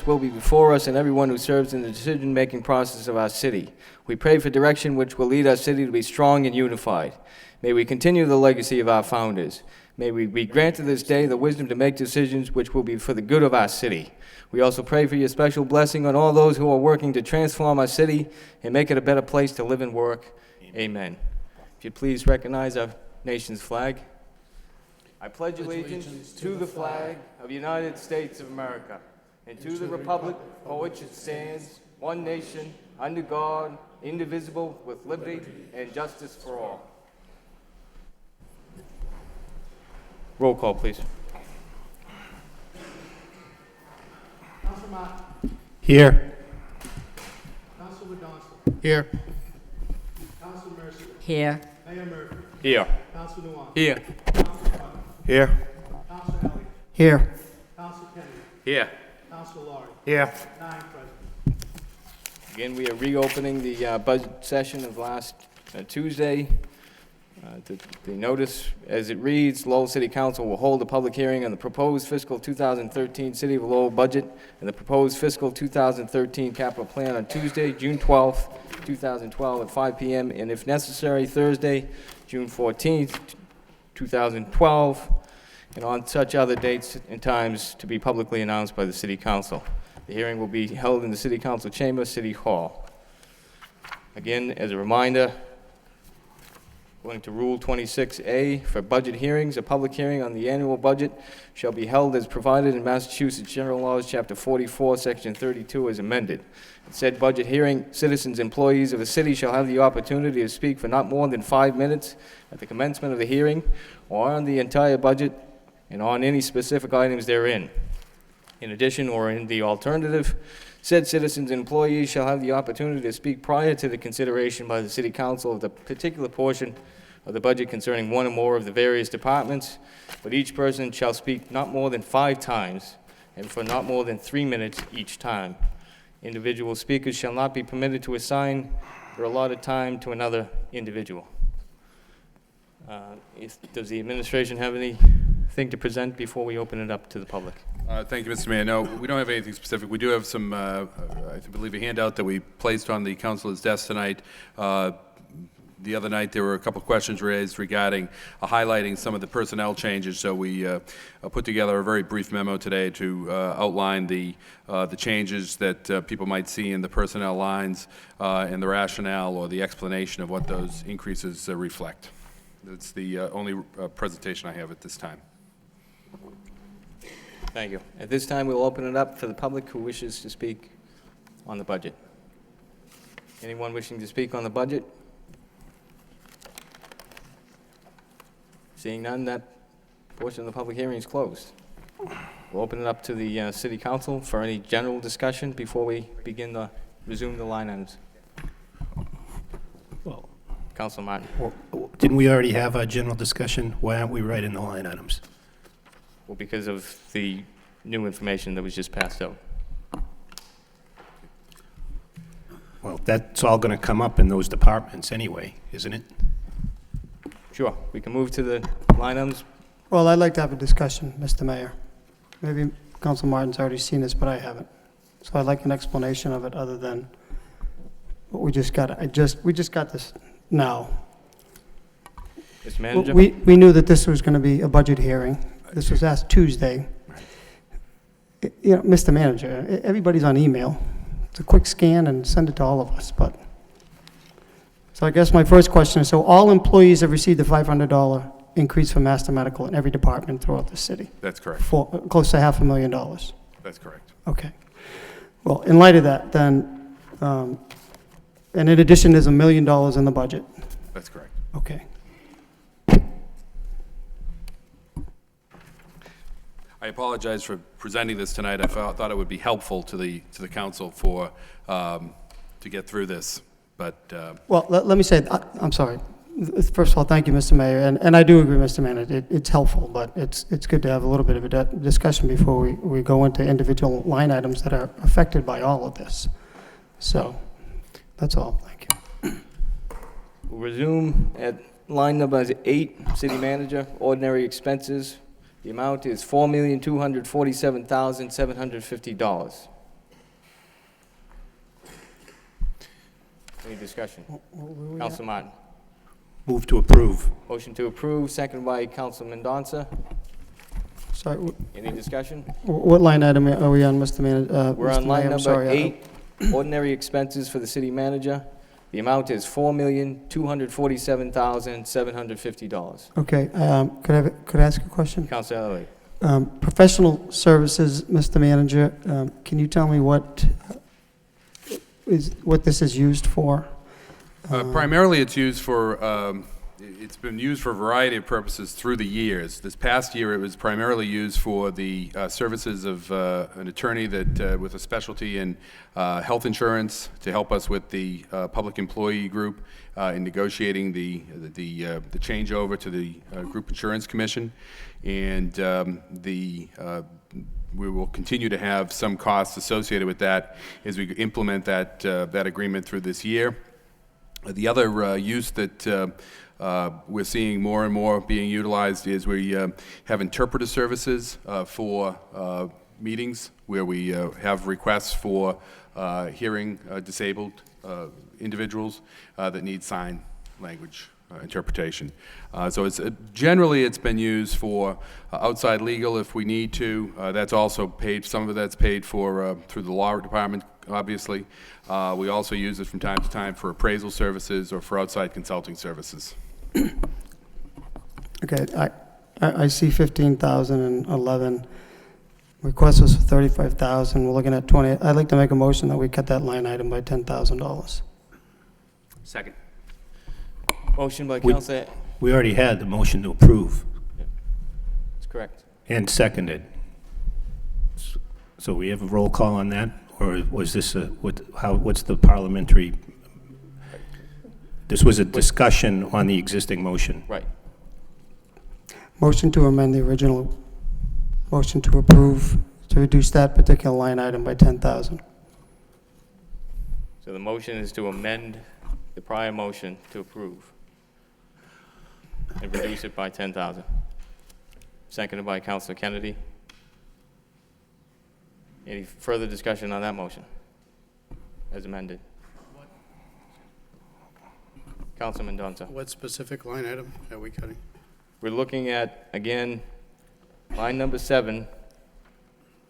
will be before us and everyone who serves in the decision-making process of our city. We pray for direction which will lead our city to be strong and unified. May we continue the legacy of our founders. May we be granted this day the wisdom to make decisions which will be for the good of our city. We also pray for your special blessing on all those who are working to transform our city and make it a better place to live and work. Amen. If you'd please recognize our nation's flag. I pledge allegiance to the flag of the United States of America and to the republic for which it stands, one nation, under God, indivisible, with liberty and justice for all. Roll call, please. Councilor Martin. Here. Councilor Donson. Here. Councilor Mercer. Here. Mayor Murphy. Here. Councilor Nuwan. Here. Councilor Butler. Here. Councilor Elliott. Here. Councilor Kennedy. Here. Councilor Laurie. Here. 9 present. Again, we are reopening the budget session of last Tuesday. The notice, as it reads, Lowell City Council will hold a public hearing on the proposed fiscal 2013 City of Lowell budget and the proposed fiscal 2013 capital plan on Tuesday, June 12th, 2012 at 5 p.m. and if necessary, Thursday, June 14th, 2012, and on such other dates and times to be publicly announced by the City Council. The hearing will be held in the City Council Chamber, City Hall. Again, as a reminder, according to Rule 26A, for budget hearings, a public hearing on the annual budget shall be held as provided in Massachusetts General Laws, Chapter 44, Section 32, as amended. In said budget hearing, citizens, employees of a city shall have the opportunity to speak for not more than 5 minutes at the commencement of the hearing or on the entire budget and on any specific items therein. In addition, or in the alternative, said citizens and employees shall have the opportunity to speak prior to the consideration by the City Council of the particular portion of the budget concerning one or more of the various departments, but each person shall speak not more than 5 times and for not more than 3 minutes each time. Individual speakers shall not be permitted to assign their allotted time to another individual. Does the administration have anything to present before we open it up to the public? Thank you, Mr. Mayor. No, we don't have anything specific. We do have some, I believe, a handout that we placed on the councilor's desk tonight. The other night, there were a couple of questions raised regarding highlighting some of the personnel changes. So we put together a very brief memo today to outline the changes that people might see in the personnel lines and the rationale or the explanation of what those increases reflect. That's the only presentation I have at this time. Thank you. At this time, we'll open it up for the public who wishes to speak on the budget. Anyone wishing to speak on the budget? Seeing none, that portion of the public hearing is closed. We'll open it up to the City Council for any general discussion before we begin to resume the line items. Well, Councilor Martin. didn't we already have our general discussion? Why aren't we writing the line items? Well, because of the new information that was just passed out. Well, that's all going to come up in those departments anyway, isn't it? Sure, we can move to the line items. Well, I'd like to have a discussion, Mr. Mayor. Maybe Councilor Martin's already seen this, but I haven't. So I'd like an explanation of it other than what we just got. We just got this now. Mr. Manager? We knew that this was going to be a budget hearing. This was asked Tuesday. You know, Mr. Manager, everybody's on email. It's a quick scan and send it to all of us, but. So I guess my first question is, so all employees have received a $500 increase for Master Medical in every department throughout the city? That's correct. For close to $500,000? That's correct. Okay. Well, in light of that, then, and in addition, there's $1 million in the budget? That's correct. Okay. I apologize for presenting this tonight. I thought it would be helpful to the council for to get through this, but Well, let me say, I'm sorry. First of all, thank you, Mr. Mayor, and I do agree, Mr. Manager, it's helpful, but it's good to have a little bit of a discussion before we go into individual line items that are affected by all of this. So, that's all. Thank you. We'll resume at line number 8, City Manager, ordinary expenses. The amount is $4,247,750. Any discussion? Where we at? Council Martin. Move to approve. Motion to approve, seconded by Council Mendonça. Sorry, Any discussion? what line item are we on, Mr. Manager? We're Mr. on line Mayor, I'm number sorry, 8, ordinary expenses for the city manager. The amount is $4,247,750. Okay, could I ask a question? Council Elliott. Professional services, Mr. Manager, can you tell me what this is used for? Primarily, it's used for, it's been used for a variety of purposes through the years. This past year, it was primarily used for the services of an attorney that, with a specialty in health insurance, to help us with the public employee group in negotiating the changeover to the Group Insurance Commission. And we will continue to have some costs associated with that as we implement that agreement through this year. The other use that we're seeing more and more being utilized is we have interpreter services for meetings where we have requests for hearing disabled individuals that need sign language interpretation. So generally it's been used for outside legal if we need to. That's also paid, some of that's paid for through the law department, obviously. We also use it from time to time for appraisal services or for outside consulting services. Okay, I see 15,011. Request was for 35,000. We're looking at 20. I'd like to make a motion that we cut that line item by $10,000. Second. Motion by We- Council, We already had the motion to approve that's correct. and seconded. So we have a roll call on that, or was this what's the parliamentary? This was a discussion on the existing motion. Right. Motion to amend the original motion to approve to reduce that particular line item by 10,000. So the motion is to amend the prior motion to approve and reduce it by 10,000. Seconded by Councilor Kennedy. Any further discussion on that motion as amended? Councilman Mendonça. What specific line item are we cutting? We're looking at, again, line number 7,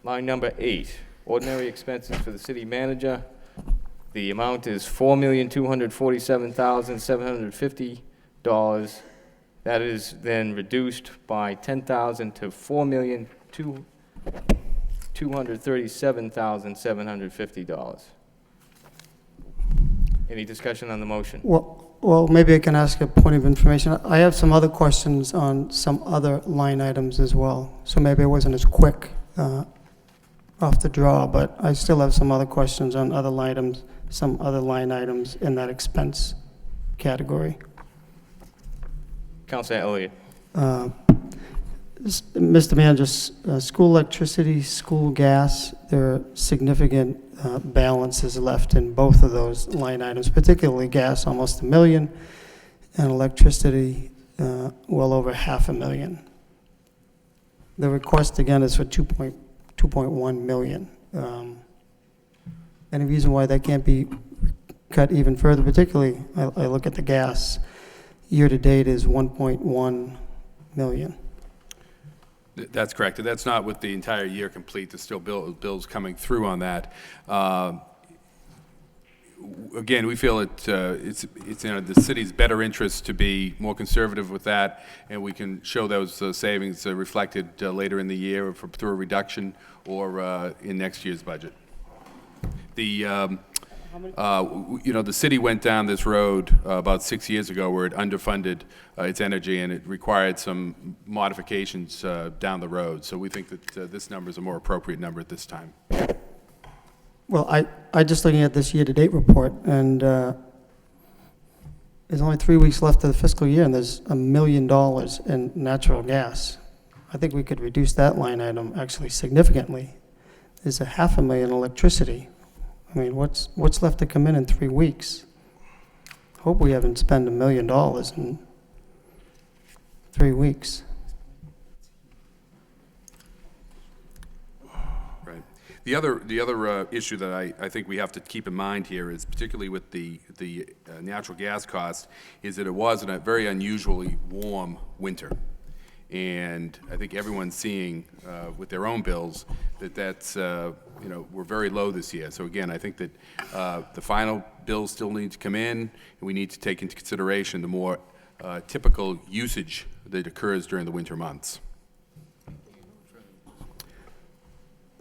line number 8, ordinary expenses for the city manager. The amount is $4,247,750. That is then reduced by 10,000 to $4,237,750. Any discussion on the motion? Well, maybe I can ask a point of information. I have some other questions on some other line items as well. So maybe I wasn't as quick off the draw, but I still have some other questions on other items, some other line items in that expense category. Councilor Elliott. Mr. Manager, school electricity, school gas, there are significant balances left in both of those line items, particularly gas, almost $1 million, and electricity, well over $500,000. The request again is for $2.1 million. Any reason why that can't be cut even further? Particularly, I look at the gas. Year to date is $1.1 million. That's correct. And that's not with the entire year complete. There's still bills coming through on that. Again, we feel it's in the city's better interest to be more conservative with that, and we can show those savings reflected later in the year through a reduction or in next year's budget. The the city went down this road about 6 years ago where it underfunded its energy, and it required some modifications down the road. So we think that this number is a more appropriate number at this time. Well, I just looking at this year-to-date report, and there's only 3 weeks left of the fiscal year, and there's $1 million in natural gas. I think we could reduce that line item actually significantly. There's $500,000 electricity. I mean, what's left to come in 3 weeks? Hope we haven't spent $1 million in 3 weeks. Right. The other issue that I think we have to keep in mind here is, particularly with the natural gas cost, is that it was a very unusually warm winter. And I think everyone's seeing with their own bills that's we're very low this year. So again, I think that the final bills still need to come in, and we need to take into consideration the more typical usage that occurs during the winter months.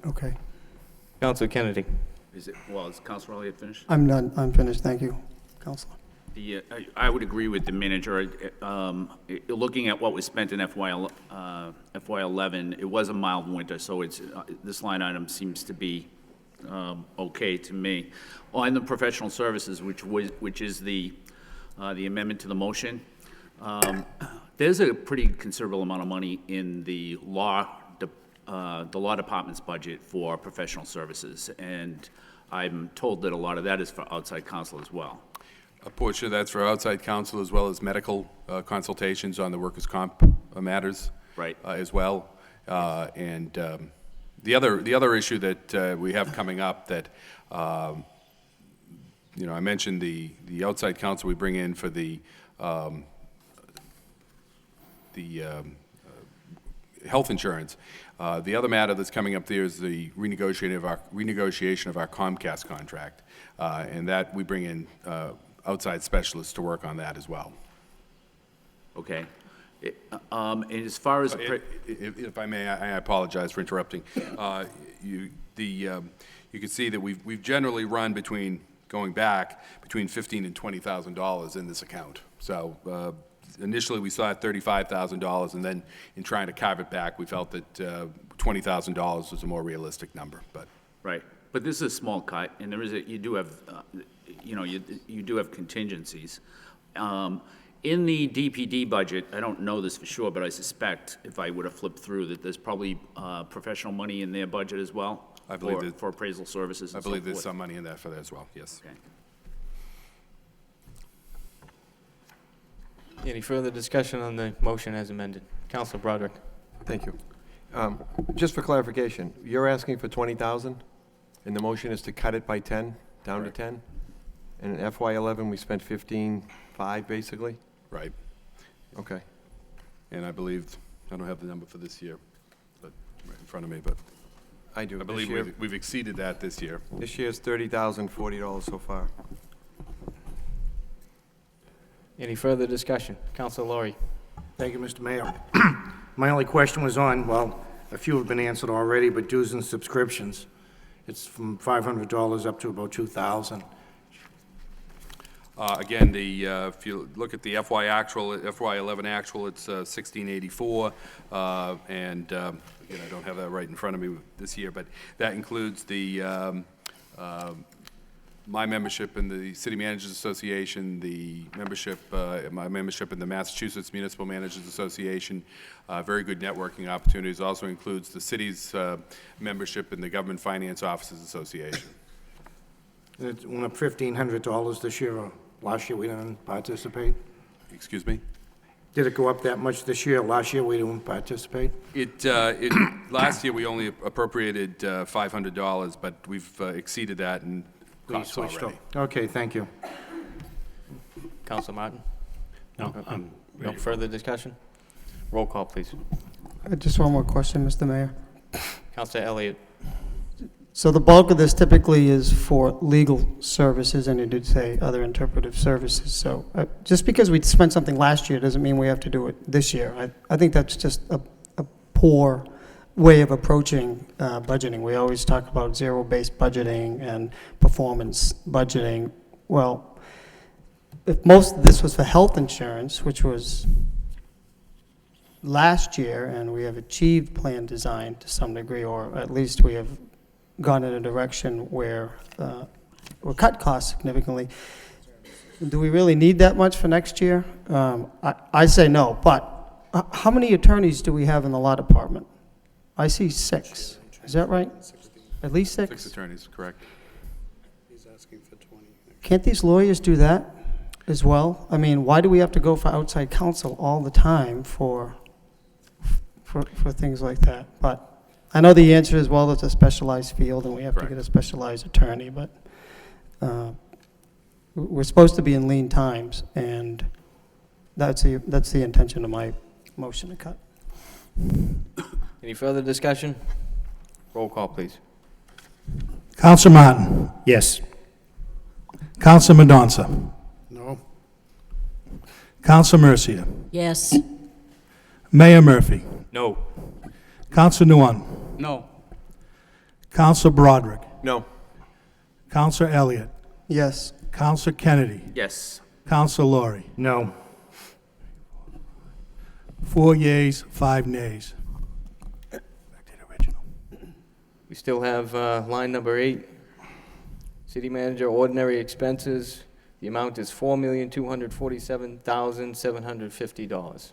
Okay. Councilor Kennedy. Is Councilor Elliott finished? I'm done. I'm finished. Thank you, Counselor. I would agree with the manager. Looking at what was spent in FY11, it was a mild winter, so this line item seems to be okay to me. On the professional services, which is the amendment to the motion, there's a pretty considerable amount of money in the law department's budget for professional services, and I'm told that a lot of that is for outside counsel as well. A portion of that's for outside counsel, as well as medical consultations on the workers' comp matters. Right. As well. And the other issue that we have coming up that, I mentioned the outside counsel we bring in for the health insurance. The other matter that's coming up there is the renegotiation of our Comcast contract, and that we bring in outside specialists to work on that as well. Okay. And as far as... If I may, I apologize for interrupting. You can see that we've generally run between $15,000 and $20,000 in this account. So initially we saw $35,000, and then in trying to carve it back, we felt that $20,000 was a more realistic number. But Right. But this is a small cut, and you do have contingencies. In the DPD budget, I don't know this for sure, but I suspect if I would have flipped through that there's probably professional money in their budget as well. I believe for appraisal services. I believe there's some money in that for that as well. Yes. Okay. Any further discussion on the motion as amended? Councilor Broderick. Thank you. Just for clarification, you're asking for 20,000, and the motion is to cut it by 10, down Correct. to 10? And in FY11, we spent 15.5, basically? Right. Okay. And I believe, I don't have the number for this year, but right in front of me, but I do. I believe we've exceeded that this year. This year's $30,040 so far. Any further discussion? Councilor Laurie. Thank you, Mr. Mayor. My only question was on, well, a few have been answered already, but dues and subscriptions. It's from $500 up to about $2,000. Again, if you look at the FY11 actual, it's 1684, and again, I don't have that right in front of me this year, but that includes the my membership in the City Managers Association, my membership in the Massachusetts Municipal Managers Association, very good networking opportunities. Also includes the city's membership in the Government Finance Officers Association. It went up $1,500 this year, or last year we didn't participate? Excuse me? Did it go up that much this year? Last year we didn't participate? Last year we only appropriated $500, but we've exceeded that in costs already. Okay, thank you. Councilor Martin. No, No further discussion? Roll call, please. Just one more question, Mr. Mayor. Councilor Elliott. So the bulk of this typically is for legal services, and you did say other interpretive services. So just because we spent something last year doesn't mean we have to do it this year. I think that's just a poor way of approaching budgeting. We always talk about zero-based budgeting and performance budgeting. Well, if most of this was for health insurance, which was last year, and we have achieved plan design to some degree, or at least we have gone in a direction where we're cut costs significantly. Do we really need that much for next year? I say no, but how many attorneys do we have in the law department? I see 6. Is that right? At least 6? 6 attorneys, correct. He's asking for 20. Can't these lawyers do that as well? I mean, why do we have to go for outside counsel all the time for things like that? But I know the answer is, well, it's a specialized field, and we have to Correct. get a specialized attorney, but we're supposed to be in lean times, and that's the intention of my motion to cut. Any further discussion? Roll call, please. Counselor Martin. Yes. Counselor Mendonça. No. Counselor Mercia. Yes. Mayor Murphy. No. Counselor Nguyen. No. Counselor Broderick. No. Counselor Elliott. Yes. Counselor Kennedy. Yes. Counselor Laurie. No. 4 yeas, 5 nays. Back to the original. We still have line number 8, city manager ordinary expenses. The amount is $4,247,750.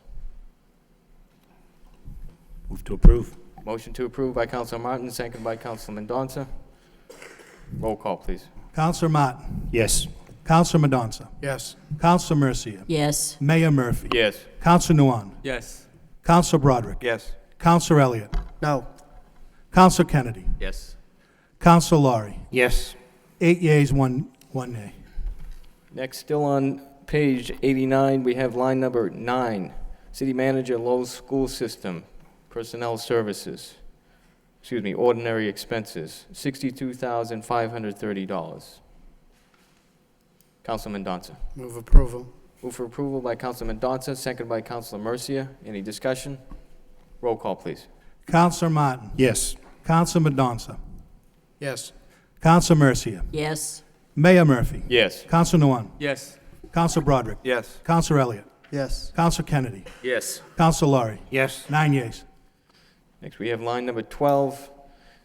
Move to approve. Motion to approve by Councilor Martin, second by Councilor Mendonça. Roll call, please. Counselor Martin. Yes. Counselor Mendonça. Yes. Counselor Mercia. Yes. Mayor Murphy. Yes. Counselor Nguyen. Yes. Counselor Broderick. Yes. Counselor Elliott. No. Counselor Kennedy. Yes. Counselor Laurie. Yes. 8 yeas, 1 nay. Next, still on page 89, we have line number 9, city manager, Lowell School System, personnel services, ordinary expenses, $62,530. Councilor Mendonça. Move approval. Move for approval by Councilor Mendonça, second by Councilor Mercia. Any discussion? Roll call, please. Counselor Martin. Yes. Counselor Mendonça. Yes. Counselor Mercia. Yes. Mayor Murphy. Yes. Counselor Nguyen. Yes. Counselor Broderick. Yes. Counselor Elliott. Yes. Counselor Kennedy. Yes. Counselor Laurie. Yes. 9 yeas. Next, we have line number 12,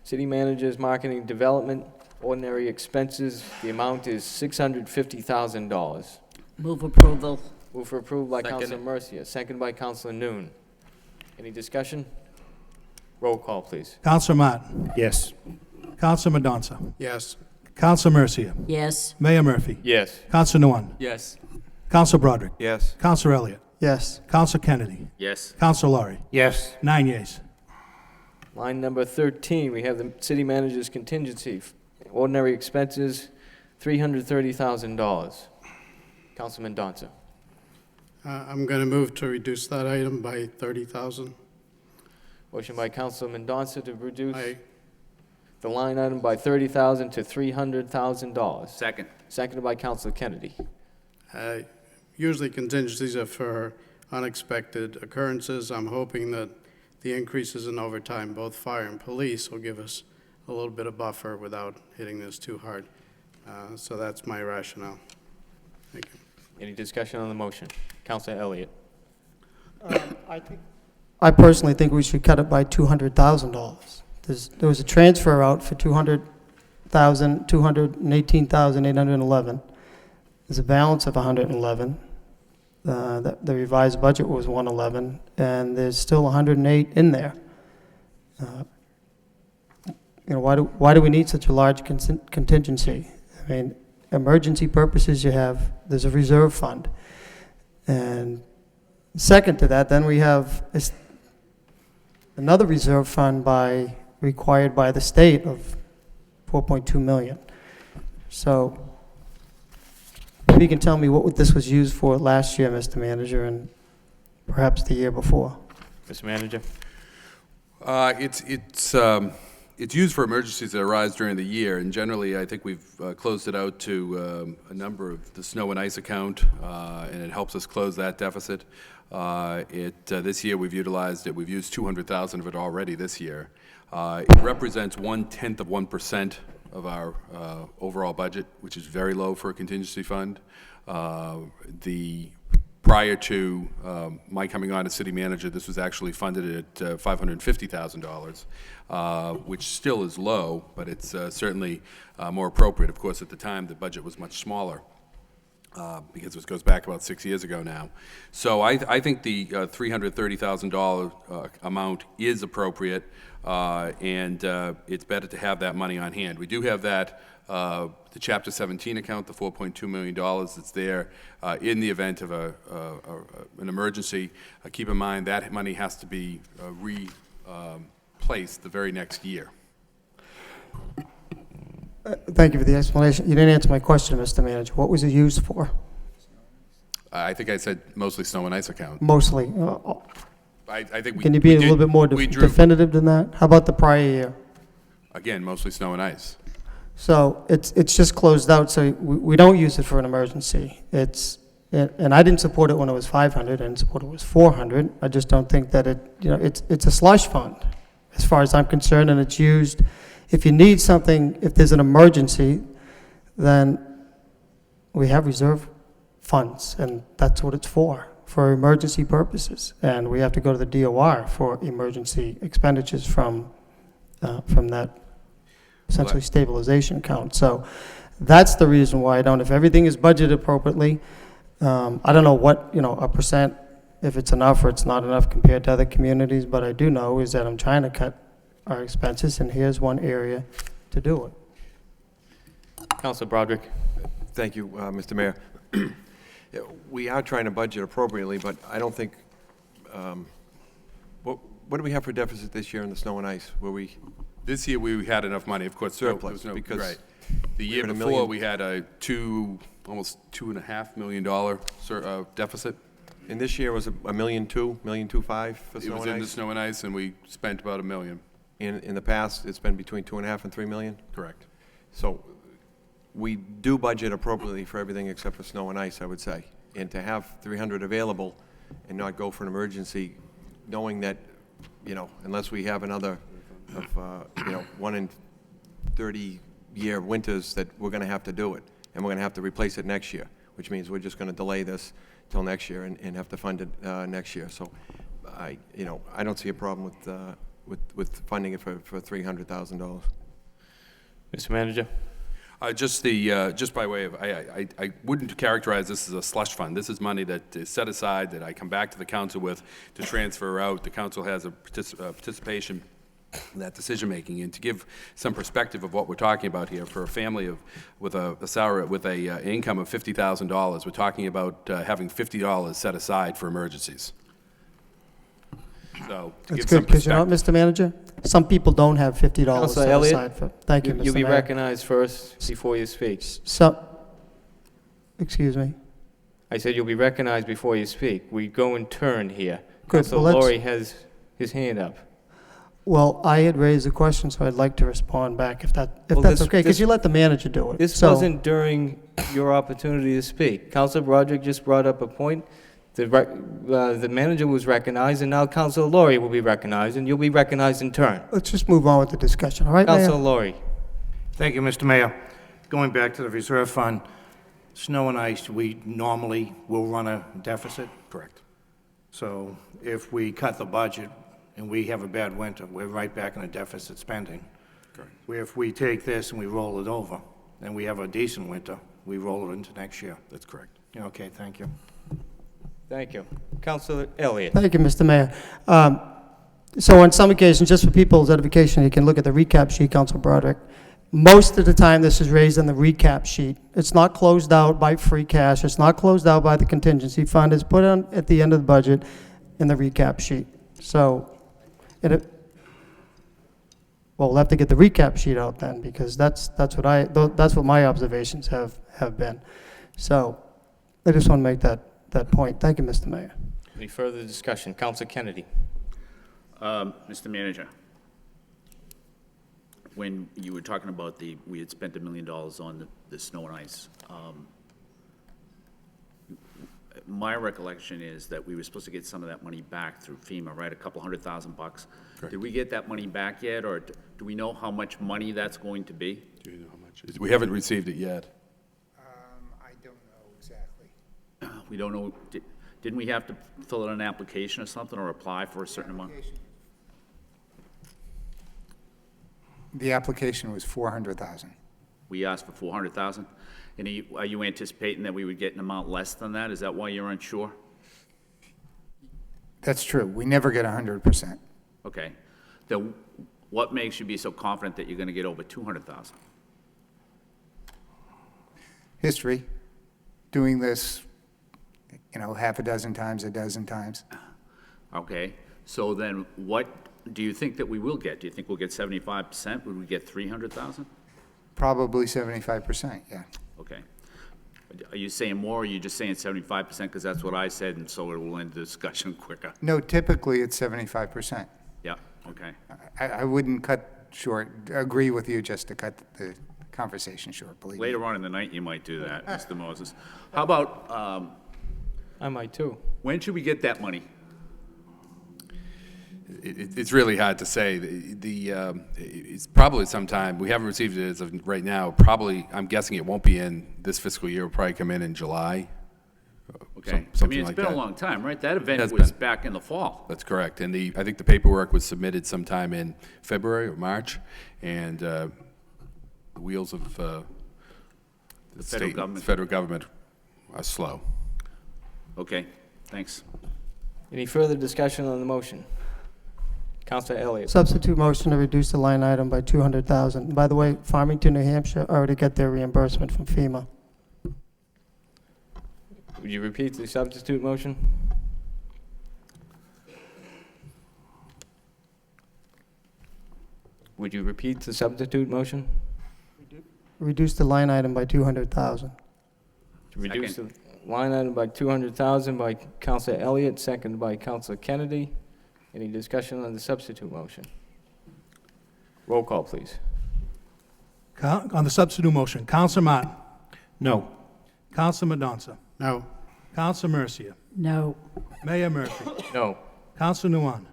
city managers, marketing development, ordinary expenses. The amount is $650,000. Move approval. Move for approval by Second. Councilor Mercia, second by Councilor Noon. Any discussion? Roll call, please. Counselor Martin. Yes. Counselor Mendonça. Yes. Counselor Mercia. Yes. Mayor Murphy. Yes. Counselor Nguyen. Yes. Counselor Broderick. Yes. Counselor Elliott. Yes. Counselor Kennedy. Yes. Counselor Laurie. Yes. 9 yeas. Line number 13, we have the city manager's contingency, ordinary expenses, $330,000. Councilman Mendonça. I'm going to move to reduce that item by 30,000. Motion by Councilor Mendonça to reduce I the line item by $30,000 to $300,000. Second. Seconded by Councilor Kennedy. usually contingencies are for unexpected occurrences. I'm hoping that the increases in overtime, both fire and police, will give us a little bit of buffer without hitting this too hard. So that's my rationale. Thank you. Any discussion on the motion? Councilor Elliott. I personally think we should cut it by $200,000. There was a transfer out for $218,811. There's a balance of 111. The revised budget was 111, and there's still 108 in there. Why do we need such a large contingency? I mean, emergency purposes there's a reserve fund. And second to that, then we have another reserve fund required by the state of $4.2 million. So maybe you can tell me what this was used for last year, Mr. Manager, and perhaps the year before. Mr. Manager. It's used for emergencies that arise during the year, and generally, I think we've closed it out to a number of the snow and ice account, and it helps us close that deficit. This year, we've utilized it. We've used $200,000 of it already this year. It represents 1/10% of our overall budget, which is very low for a contingency fund. Prior to my coming on as city manager, this was actually funded at $550,000, which still is low, but it's certainly more appropriate. Of course, at the time, the budget was much smaller, because this goes back about 6 years ago now. So I think the $330,000 amount is appropriate, and it's better to have that money on hand. We do have that, the Chapter 17 account, the $4.2 million that's there in the event of an emergency. Keep in mind that money has to be replaced the very next year. Thank you for the explanation. You didn't answer my question, Mr. Manager. What was it used for? I think I said mostly snow and ice account. Mostly. I think we. Can you be we a little did- bit more we drew- definitive than that? How about the prior year? Again, mostly snow and ice. So it's just closed out, so we don't use it for an emergency. And I didn't support it when it was 500, I didn't support it when it was 400. I just don't think that it's a slush fund, as far as I'm concerned, and it's used, if you need something, if there's an emergency, then we have reserve funds, and that's what it's for emergency purposes. And we have to go to the DOR for emergency expenditures from that essentially stabilization account. So that's the reason why I don't. If everything is budgeted appropriately, I don't know what, a percent, if it's enough or it's not enough compared to other communities, but I do know is that I'm trying to cut our expenses, and here's one area to do it. Councilor Broderick. Thank you, Mr. Mayor. Yeah, we are trying to budget appropriately, but I don't think, what do we have for deficit this year in the snow and ice? Were we, This year, we had enough money, of course. there Surplus, was no- because right. The year had $1 before, million. we had almost $2.5 million deficit. and this year was $1.2 million, $1.25 million for It snow was and in the ice? snow and ice, and we spent about $1 million. In the past, it's been between 2.5 and 3 million? Correct. So we do budget appropriately for everything except for snow and ice, I would say. And to have 300 available and not go for an emergency, knowing that, unless we have another of, 1 in 30-year winters, that we're going to have to do it. And we're going to have to replace it next year, which means we're just going to delay this till next year and have to fund it next year. So I don't see a problem with funding it for $300,000. Mr. Manager. Just by way of, I wouldn't characterize this as a slush fund. This is money that is set aside that I come back to the council with to transfer out. The council has a participation in that decision-making, and to give some perspective of what we're talking about here, for a family with a salary, with a income of $50,000, we're talking about having $50 set aside for emergencies. So, to That's give some good, because perspective. Mr. Manager, some people don't have $50 Councilor set Elliott, aside for, thank you, Mr. You'll be Mayor. recognized first before you speak. Excuse me. I said you'll be recognized before you speak. We go in turn here. Good, Councilor well, let's- Laurie has his hand up. Well, I had raised a question, so I'd like to respond back if Well, that's this- okay, because this- you let the manager do it. This So- wasn't during your opportunity to speak. Councilor Broderick just brought up a point. The manager was recognized, and now Councilor Laurie will be recognized, and you'll be recognized in turn. Let's just move on with the discussion, all right, Mayor? Councilor Laurie. Thank you, Mr. Mayor. Going back to the reserve fund, snow and ice, we normally will run a deficit. Correct. So if we cut the budget and we have a bad winter, we're right back in a deficit spending. Correct. Where if we take this and we roll it over, and we have a decent winter, we roll it into next year. That's correct. Okay, thank you. Thank you. Councilor Elliott. Thank you, Mr. Mayor. So on some occasions, just for people's edification, you can look at the recap sheet, Council Broderick. Most of the time, this is raised in the recap sheet. It's not closed out by free cash. It's not closed out by the contingency fund. It's put on at the end of the budget in the recap sheet. So, well, we'll have to get the recap sheet out then, because that's what my observations have been. So, I just want to make that point. Thank you, Mr. Mayor. Any further discussion? Councilor Kennedy. Mr. Manager, when you were talking about we had spent $1 million on the snow and ice, my recollection is that we were supposed to get some of that money back through FEMA, right? A couple $100,000 bucks. Correct. Did we get that money back yet, or do we know how much money that's going to be? Do you know how much? We haven't received it yet. I don't know exactly. We don't know, didn't we have to fill out an application or something, or apply for a certain amount? The application was 400,000. We asked for 400,000, and are you anticipating that we would get an amount less than that? Is that why you're unsure? That's true. We never get 100%. Okay. Then what makes you be so confident that you're going to get over 200,000? History, doing this, half a dozen times, a dozen times. Okay. So then what do you think that we will get? Do you think we'll get 75%? Would we get 300,000? Probably 75%, yeah. Okay. Are you saying more, or are you just saying 75%, because that's what I said, and so it will end the discussion quicker? No, typically it's 75%. Yeah, okay. I wouldn't agree with you just to cut the conversation short, believe me. Later on in the night, you might do that, Mr. Moses. How about, I might too. when should we get that money? It's really hard to say. It's probably sometime, we haven't received it as of right now, probably, I'm guessing it won't be in this fiscal year, it'll probably come in July. Okay. I mean, something it's like been a that. long time, right? That event Has was been. back in the fall. That's correct, and I think the paperwork was submitted sometime in February or March, and the wheels of the federal government. federal government are slow. Okay, thanks. Any further discussion on the motion? Counselor Elliott. Substitute motion to reduce the line item by 200,000. By the way, Farmington, New Hampshire already got their reimbursement from FEMA. Would you repeat the substitute motion? Would you repeat the substitute motion? Reduce the line item by 200,000. To reduce the line item by 200,000 by Counselor Elliott, seconded by Counselor Kennedy. Any discussion on the substitute motion? Roll call, please. On the substitute motion, Counselor Martin, No. Counselor Madonza, No. Counselor Mercia, No. Mayor Murphy, No. Counselor Nguyen,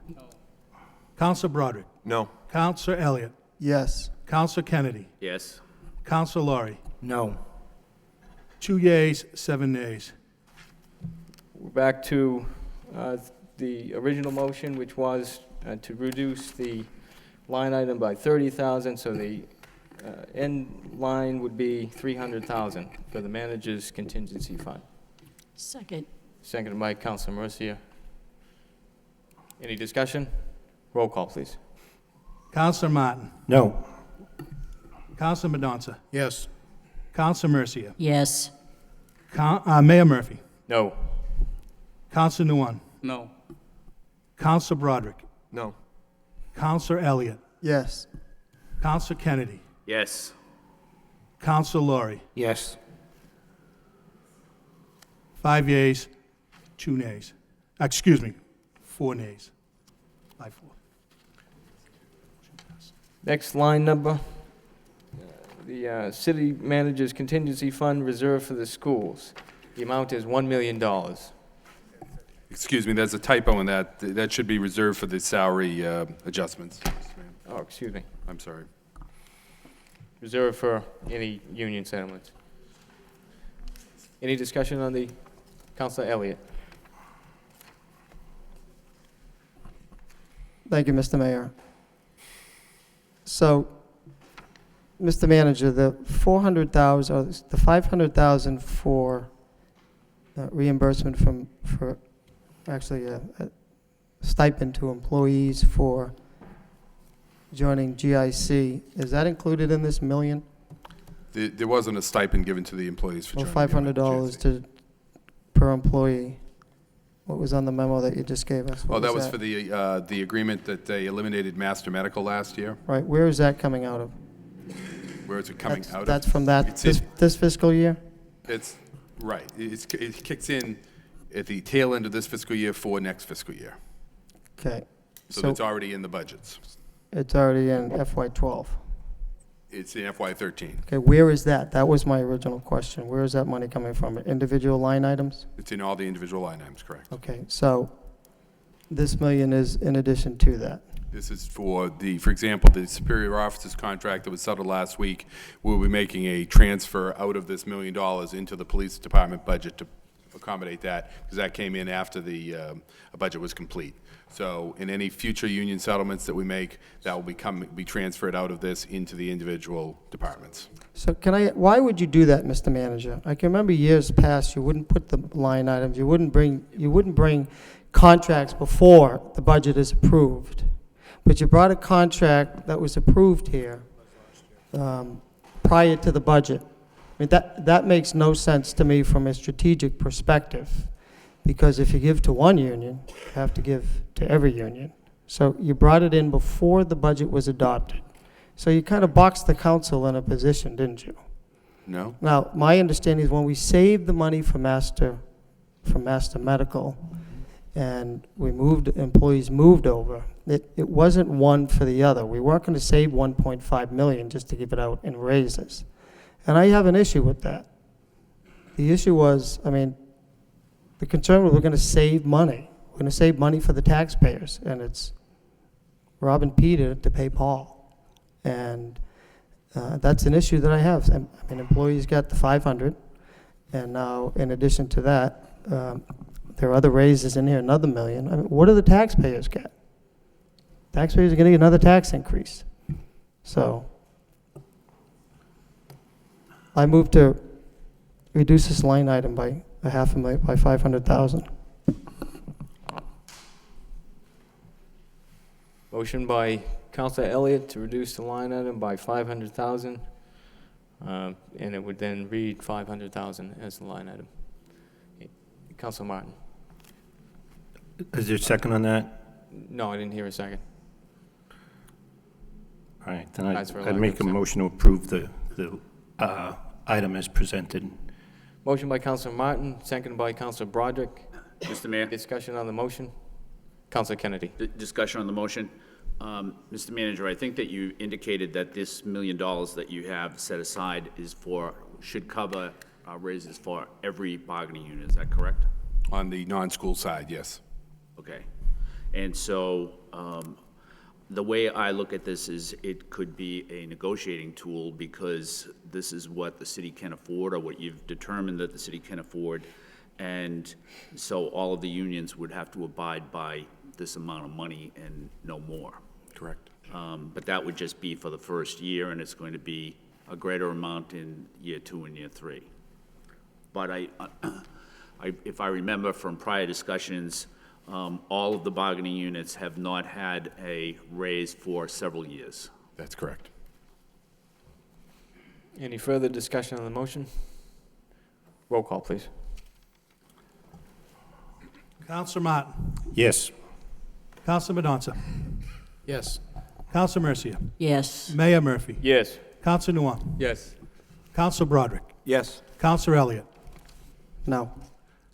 Counselor Broderick, No. Counselor Elliott, Yes. Counselor Kennedy, Yes. Counselor Laurie. No. 2 yeas, 7 nays. We're back to the original motion, which was to reduce the line item by 30,000, so the end line would be 300,000 for the manager's contingency fund. Second. Seconded by Counselor Mercia. Any discussion? Roll call, please. Counselor Martin, No. Counselor Madonza, Yes. Counselor Mercia, Yes. Mayor Murphy, No. Counselor Nguyen, No. Counselor Broderick, No. Counselor Elliott, Yes. Counselor Kennedy, Yes. Counselor Laurie. Yes. 5 yeas, 2 nays. Excuse me, 4 nays. 5-4. Next line number, the city manager's contingency fund reserved for the schools. The amount is $1 million. Excuse me, there's a typo in that. That should be reserved for the salary adjustments. Oh, excuse me. I'm sorry. Reserved for any union settlements. Any discussion on the, Counselor Elliott? Thank you, Mr. Mayor. So, Mr. Manager, the 400,000, or the 500,000 for reimbursement for actually a stipend to employees for joining GIC, is that included in this million? There wasn't a stipend given to the employees for Or joining. $500 per employee? What was on the memo that you just gave us? Oh, What that was for the agreement that they eliminated Master Medical last year. Right, where is that coming out of? Where is it coming That's- out of? That's from that, It's in- this fiscal year? It's, right. It kicks in at the tail end of this fiscal year for next fiscal year. Okay. So it's already in the budgets. It's already in FY '12. It's in FY13. Okay, where is that? That was my original question. Where is that money coming from? Individual line items? It's in all the individual line items, correct. Okay, so this million is in addition to that. This is for example, the Superior Officer's contract that was settled last week. We'll be making a transfer out of this $1 million into the Police Department budget to accommodate that, because that came in after the budget was complete. So in any future union settlements that we make, that will be transferred out of this into the individual departments. So why would you do that, Mr. Manager? I can remember years past, you wouldn't put the line items, you wouldn't bring contracts before the budget is approved. But you brought a contract that was approved here prior to the budget. I mean, that makes no sense to me from a strategic perspective, because if you give to one union, you have to give to every union. So you brought it in before the budget was adopted. So you kind of boxed the council in a position, didn't you? No? Now, my understanding is when we saved the money from Master Medical, and employees moved over, it wasn't one for the other. We weren't going to save 1.5 million just to give it out in raises. And I have an issue with that. The issue was, the concern was we're going to save money. We're going to save money for the taxpayers, and it's robbing Peter to pay Paul. And that's an issue that I have. Employees got the 500, and now in addition to that, there are other raises in here, another $1 million. What do the taxpayers get? Taxpayers are getting another tax increase. So I move to reduce this line item by $500,000, by $500,000. Motion by Counselor Elliott to reduce the line item by $500,000, and it would then read $500,000 as the line item. Counselor Martin. Is there a second on that? No, I didn't hear a second. All right, then Ask for I'd make a 11%. motion to approve the item as presented. Motion by Counselor Martin, seconded by Counselor Broderick. Mr. Mayor, Discussion on the motion. Counselor Kennedy. discussion on the motion. Mr. Manager, I think that you indicated that this $1 million that you have set aside should cover raises for every bargaining unit. Is that correct? On the non-school side, yes. Okay. And so the way I look at this is it could be a negotiating tool because this is what the city can afford or what you've determined that the city can afford. And so all of the unions would have to abide by this amount of money and no more. Correct. But that would just be for the first year, and it's going to be a greater amount in year 2 and year 3. But if I remember from prior discussions, all of the bargaining units have not had a raise for several years. That's correct. Any further discussion on the motion? Roll call, please. Counselor Martin. Yes. Counselor Medonza. Yes. Counselor Mercia. Yes. Mayor Murphy. Yes. Counselor Nguyen. Yes. Counselor Broderick. Yes. Counselor Elliott. No.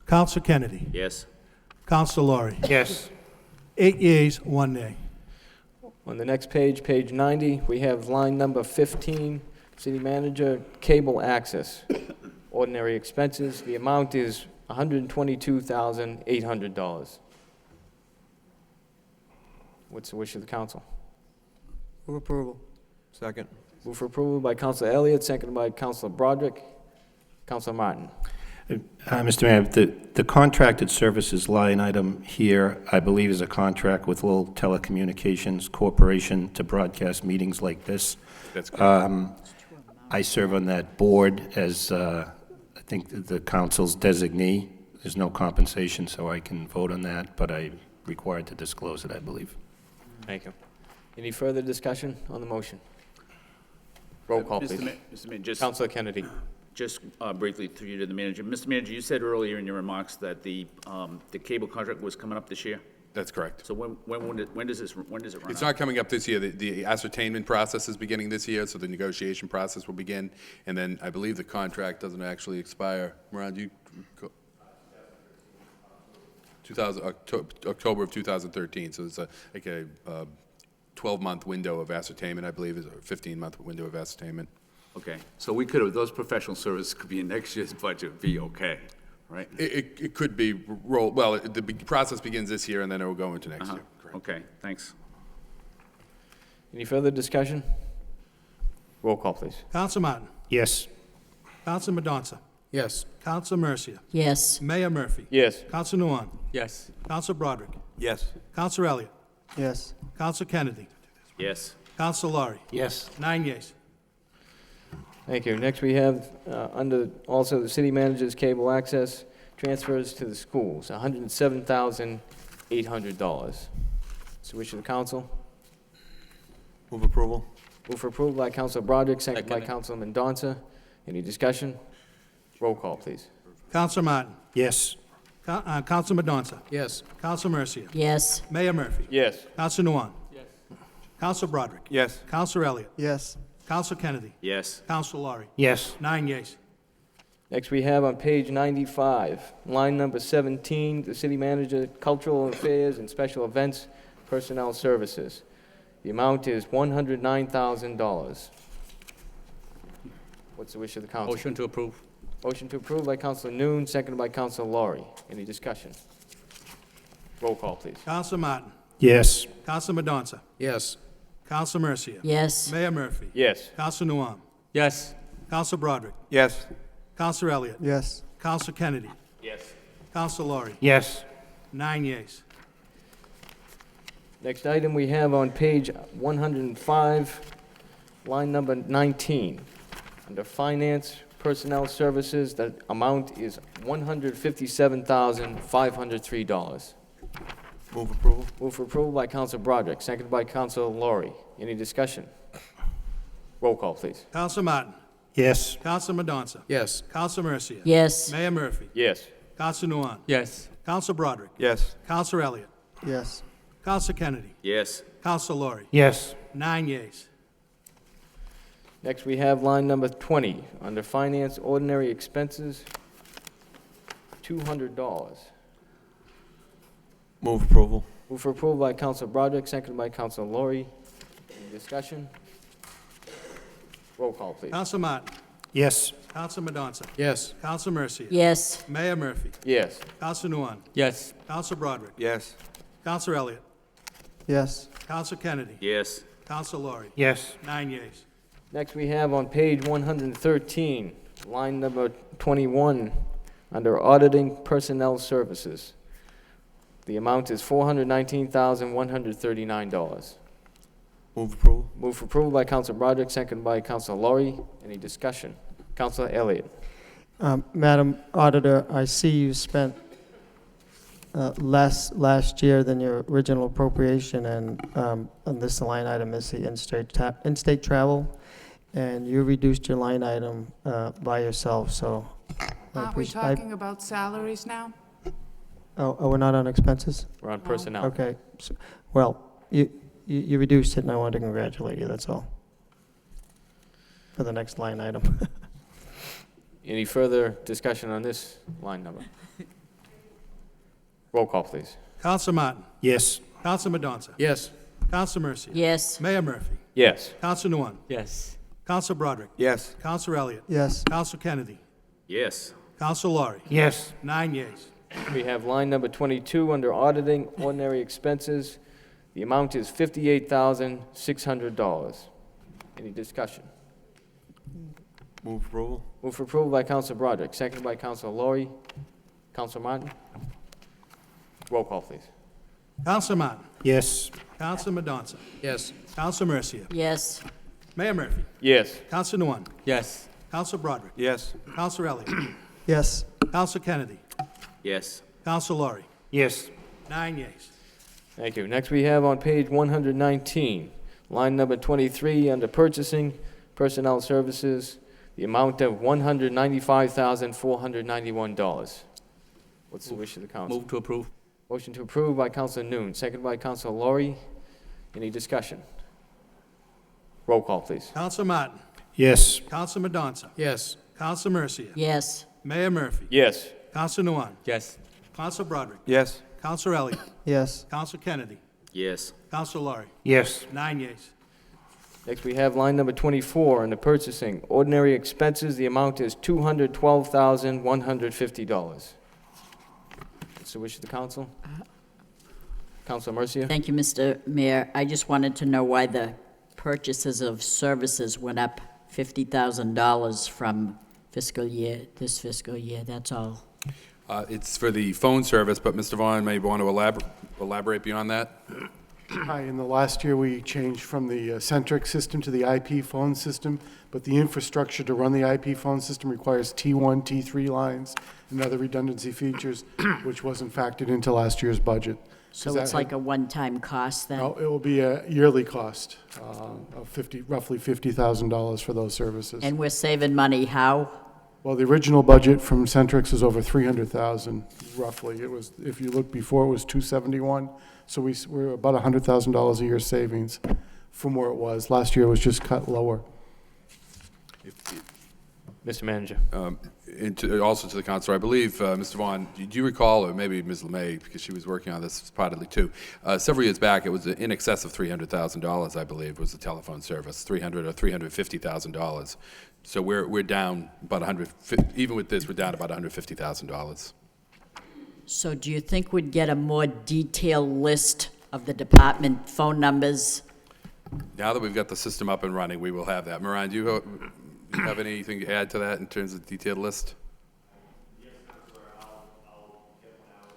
Counselor Kennedy. Yes? Counselor Laurie. Yes. 8 yeas, 1 nay. On the next page, page 90, we have line number 15, City Manager, Cable Access. Ordinary expenses, the amount is $122,800. What's the wish of the council? Move approval. Second. Move for approval by Counselor Elliott, seconded by Counselor Broderick. Counselor Martin. Mr. Mayor, the contracted services line item here, I believe, is a contract with Lowell Telecommunications Corporation to broadcast meetings like this. That's correct. I serve on that board as, I think, the council's designee. There's no compensation, so I can vote on that, but I'm required to disclose it, I believe. Thank you. Any further discussion on the motion? Roll call, please. Mr. Mayor, Counselor Kennedy. just briefly through you to the manager. Mr. Manager, you said earlier in your remarks that the cable contract was coming up this year. That's correct. So when does it run It's out? not coming up this year. The ascertainment process is beginning this year, so the negotiation process will begin. And then I believe the contract doesn't actually expire. Moran, do you? October of 2013, so it's like a 12-month window of ascertainment, I believe, is a 15-month window of ascertainment. Okay, so we could have, those professional services could be in next year's budget, be okay, right? It could be rolled, well, the process begins this year, and then it will go into next year. Correct. Okay, thanks. Any further discussion? Roll call, please. Counselor Martin. Yes. Counselor Medonza. Yes. Counselor Mercia. Yes. Mayor Murphy. Yes. Counselor Nguyen. Yes. Counselor Broderick. Yes. Counselor Elliott. Yes. Counselor Kennedy. Yes. Counselor Laurie. Yes. 9 yeas. Thank you. Next, we have, under also the city manager's cable access, transfers to the schools, $107,800. So wish of the council. Move approval. Move for approval by Councilor Broderick, seconded by Councilor Mendonça. Any discussion? Roll call, please. Counselor Martin. Yes. Counsel Madonza. Yes. Counsel Mercia. Yes. Mayor Murphy. Yes. Counsel Nguyen. Yes. Counsel Broderick. Yes. Counsel Elliott. Yes. Counsel Kennedy. Yes. Counsel Laurie. Yes. 9 yeas. Next, we have on page 95, line number 17, the city manager, cultural affairs and special events, personnel services. The amount is $109,000. What's the wish of the council? Motion to approve. Motion to approve by Councilor Noon, seconded by Councilor Laurie. Any discussion? Roll call, please. Counsel Martin. Yes. Counsel Madonza. Yes. Counsel Mercia. Yes. Mayor Murphy. Yes. Counsel Nguyen. Yes. Counsel Broderick. Yes. Counsel Elliott. Yes. Counsel Kennedy. Yes. Counsel Laurie. Yes. 9 yeas. Next item we have on page 105, line number 19. Under Finance, Personnel Services, the amount is $157,503. Move approval. Move for approval by Council Broderick, seconded by Council Laurie. Any discussion? Roll call, please. Counsel Martin. Yes. Counsel Madonza. Yes. Counsel Mercia. Yes. Mayor Murphy. Yes. Counsel Nguyen. Yes. Counsel Broderick. Yes. Counsel Elliott. Yes. Counsel Kennedy. Yes. Counsel Laurie. Yes. 9 yeas. Next, we have line number 20. Under Finance, Ordinary Expenses, $200. Move approval. Move for approval by Council Broderick, seconded by Council Laurie. Any discussion? Roll call, please. Counsel Martin. Yes. Counsel Madonza. Yes. Counsel Mercia. Yes. Mayor Murphy. Yes. Counsel Nguyen. Yes. Counsel Broderick. Yes. Counsel Elliott. Yes. Counsel Kennedy. Yes. Counsel Laurie. Yes. 9 yeas. Next, we have on page 113, line number 21, under Auditing Personnel Services. The amount is $419,139. Move approval. Move for approval by Council Broderick, seconded by Council Laurie. Any discussion? Councilor Elliott. Madam Auditor, I see you spent less last year than your original appropriation, and on this line item is the in-state travel, and you reduced your line item by yourself, so. Aren't we talking about salaries now? Oh, we're not on expenses? We're on personnel. Okay, well, you reduced it, and I wanted to congratulate you, that's all. For the next line item. Any further discussion on this line number? Roll call, please. Counsel Martin. Yes. Counsel Madonza. Yes. Counsel Mercia. Yes. Mayor Murphy. Yes. Counsel Nguyen. Yes. Counsel Broderick. Yes. Counsel Elliott. Yes. Counsel Kennedy. Yes. Counsel Laurie. Yes. 9 yeas. We have line number 22 under Auditing Ordinary Expenses. The amount is $58,600. Any discussion? Move approval. Move for approval by Council Broderick, seconded by Council Laurie. Council Martin? Roll call, please. Counsel Martin. Yes. Counsel Madonza. Yes. Counsel Mercia. Yes. Mayor Murphy. Yes. Counsel Nguyen. Yes. Counsel Broderick. Yes. Counsel Elliott. Yes. Counsel Kennedy. Yes. Counsel Laurie. Yes. 9 yeas. Thank you. Next, we have on page 119, line number 23, under Purchasing, Personnel Services, the amount of $195,491. What's the wish of the council? Move to approve. Motion to approve by Councilor Noon, seconded by Councilor Laurie. Any discussion? Roll call, please. Counsel Martin. Yes. Counsel Madonza. Yes. Counsel Mercia. Yes. Mayor Murphy. Yes. Counsel Nguyen. Yes. Counsel Broderick. Yes. Counsel Elliott. Yes. Counsel Kennedy. Yes. Counsel Laurie. Yes. 9 yeas. Next, we have line number 24 under Purchasing, Ordinary Expenses. The amount is $212,150. What's the wish of the council? Councilor Mercia? Thank you, Mr. Mayor. I just wanted to know why the purchases of services went up $50,000 from this fiscal year, that's all. It's for the phone service, but Mr. Vaughn may want to elaborate beyond that. Hi, in the last year, we changed from the Centric system to the IP phone system, but the infrastructure to run the IP phone system requires T1, T3 lines and other redundancy features, which wasn't factored into last year's budget. So it's like a one-time cost then? No, it will be a yearly cost of roughly $50,000 for those services. And we're saving money how? Well, the original budget from Centrix is over 300,000 roughly. It was, if you look before, it was 271. So we're about $100,000 a year savings from where it was. Last year it was just cut lower. Mr. Manager. Also to the council, I believe, Mr. Vaughn, do you recall, or maybe Ms. LeMay, because she was working on this partly too, several years back, it was in excess of $300,000, I believe, was the telephone service, $300,000 or $350,000. So we're down about even with this, we're down about $150,000. So do you think we'd get a more detailed list of the department phone numbers? Now that we've got the system up and running, we will have that. Moran, do you have anything to add to that in terms of the detailed list? Yes, Counselor, I'll get one out.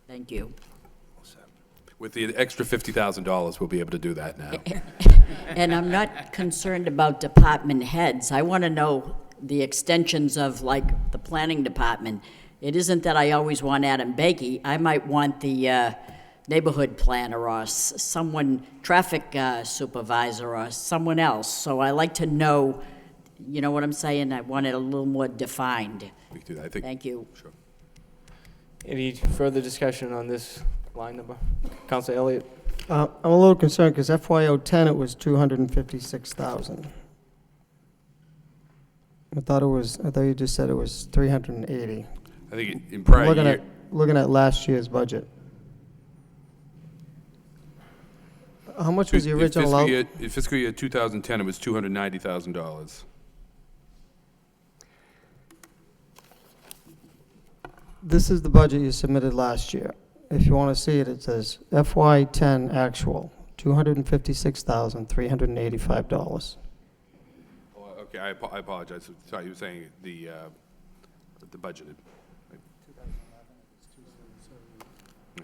Thank you. With the extra $50,000, we'll be able to do that now. And I'm not concerned about department heads. I want to know the extensions of, like, the planning department. It isn't that I always want Adam Bakey. I might want the neighborhood planner or someone, traffic supervisor or someone else. So I like to know, you know what I'm saying? I want it a little more defined. We can do that, I think. Thank you. Sure. Any further discussion on this line number? Councilor Elliott? I'm a little concerned because FY010 it was 256,000. I thought you just said it was 380. I think in prior year, Looking at last year's budget. How much was the original out? in fiscal year 2010, it was $290,000. This is the budget you submitted last year. If you want to see it, it says FY10 actual, $256,385. Oh, okay, I apologize. Sorry, you were saying the budgeted.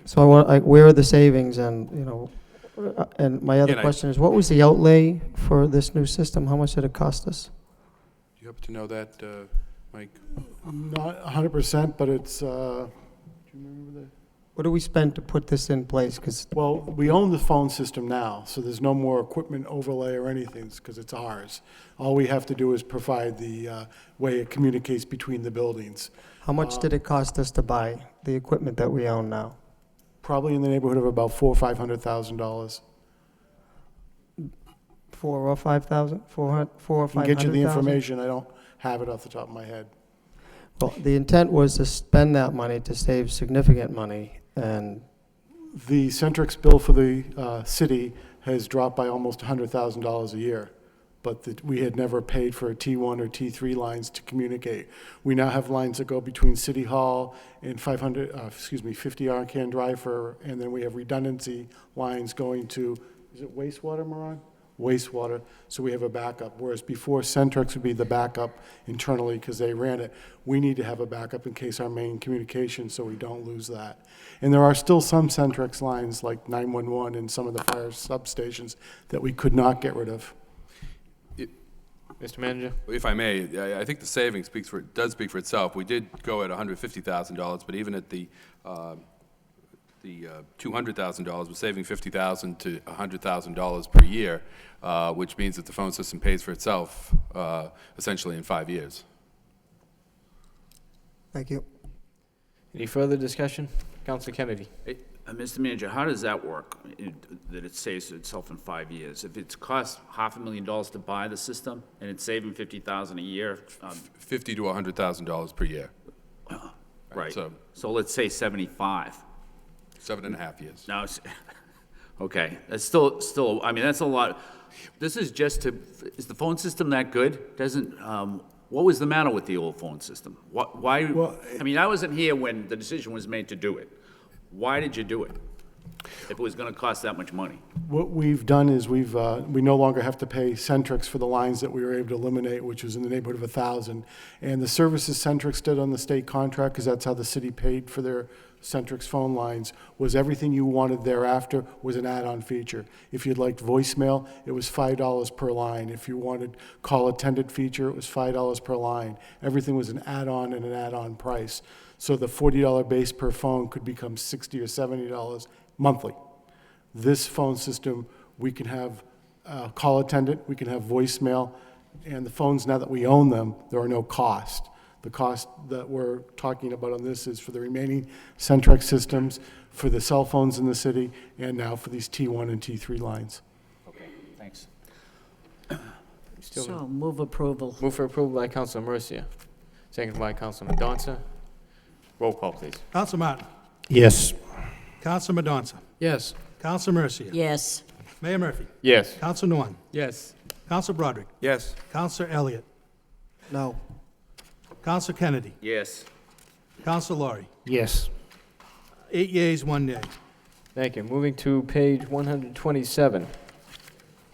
So where are the savings and, and my other Again, question is, what was the outlay for this new system? How much did it cost us? Do you happen to know that, Mike? Not 100%, but it's, do you remember the? What do we spend to put this in place? Well, we own the phone system now, so there's no more equipment overlay or anything, because it's ours. All we have to do is provide the way it communicates between the buildings. How much did it cost us to buy the equipment that we own now? Probably in the neighborhood of about $400,000 or $500,000. 4 or 5,000? 4 or I can 500,000? get you the information. I don't have it off the top of my head. Well, the intent was to spend that money to save significant money, and The Centrix bill for the city has dropped by almost $100,000 a year, but we had never paid for T1 or T3 lines to communicate. We now have lines that go between City Hall and 50 Arcan Drive, and then we have redundancy lines going to, is it wastewater, Moran? Wastewater, so we have a backup, whereas before Centrix would be the backup internally because they ran it. We need to have a backup in case our main communication, so we don't lose that. And there are still some Centrix lines like 911 and some of the fire substations that we could not get rid of. Mr. Manager? If I may, I think the savings does speak for itself. We did go at $150,000, but even at the $200,000, we're saving $50,000 to $100,000 per year, which means that the phone system pays for itself essentially in 5 years. thank you. Any further discussion? Councilor Kennedy? Mr. Manager, how does that work, that it saves itself in 5 years? If it's cost $500,000 to buy the system and it's saving $50,000 a year? $50,000 to $100,000 per year. Right. So let's say 75. 7.5 years. Now, okay, that's still, I mean, that's a lot. This is just is the phone system that good? What was the matter with the old phone system? Why, I mean, I wasn't here when the decision was made to do it. Why did you do it, if it was gonna cost that much money? What we've done is we no longer have to pay Centrix for the lines that we were able to eliminate, which was in the neighborhood of 1,000. And the services Centrix did on the state contract, because that's how the city paid for their Centrix phone lines, was everything you wanted thereafter was an add-on feature. If you'd liked voicemail, it was $5 per line. If you wanted call attendant feature, it was $5 per line. Everything was an add-on and an add-on price. So the $40 base per phone could become $60 or $70 monthly. This phone system, we can have call attendant, we can have voicemail, And the phones, now that we own them, there are no cost. The cost that we're talking about on this is for the remaining Centrex systems, for the cell phones in the city, and now for these T1 and T3 lines. Okay, thanks. So, move approval. Move for approval by Councilor Mercia, seconded by Councilor Mendonça. Roll call, please. Counsel Martin. Yes. Counsel Mendonça. Yes. Counsel Mercia. Yes. Mayor Murphy. Yes. Counsel Nguyen. Yes. Counsel Broderick. Yes. Counsel Elliott. No. Counsel Kennedy. Yes. Counsel Laurie. Yes. 8 yeas, 1 nay. Thank you. Moving to page 127,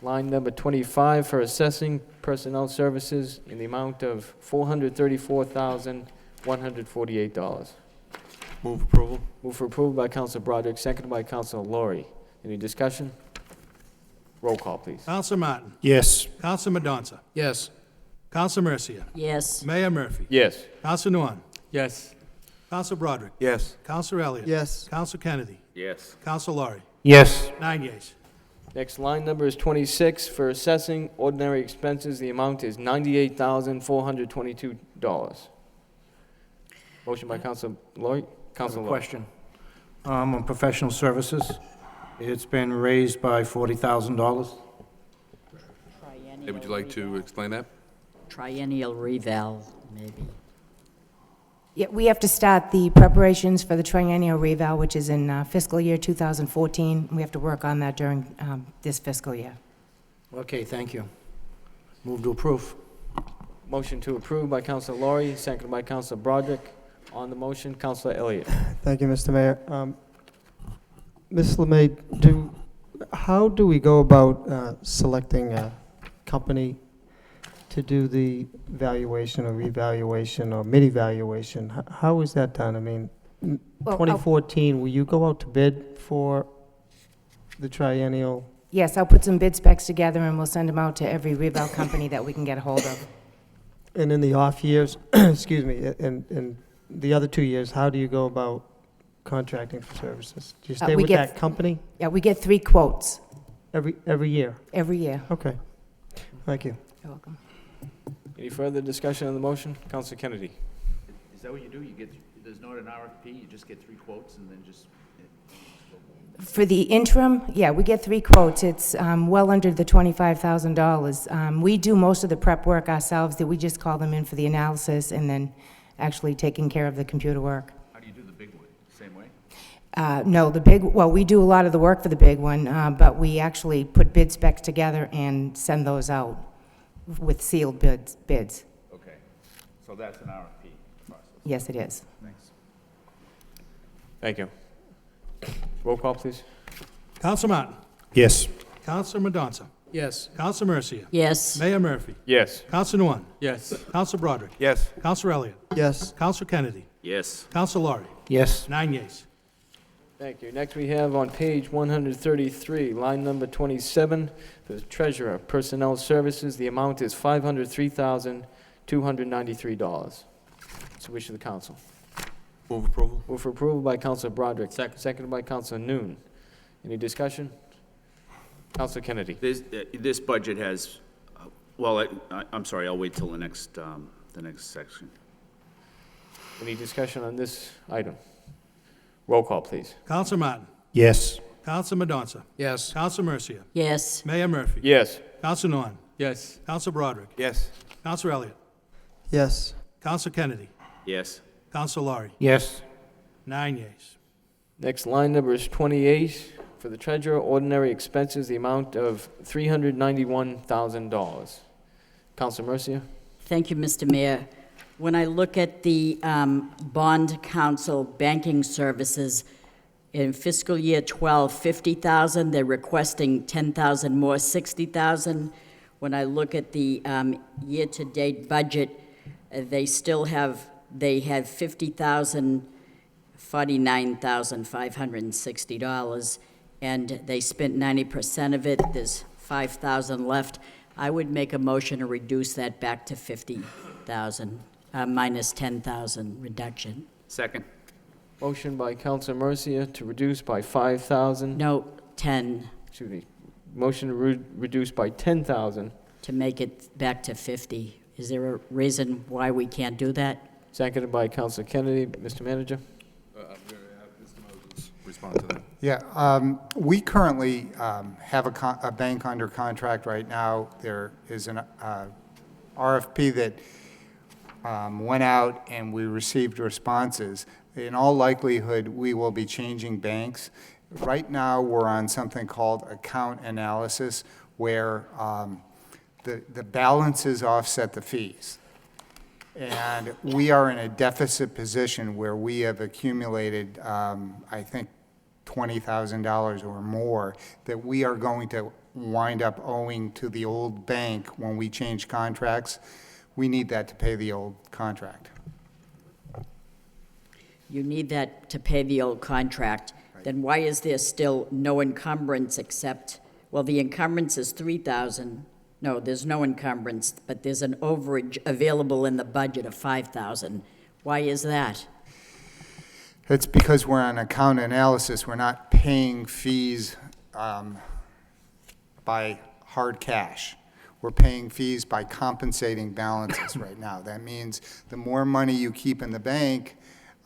line number 25 for assessing personnel services in the amount of $434,148. Move approval. Move for approval by Councilor Broderick, seconded by Councilor Laurie. Any discussion? Roll call, please. Counsel Martin. Yes. Counsel Mendonça. Yes. Counsel Mercia. Yes. Mayor Murphy. Yes. Counsel Nguyen. Yes. Counsel Broderick. Yes. Counsel Elliott. Yes. Counsel Kennedy. Yes. Counsel Laurie. Yes. 9 yeas. Next line number is 26 for assessing ordinary expenses. The amount is $98,422. Motion by Councilor Laurie. I have Councilor a Laurie. question. On professional services, it's been raised by $40,000. Hey, would you like to explain that? Triennial reval, maybe. Yeah, we have to start the preparations for the triennial reval, which is in fiscal year 2014. We have to work on that during this fiscal year. Okay, thank you. Move to approve. Motion to approve by Councilor Laurie, seconded by Councilor Broderick. On the motion, Councilor Elliott. Thank you, Mr. Mayor. Ms. Lemay, how do we go about selecting a company to do the valuation or revaluation or mid-evaluation? How is that done? I mean, Well, 2014, will you go out to bid for the triennial? Yes, I'll put some bid specs together and we'll send them out to every reval company that we can get a hold of. And in the off years, excuse me, in the other 2 years, how do you go about contracting for services? Do you stay we with get- that company Yeah, we get 3 quotes every year? every year. Okay. Thank you. You're welcome. Any further discussion on the motion? Councilor Kennedy. Is that what you do? You get, there's not an RFP, you just get 3 quotes and then just... For the interim, yeah, we get 3 quotes. It's well under the $25,000. We do most of the prep work ourselves, that we just call them in for the analysis and then actually taking care of the computer work. How do you do the big one? Same way? No, well, we do a lot of the work for the big one, but we actually put bid specs together and send those out with sealed bids. Okay. So that's an RFP process. Yes, it is. Thanks. Thank you. Roll call, please. Counsel Martin. Yes. Counsel Mendonça. Yes. Counsel Mercia. Yes. Mayor Murphy. Yes. Counsel Nguyen. Yes. Counsel Broderick. Yes. Counsel Elliott. Yes. Counsel Kennedy. Yes. Counsel Laurie. Yes. 9 yeas. Thank you. Next, we have on page 133, line number 27, for the treasurer, personnel services. The amount is $503,293. It's the wish of the council. Move approval. Move for approval by Councilor Broderick, seconded by Councilor Noon. Any discussion? Councilor Kennedy. This budget has, well, I'm sorry, I'll wait till the next section. Any discussion on this item? Roll call, please. Counsel Martin. Yes. Counsel Mendonça. Yes. Counsel Mercia. Yes. Mayor Murphy. Yes. Counsel Nguyen. Yes. Counsel Broderick. Yes. Counsel Elliott. Yes. Counsel Kennedy. Yes. Counsel Laurie. Yes. 9 yeas. Next line number is 28, for the treasurer, ordinary expenses, the amount of $391,000. Councilor Mercia. Thank you, Mr. Mayor. When I look at the bond council banking services, in fiscal year 12, 50,000, they're requesting 10,000 more, 60,000. When I look at the year-to-date budget, they had 50,000, $49,560, and they spent 90% of it. There's 5,000 left. I would make a motion to reduce that back to 50,000, minus 10,000 reduction. Second. Motion by Councilor Mercia to reduce by 5,000. No, 10. Excuse me. Motion to reduce by 10,000 to make it back to 50. Is there a reason why we can't do that? Seconded by Councilor Kennedy. Mr. Manager? I'm going to have Mr. Moses respond to that. Yeah, we currently have a bank under contract right now. There is an RFP that went out and we received responses. In all likelihood, we will be changing banks. Right now, we're on something called account analysis, where the balances offset the fees. And we are in a deficit position where we have accumulated, I think, $20,000 or more that we are going to wind up owing to the old bank when we change contracts. We need that to pay the old contract. You need that to pay the old contract. Then why is there still no encumbrance except, well, the encumbrance is 3,000. No, there's no encumbrance, but there's an overage available in the budget of 5,000. Why is that? It's because we're on account analysis. We're not paying fees by hard cash. We're paying fees by compensating balances right now. That means the more money you keep in the bank,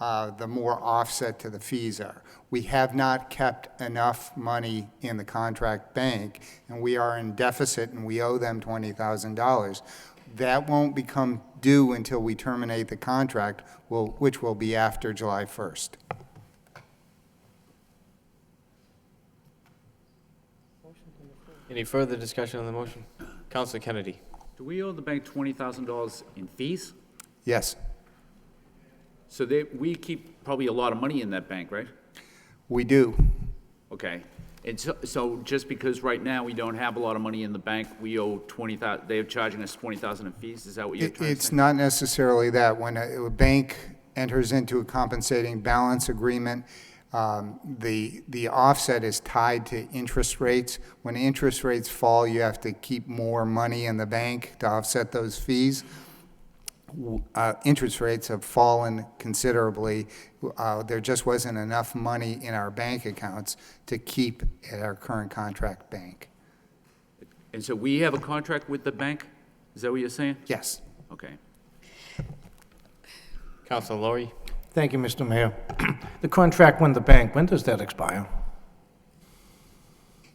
the more offset to the fees are. We have not kept enough money in the contract bank, and we are in deficit, and we owe them $20,000. That won't become due until we terminate the contract, which will be after July 1st. Any further discussion on the motion? Councilor Kennedy? Do we owe the bank $20,000 in fees? Yes, So we keep probably a lot of money in that bank, right? we do. Okay. And so just because right now we don't have a lot of money in the bank, we owe 20,000, they're charging us 20,000 in fees? Is that what you're trying to It's say? not necessarily that. When a bank enters into a compensating balance agreement, the offset is tied to interest rates. When interest rates fall, you have to keep more money in the bank to offset those fees. Interest rates have fallen considerably. There just wasn't enough money in our bank accounts to keep at our current contract bank. And so we have a contract with the bank? Is that what you're saying? Yes. Okay. Councilor Laurie? Thank you, Mr. Mayor. The contract with the bank, when does that expire?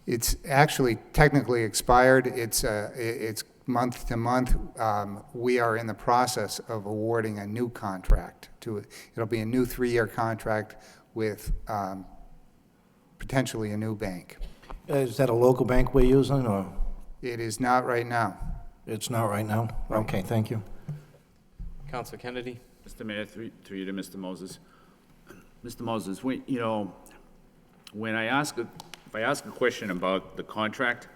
It's actually technically expired. It's month to month. We are in the process of awarding a new contract to it. It'll be a new 3-year contract with potentially a new bank. Is that a local bank we're using, or? It is not right now. It's not right now? Okay, thank you. Councilor Kennedy? Mr. Mayor, through you to Mr. Moses. Mr. Moses, when if I ask a question about the contract,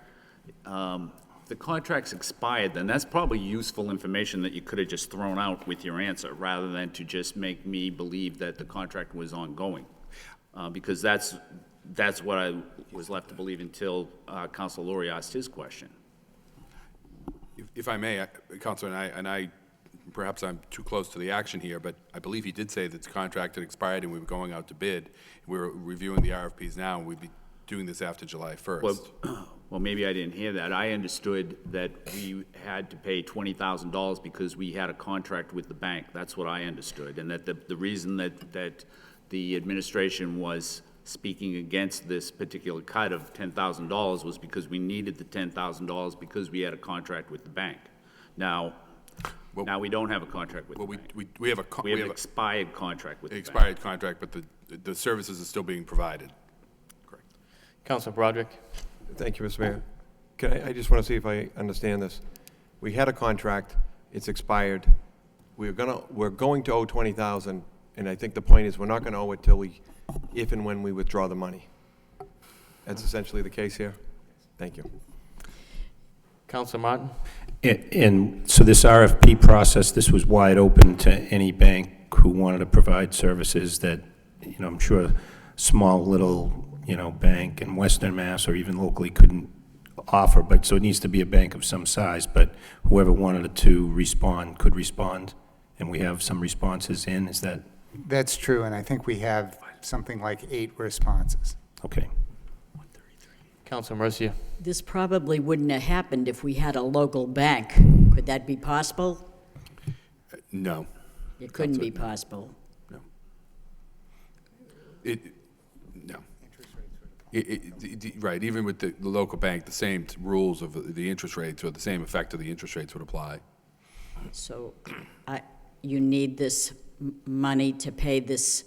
the contract's expired, then that's probably useful information that you could have just thrown out with your answer, rather than to just make me believe that the contract was ongoing. Because that's what I was left to believe until Councilor Laurie asked his question. If I may, Councilor, and I, perhaps I'm too close to the action here, but I believe he did say that the contract had expired and we were going out to bid. We were reviewing the RFPs now, and we'd be doing this after July 1st. Well, maybe I didn't hear that. I understood that we had to pay $20,000 because we had a contract with the bank. That's what I understood. And that the reason that the administration was speaking against this particular cut of $10,000 was because we needed the $10,000 because we had a contract with the bank. Now we don't have a contract with the bank. We have an expired contract with the bank. Expired contract, but the services are still being provided. Correct. Councilor Broderick? Thank you, Mr. Mayor. I just want to see if I understand this. We had a contract, it's expired. We're going to owe 20,000, and I think the point is we're not going to owe it till if and when we withdraw the money. That's essentially the case here. Thank you. Councilor Martin? And so this RFP process, this was wide open to any bank who wanted to provide services that, I'm sure small little, bank in Western Mass or even locally couldn't offer, but so it needs to be a bank of some size, but whoever wanted to respond could respond, and we have some responses in, is that? That's true, and I think we have something like 8 responses. Okay. Councilor Mercia. This probably wouldn't have happened if we had a local bank. Could that be possible? No. It couldn't be possible. No. No. Right, even with the local bank, the same rules of the interest rates or the same effect of the interest rates would apply. So you need this money to pay this,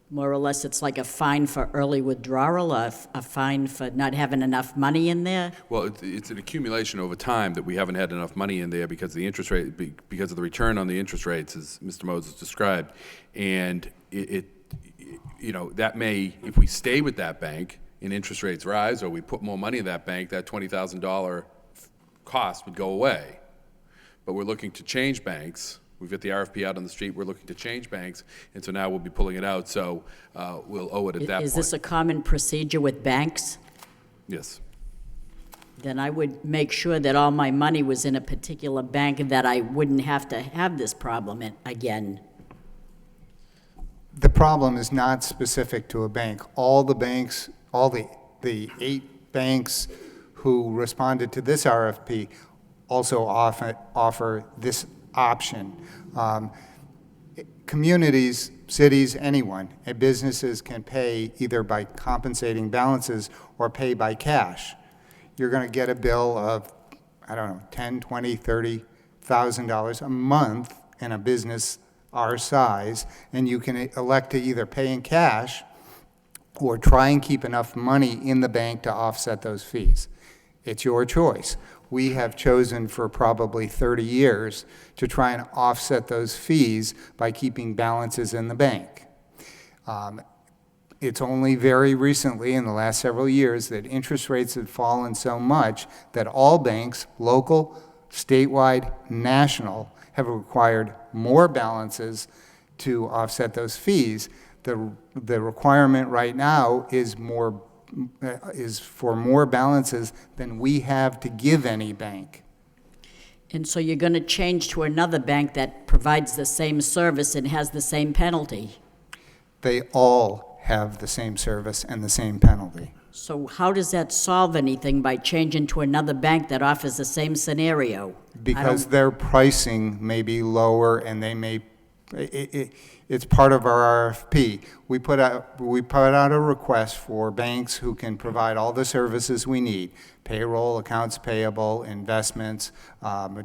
more or less, it's like a fine for early withdrawal, a fine for not having enough money in there? Well, it's an accumulation over time that we haven't had enough money in there because of the interest rate, because of the return on the interest rates, as Mr. Moses described. And that may, if we stay with that bank and interest rates rise, or we put more money in that bank, that $20,000 cost would go away. But we're looking to change banks. We've got the RFP out on the street. We're looking to change banks, and so now we'll be pulling it out, so we'll owe it at that point. Is this a common procedure with banks? Yes. Then I would make sure that all my money was in a particular bank and that I wouldn't have to have this problem again. The problem is not specific to a bank. All the banks, all the 8 banks who responded to this RFP also offer this option. Communities, cities, anyone, and businesses can pay either by compensating balances or pay by cash. You're going to get a bill of, I don't know, $10,000, $20,000, $30,000 a month in a business our size, and you can elect to either pay in cash or try and keep enough money in the bank to offset those fees. It's your choice. We have chosen for probably 30 years to try and offset those fees by keeping balances in the bank. It's only very recently, in the last several years, that interest rates have fallen so much that all banks, local, statewide, national, have required more balances to offset those fees. The requirement right now is for more balances than we have to give any bank. And so you're going to change to another bank that provides the same service and has the same penalty? They all have the same service and the same penalty. So how does that solve anything by changing to another bank that offers the same scenario? Because their pricing may be lower, and they may, it's part of our RFP. We put out a request for banks who can provide all the services we need: payroll, accounts payable, investments,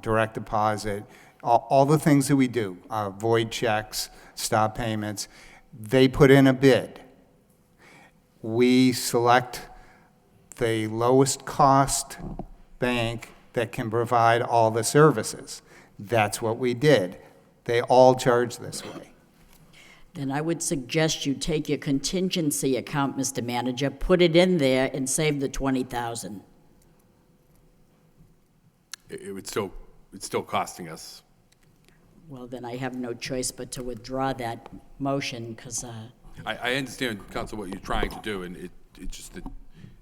direct deposit, all the things that we do, void checks, stop payments. They put in a bid. We select the lowest cost bank that can provide all the services. That's what we did. They all charge this way. Then I would suggest you take your contingency account, Mr. Manager, put it in there and save the $20,000. It's still costing us. Well, then I have no choice but to withdraw that motion, because I understand, Council, what you're trying to do, and it's just that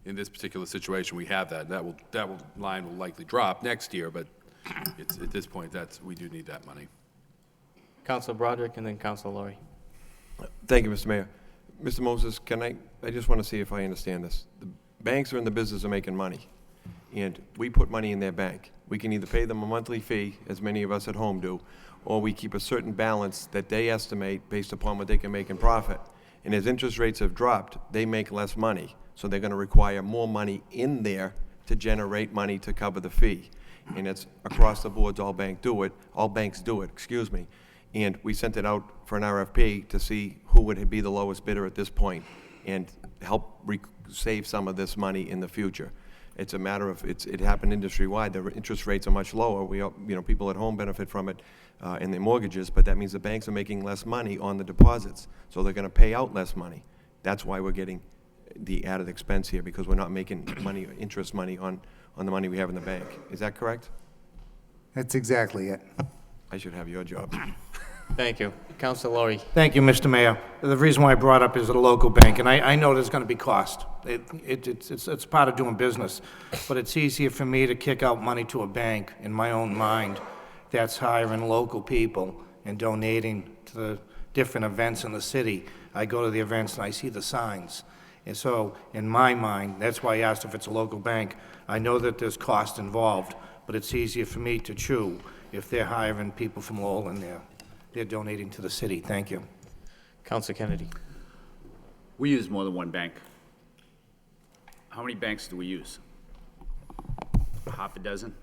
in this particular situation, we have that. That line will likely drop next year, but it's, at this point, we do need that money. Councilor Broderick and then Councilor Laurie. Thank you, Mr. Mayor. Mr. Moses, I just want to see if I understand this. The banks are in the business of making money, and we put money in their bank. We can either pay them a monthly fee, as many of us at home do, or we keep a certain balance that they estimate based upon what they can make in profit. And as interest rates have dropped, they make less money, so they're going to require more money in there to generate money to cover the fee. And it's across the boards, all banks do it, excuse me. And we sent it out for an RFP to see who would be the lowest bidder at this point and help save some of this money in the future. It's a matter of, it happened industry-wide. The interest rates are much lower. People at home benefit from it in their mortgages, but that means the banks are making less money on the deposits, so they're going to pay out less money. That's why we're getting the added expense here, because we're not making interest money on the money we have in the bank. Is that correct? That's exactly it. I should have your job. Thank you. Councilor Laurie. Thank you, Mr. Mayor. The reason why I brought up is at a local bank, and I know there's going to be cost. It's part of doing business, but it's easier for me to kick out money to a bank in my own mind that's hiring local people and donating to the different events in the city. I go to the events and I see the signs, And so, in my mind, that's why I asked if it's a local bank. I know that there's cost involved, but it's easier for me to chew if they're hiring people from Lowell and they're donating to the city. Thank you. Councilor Kennedy. We use more than one bank. How many banks do we use? Half a dozen?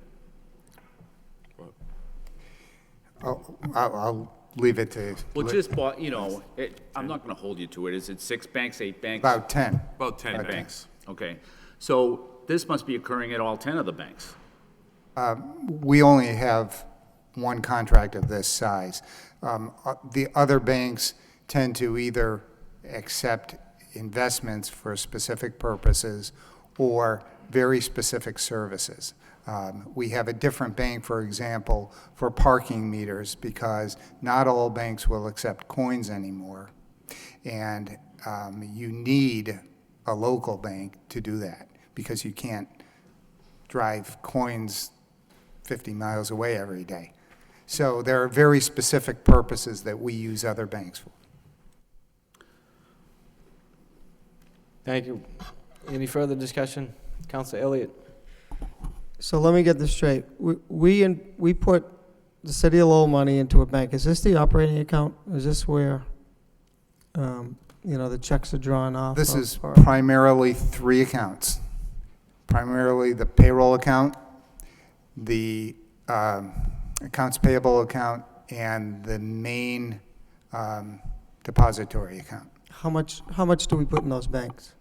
I'll leave it to. Well, just, you know, I'm not going to hold you to it. Is it 6 banks, 8 banks? About 10. About 10 10 banks. banks. Okay. So this must be occurring at all 10 of the banks. We only have one contract of this size. The other banks tend to either accept investments for specific purposes or very specific services. We have a different bank, for example, for parking meters, because not all banks will accept coins anymore. And you need a local bank to do that, because you can't drive coins 50 miles away every day. So there are very specific purposes that we use other banks for. Thank you. Any further discussion? Councilor Elliott. So let me get this straight. We put the city of Lowell money into a bank. Is this the operating account? Is this where, the checks are drawn off? This is primarily 3 accounts. Primarily the payroll account, the accounts payable account, and the main depository account. How much do we put in those banks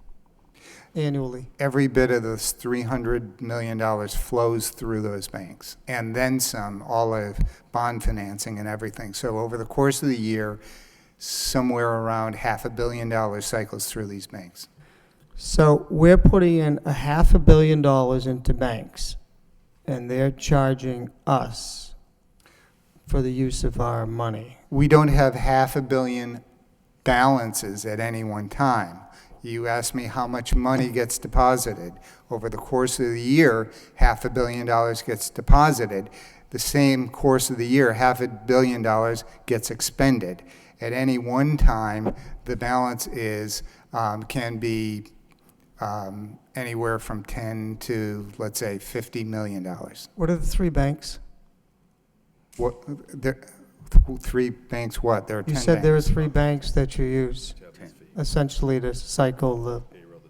annually? Every bit of this $300 million flows through those banks, and then some, all of bond financing and everything. So over the course of the year, somewhere around $500 million cycles through these banks. So we're putting in $500 million into banks, and they're charging us for the use of our money. We don't have $500 million balances at any one time. You asked me how much money gets deposited. Over the course of the year, $500 million gets deposited. The same course of the year, $500 million gets expended. At any one time, the balance can be anywhere from 10 to, let's say, $50 million. What are the 3 banks? What, 3 banks what? There are 10 You said banks. there are 3 banks that you use, essentially to cycle the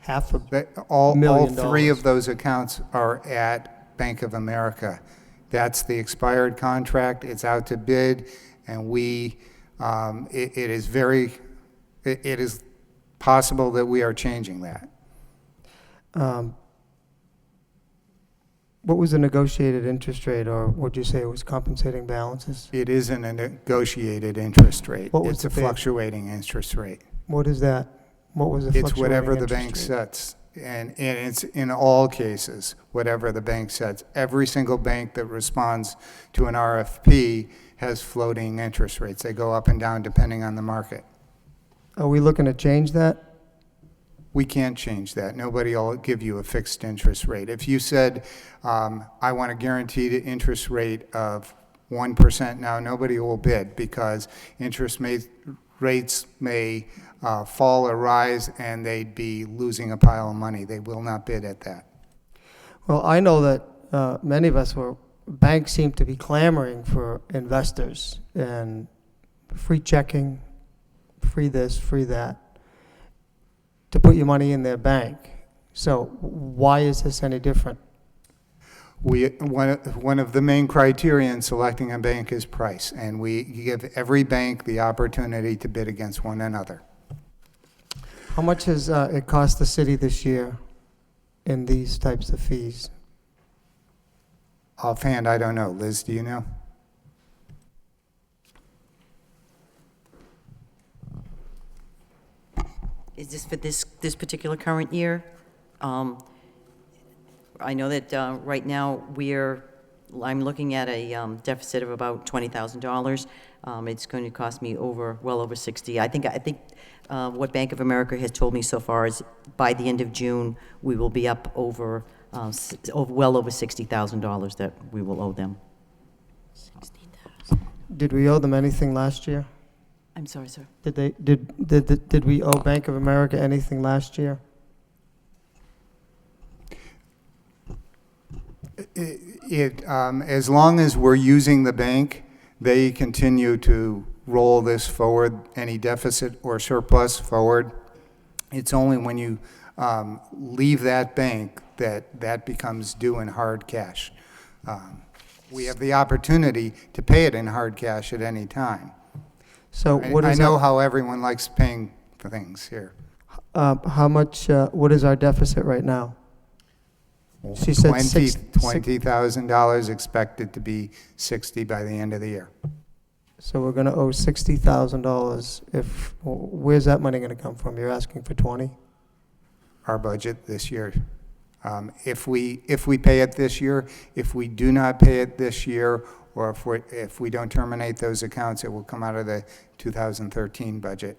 $500 All million. 3 of those accounts are at Bank of America. That's the expired contract. It's out to bid, and it is possible that we are changing that. What was the negotiated interest rate, or would you say it was compensating balances? It isn't a negotiated interest rate. What was It's a the bid? fluctuating interest rate. What is that? What was the fluctuating It's whatever the interest bank rate? sets. And it's in all cases, whatever the bank sets. Every single bank that responds to an RFP has floating interest rates. They go up and down depending on the market. Are we looking to change that? We can't change that. Nobody will give you a fixed interest rate. If you said, I want a guaranteed interest rate of 1% now, nobody will bid, because rates may fall or rise, and they'd be losing a pile of money. They will not bid at that. Well, I know that many of us banks seem to be clamoring for investors and free checking, free this, free that, to put your money in their bank. So why is this any different? One of the main criteria in selecting a bank is price, and we give every bank the opportunity to bid against one another. How much has it cost the city this year in these types of fees? Offhand, I don't know. Liz, do you know? Is this for this particular current year? I know that right now I'm looking at a deficit of about $20,000. It's going to cost me well over 60. I think what Bank of America has told me so far is by the end of June we will be up over well over $60,000 that we will owe them. Did we owe them anything last year? I'm sorry, sir. Did we owe Bank of America anything last year? As long as we're using the bank, they continue to roll this forward, any deficit or surplus forward. It's only when you leave that bank that becomes due in hard cash. We have the opportunity to pay it in hard cash at any time. So what I is know our, how everyone likes paying for things here. how much, what is our deficit right now? She said $20,000, expected to be 60 by the end of the year. So we're gonna owe $60,000 if, where's that money gonna come from? You're asking for 20? Our budget this year. If we pay it this year, if we do not pay it this year, or if we don't terminate those accounts, it will come out of the 2013 budget.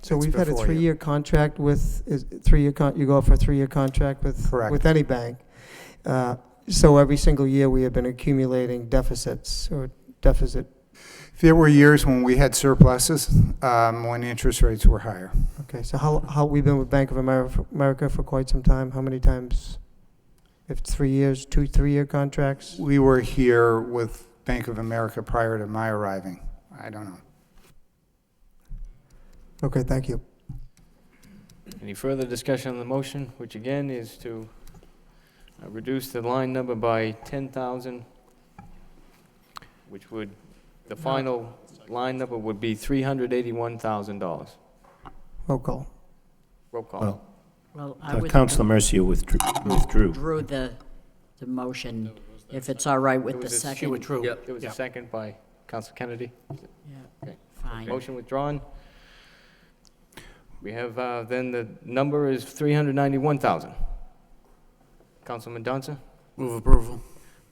So That's we've had a before you. 3-year contract with, you go for a 3-year contract with? Correct. With any bank. So every single year, we have been accumulating deficits or deficit. There were years when we had surpluses, when interest rates were higher. Okay, so how, we've been with Bank of America for quite some time? How many times? If 3 years, 2 3-year contracts? We were here with Bank of America prior to my arriving. I don't know. Okay, thank you. Any further discussion on the motion, which again is to reduce the line number by 10,000, which would, the final line number would be $381,000. Roll call. Roll call. Well, Well, I would Councilor Mercia withdrew. withdrew the motion, if it's all right with the She second. withdrew. There was a second by Councilor Kennedy. Yeah, Okay. fine. Motion withdrawn. We have, then the number is 391,000. Councilman Mendonça? Move approval.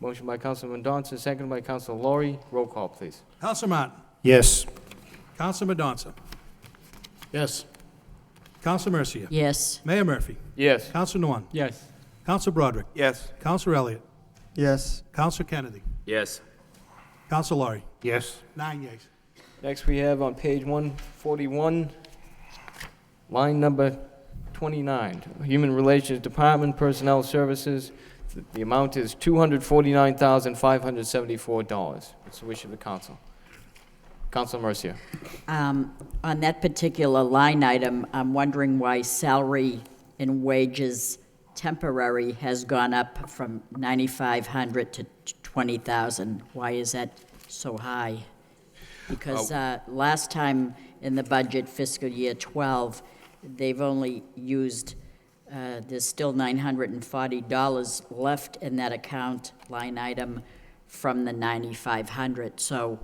Motion by Councilman Mendonça, seconded by Councilor Laurie. Roll call, please. Counselor Martin. Yes. Counselor Mendonça. Yes. Counselor Mercia. Yes, Mayor Murphy. Yes. Counselor Nguyen. Yes. Counselor Broderick. Yes. Counselor Elliott. Yes. Counselor Kennedy. Yes. Counselor Laurie. Yes. 9 yeas. Next, we have on page 141, line number 29, Human Relations Department, Personnel Services. The amount is $249,574. What's the wish of the council? Councilor Mercia. on that particular line item, I'm wondering why salary and wages temporary has gone up from 9,500 to 20,000. Why is that so high? Because last time in the budget, fiscal year 12, they've only used, there's still $940 left in that account line item from the 9,500. So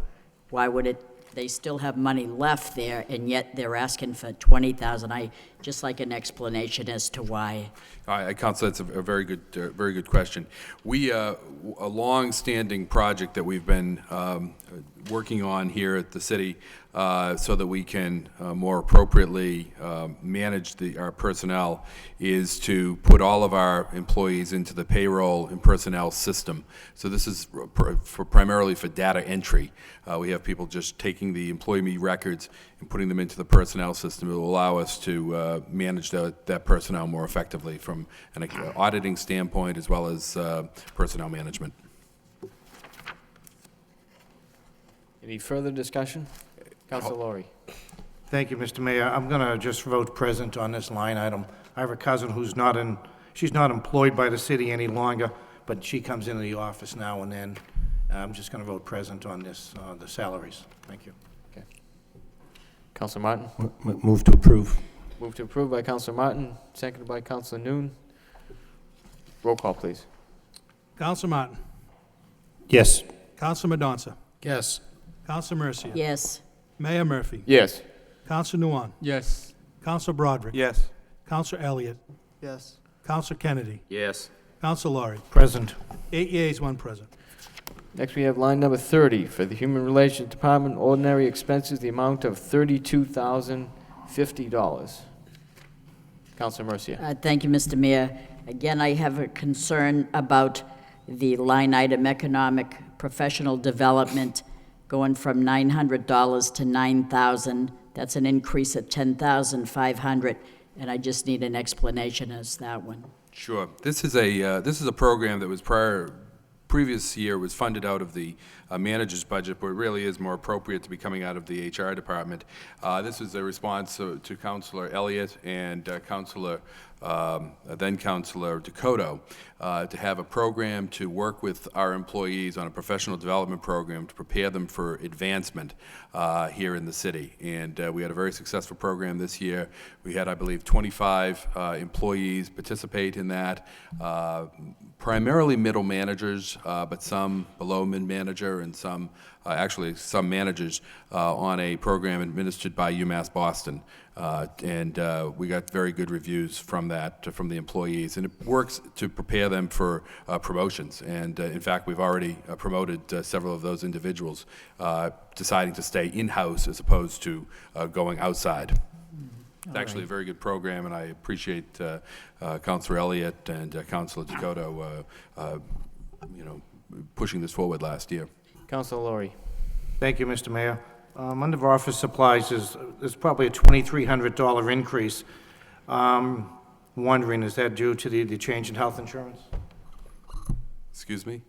why would it, they still have money left there, and yet they're asking for 20,000? I just like an explanation as to why. Council, that's a very good question. We, a long-standing project that we've been working on here at the city so that we can more appropriately manage our personnel is to put all of our employees into the payroll and personnel system. So this is primarily for data entry. We have people just taking the employee records and putting them into the personnel system. It will allow us to manage that personnel more effectively from an auditing standpoint as well as personnel management. Any further discussion? Councilor Laurie. Thank you, Mr. Mayor. I'm going to just vote present on this line item. I have a cousin who's not in, she's not employed by the city any longer, but she comes into the office now and then. I'm just going to vote present on this, the salaries. Thank you. Okay. Councilor Martin. Move to approve. Move to approve by Councilor Martin, seconded by Councilor Noon. Roll call, please. Counselor Martin. Yes. Counselor Mendonça. Yes. Counselor Mercia. Yes, Mayor Murphy. Yes. Counselor Nguyen. Yes. Counselor Broderick. Yes. Counselor Elliott. Yes. Counselor Kennedy. Yes. Counselor Laurie. Present. 8 yeas, 1 present. Next, we have line number 30 for the Human Relations Department, ordinary expenses, the amount of $32,050. Councilor Mercia. thank you, Mr. Mayor. Again, I have a concern about the line item economic professional development going from $900 to $9,000. That's an increase of $10,500, and I just need an explanation as to that one. Sure. This is a program that was previous year was funded out of the manager's budget, but it really is more appropriate to be coming out of the HR department. This is a response to Councilor Elliott and then Councilor Dakota, to have a program to work with our employees on a professional development program to prepare them for advancement here in the city. And we had a very successful program this year. We had, I believe, 25 employees participate in that, primarily middle managers, but some below mid-manager and some, actually some managers on a program administered by UMass Boston. And we got very good reviews from that, from the employees. And it works to prepare them for promotions. And in fact, we've already promoted several of those individuals, deciding to stay in-house as opposed to going outside. It's actually a very good program, and I appreciate Councilor Elliott and Councilor Dakota, pushing this forward last year. Councilor Laurie. Thank you, Mr. Mayor. Under office supplies, there's probably a $2,300 increase. Wondering, is that due to the change in health insurance? Excuse me?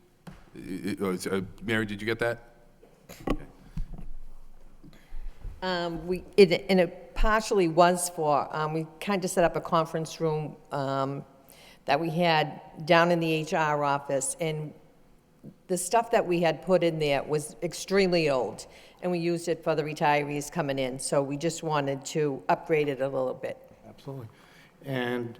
Mary, did you get that? And it partially was for, we kind of set up a conference room that we had down in the HR office, and the stuff that we had put in there was extremely old, and we used it for the retirees coming in, so we just wanted to upgrade it a little bit. Absolutely. And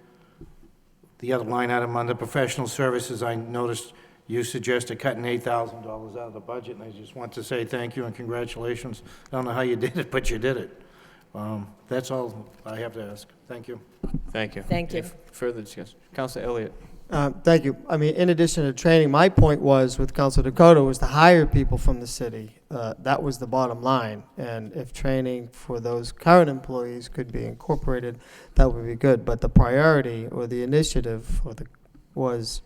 the other line item under professional services, I noticed you suggested cutting $8,000 out of the budget, and I just want to say thank you and congratulations. I don't know how you did it, but you did it. That's all I have to ask. Thank you. Thank you. Thank you. Any further discussion? Councilor Elliott. Thank you. I mean, in addition to training, my point was with Councilor Dakota was to hire people from the city. That was the bottom line. And if training for those current employees could be incorporated, that would be good. But the priority or the initiative was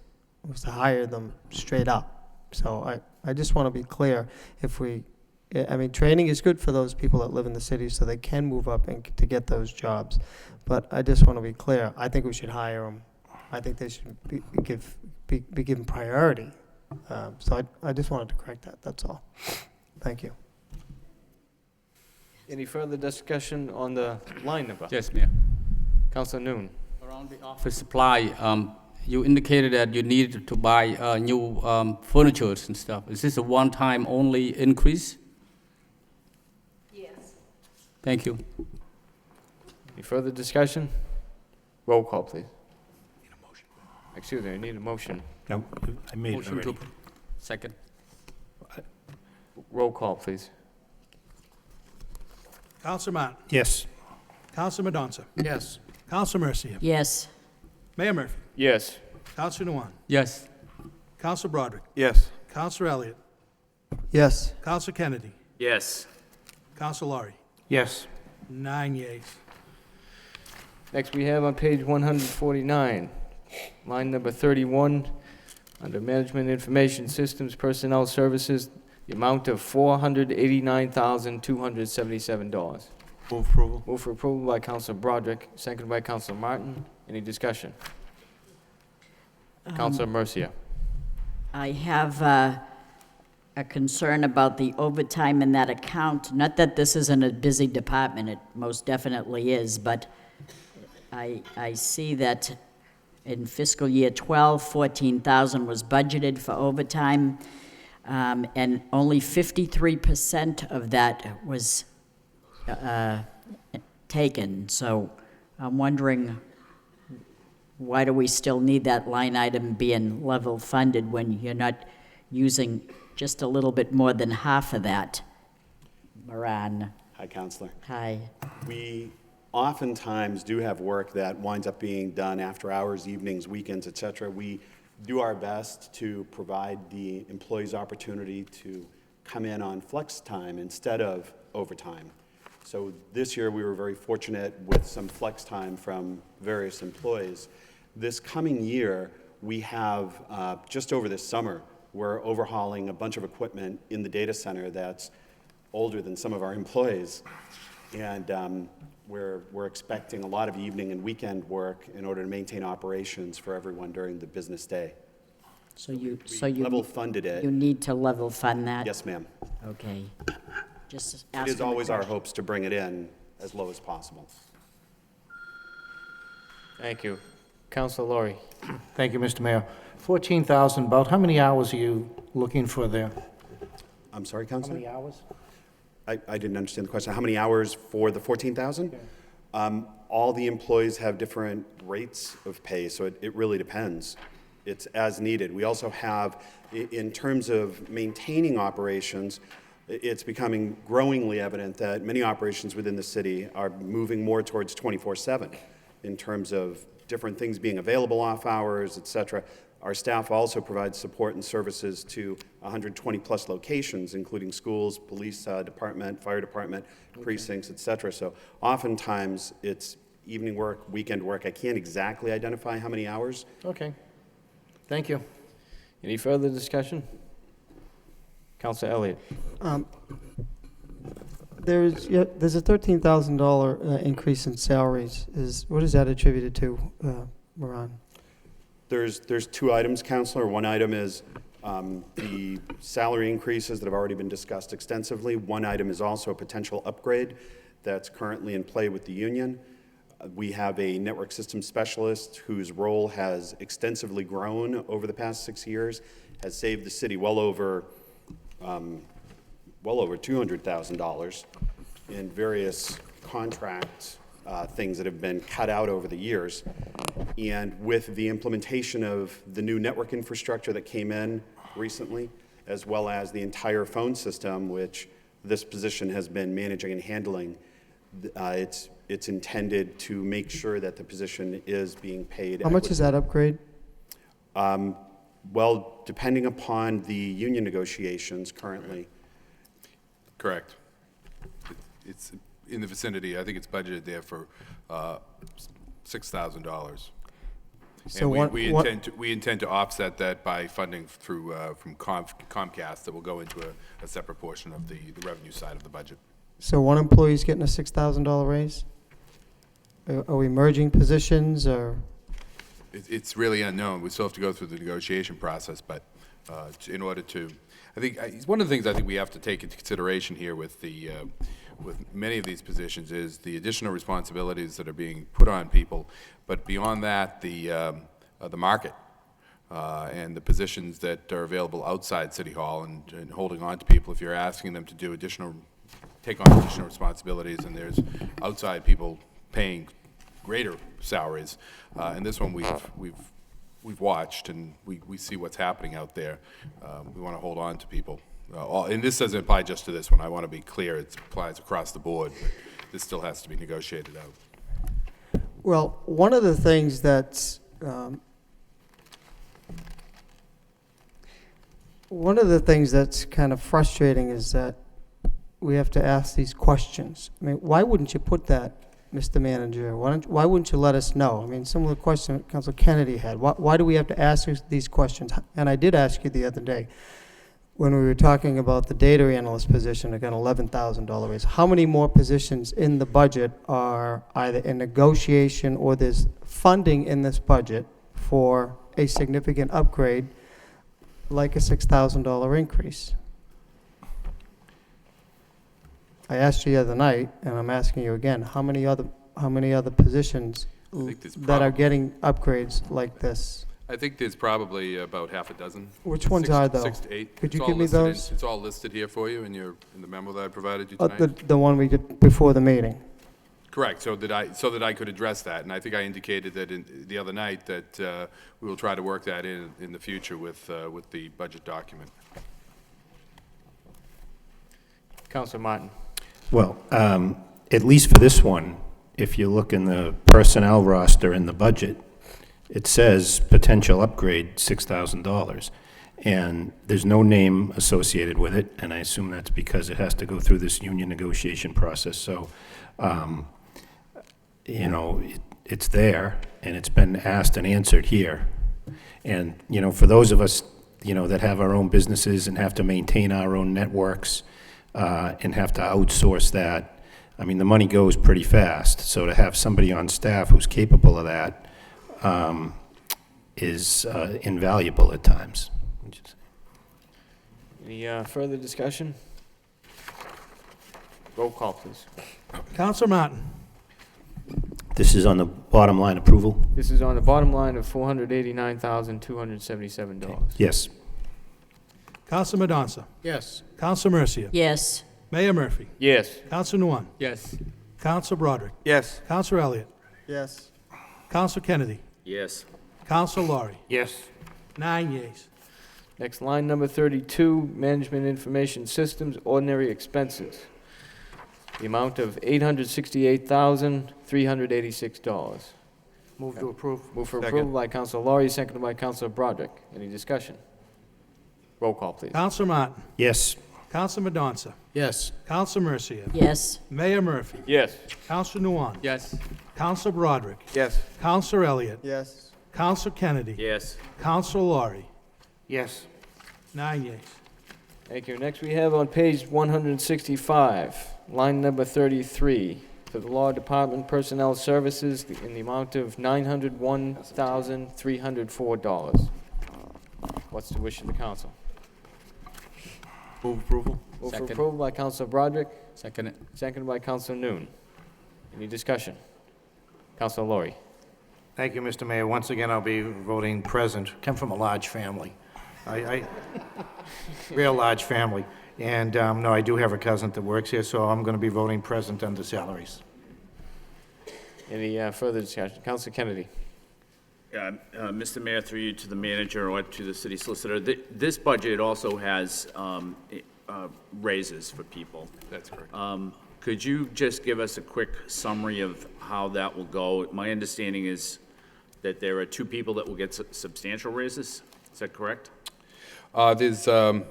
to hire them straight up. So I just want to be clear. I mean, training is good for those people that live in the city so they can move up and to get those jobs. But I just want to be clear. I think we should hire them. I think they should be given priority. So I just wanted to correct that, that's all. Thank you. Any further discussion on the line number? Yes, Mayor. Councilor Noon. Around the office supply, you indicated that you needed to buy new furniture and stuff. Is this a one-time only increase? Yes. Thank you. Any further discussion? Roll call, please. Excuse me, I need a motion. No, I made it Motion already. to second. Roll call, please. Councilor Martin. Yes. Councilor Madonza. Yes. Councilor Mercia. Yes. Mayor Murphy. Yes. Councilor Nguyen. Yes. Councilor Broderick. Yes. Councilor Elliott. Yes. Councilor Kennedy. Yes. Councilor Laurie. Yes. 9 yeas. Next, we have on page 149, line number 31, under Management Information Systems Personnel Services, the amount of $489,277. Move approval. Move for approval by Councilor Broderick, seconded by Councilor Martin. Any discussion? Councilor Mercia. I have a concern about the overtime in that account. Not that this isn't a busy department, it most definitely is, but I see that in fiscal year 12, 14,000 was budgeted for overtime, and only 53% of that was taken. So I'm wondering, why do we still need that line item being level funded when you're not using just a little bit more than half of that? Moran. Hi, Counselor. Hi. We oftentimes do have work that winds up being done after hours, evenings, weekends, et cetera. We do our best to provide the employees opportunity to come in on flex time instead of overtime. So this year we were very fortunate with some flex time from various employees. This coming year, we have, just over this summer, we're overhauling a bunch of equipment in the data center that's older than some of our employees. And we're expecting a lot of evening and weekend work in order to maintain operations for everyone during the business day. So you level funded it. You need to level fund that? Yes, ma'am. Okay. Just It asking is the always our question. hopes to bring it in as low as possible. Thank you. Counselor Laurie. Thank you, Mr. Mayor. 14,000, about how many hours are you looking for there? I'm sorry, How Counselor? many hours? I didn't understand the question. How many hours for the 14,000? All the employees have different rates of pay, so it really depends. It's as needed. We also have, in terms of maintaining operations, it's becoming growingly evident that many operations within the city are moving more towards 24/7 in terms of different things being available off hours, et cetera. Our staff also provides support and services to 120-plus locations, including schools, police department, fire department, precincts, et cetera. So oftentimes, it's evening work, weekend work. I can't exactly identify how many hours. Okay. Thank you. Any further discussion? Counselor Elliott. There's a $13,000 increase in salaries. What is that attributed to, Moran? There's two items, Counselor. One item is the salary increases that have already been discussed extensively. One item is also a potential upgrade that's currently in play with the union. We have a network system specialist whose role has extensively grown over the past 6 years, has saved the city well over $200,000 in various contract things that have been cut out over the years. And with the implementation of the new network infrastructure that came in recently, as well as the entire phone system, which this position has been managing and handling, it's intended to make sure that the position is being paid. How much is that upgrade? Well, depending upon the union negotiations currently. Correct. It's in the vicinity, I think it's budgeted there for $6,000. So And we intend to offset that by funding through, from Comcast that will go into a separate portion of the revenue side of the budget. So one employee's getting a $6,000 raise? Are we merging positions, or? It's really unknown. We still have to go through the negotiation process, but in order to, I think, one of the things I think we have to take into consideration here with many of these positions is the additional responsibilities that are being put on people, but beyond that, the market and the positions that are available outside City Hall and holding on to people. If you're asking them to do take on additional responsibilities, and there's outside people paying greater salaries, and this one we've watched, and we see what's happening out there. We want to hold on to people. And this doesn't apply just to this one. I want to be clear. It applies across the board, but this still has to be negotiated out. Well, one of the things that's kind of frustrating is that we have to ask these questions. I mean, why wouldn't you put that, Mr. Manager? Why wouldn't you let us know? I mean, some of the questions Councilor Kennedy had. Why do we have to ask these questions? And I did ask you the other day, when we were talking about the data analyst position, again, $11,000 raise. How many more positions in the budget are either in negotiation or there's funding in this budget for a significant upgrade, like a $6,000 increase? I asked you the other night, and I'm asking you again, how many other positions that are getting upgrades like this? I think there's probably about half a dozen. Which ones are those? 6 to 8. Could you It's all give me listed those? It's all listed here for you in the memo that I provided you tonight. The one we did before the meeting. Correct, so that I could address that, and I think I indicated that the other night that we will try to work that in the future with the budget document. Counselor Martin. Well, at least for this one, if you look in the personnel roster in the budget, it says potential upgrade, $6,000. And there's no name associated with it, and I assume that's because it has to go through this union negotiation process. So, it's there, and it's been asked and answered here. And, for those of us, that have our own businesses and have to maintain our own networks, and have to outsource that, I mean, the money goes pretty fast. So to have somebody on staff who's capable of that, is invaluable at times. Any further discussion? Roll call, please. Counselor Martin. This is on the bottom line approval? This is on the bottom line of $489,277. Yes. Counselor Madonza. Yes. Counselor Mercia. Yes. Mayor Murphy. Yes. Counselor Nguyen. Yes. Counselor Broderick. Yes. Counselor Elliott. Yes. Counselor Kennedy. Yes. Counselor Laurie. Yes. 9 yeas. Next, line number 32, Management Information Systems, ordinary expenses. The amount of $868,386. Move to approve. Move for Second. approval by Councilor Laurie, seconded by Councilor Broderick. Any discussion? Roll call, please. Counselor Martin. Yes. Counselor Madonza. Yes. Counselor Mercia. Yes. Mayor Murphy. Yes. Counselor Nguyen. Yes. Counselor Broderick. Yes. Counselor Elliott. Yes. Counselor Kennedy. Yes. Counselor Laurie. Yes. 9 yeas. Thank you. Next, we have on page 165, line number 33, for the Law Department Personnel Services in the amount of $901,304. What's the wish of the council? Move approval? Move for Second. approval by Councilor Broderick, Second it. seconded by Councilor Noon. Any discussion? Councilor Laurie. Thank you, Mr. Mayor. Once again, I'll be voting present. Come from a large family. Real large family. And, no, I do have a cousin that works here, so I'm going to be voting present under salaries. Any further discussion? Councilor Kennedy. Mr. Mayor, through you to the manager or to the city solicitor, this budget also has raises for people. That's correct. Could you just give us a quick summary of how that will go? My understanding is that there are 2 people that will get substantial raises. Is that correct? There's the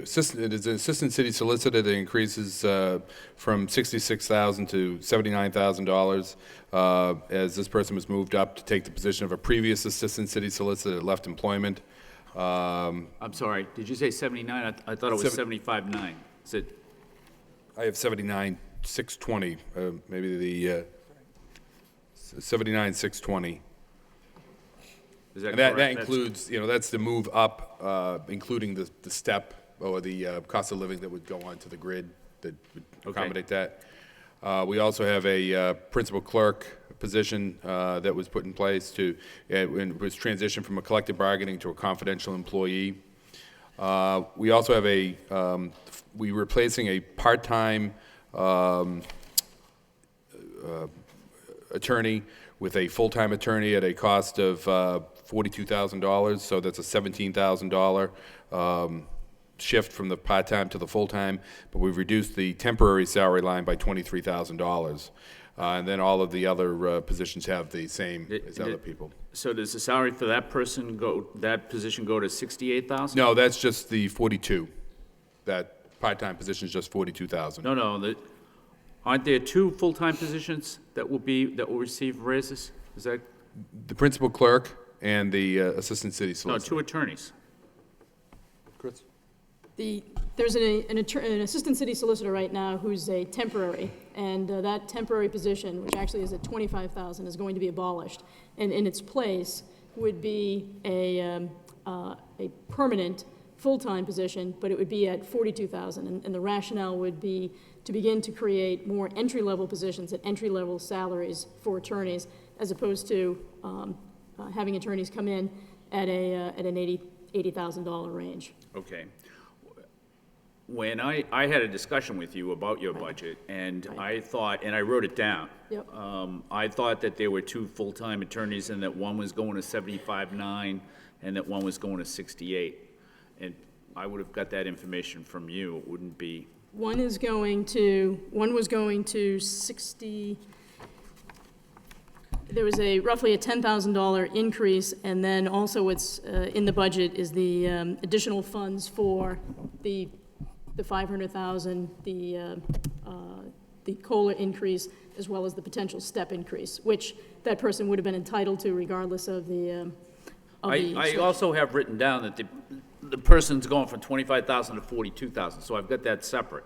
assistant city solicitor that increases from $66,000 to $79,000 as this person was moved up to take the position of a previous assistant city solicitor that left employment. I'm sorry, did you say 79? I thought it was 75.9. Is it? I have 79,620, maybe the 79,620. Is that And correct? that includes, that's the move up, including the step or the cost of living that would go onto the grid that would accommodate that. We also have a principal clerk position that was put in place and was transitioned from a collective bargaining to a confidential employee. We also have we're replacing a part-time attorney with a full-time attorney at a cost of $42,000, so that's a $17,000 shift from the part-time to the full-time, but we've reduced the temporary salary line by $23,000. And then all of the other positions have the same as other people. So does the salary for that position go to 68,000? No, that's just the 42. That part-time position is just 42,000. No, aren't there 2 full-time positions that will receive raises? Is that? The principal clerk and the assistant city No, solicitor. 2 attorneys. Chris? There's an assistant city solicitor right now who's a temporary, and that temporary position, which actually is at $25,000, is going to be abolished. And in its place would be a permanent full-time position, but it would be at $42,000. And the rationale would be to begin to create more entry-level positions at entry-level salaries for attorneys, as opposed to having attorneys come in at an $80,000 range. Okay. When I had a discussion with you about your budget, and I thought, and I wrote it down. Yep. I thought that there were 2 full-time attorneys and that one was going to 75.9 and that one was going to 68. And I would have got that information from you. It wouldn't be. One was going to 60, there was roughly a $10,000 increase, and then also what's in the budget is the additional funds for the $500,000, the COLA increase, as well as the potential step increase, which that person would have been entitled to regardless of the I also have written down that the person's going from 25,000 to 42,000, so I've got that separate.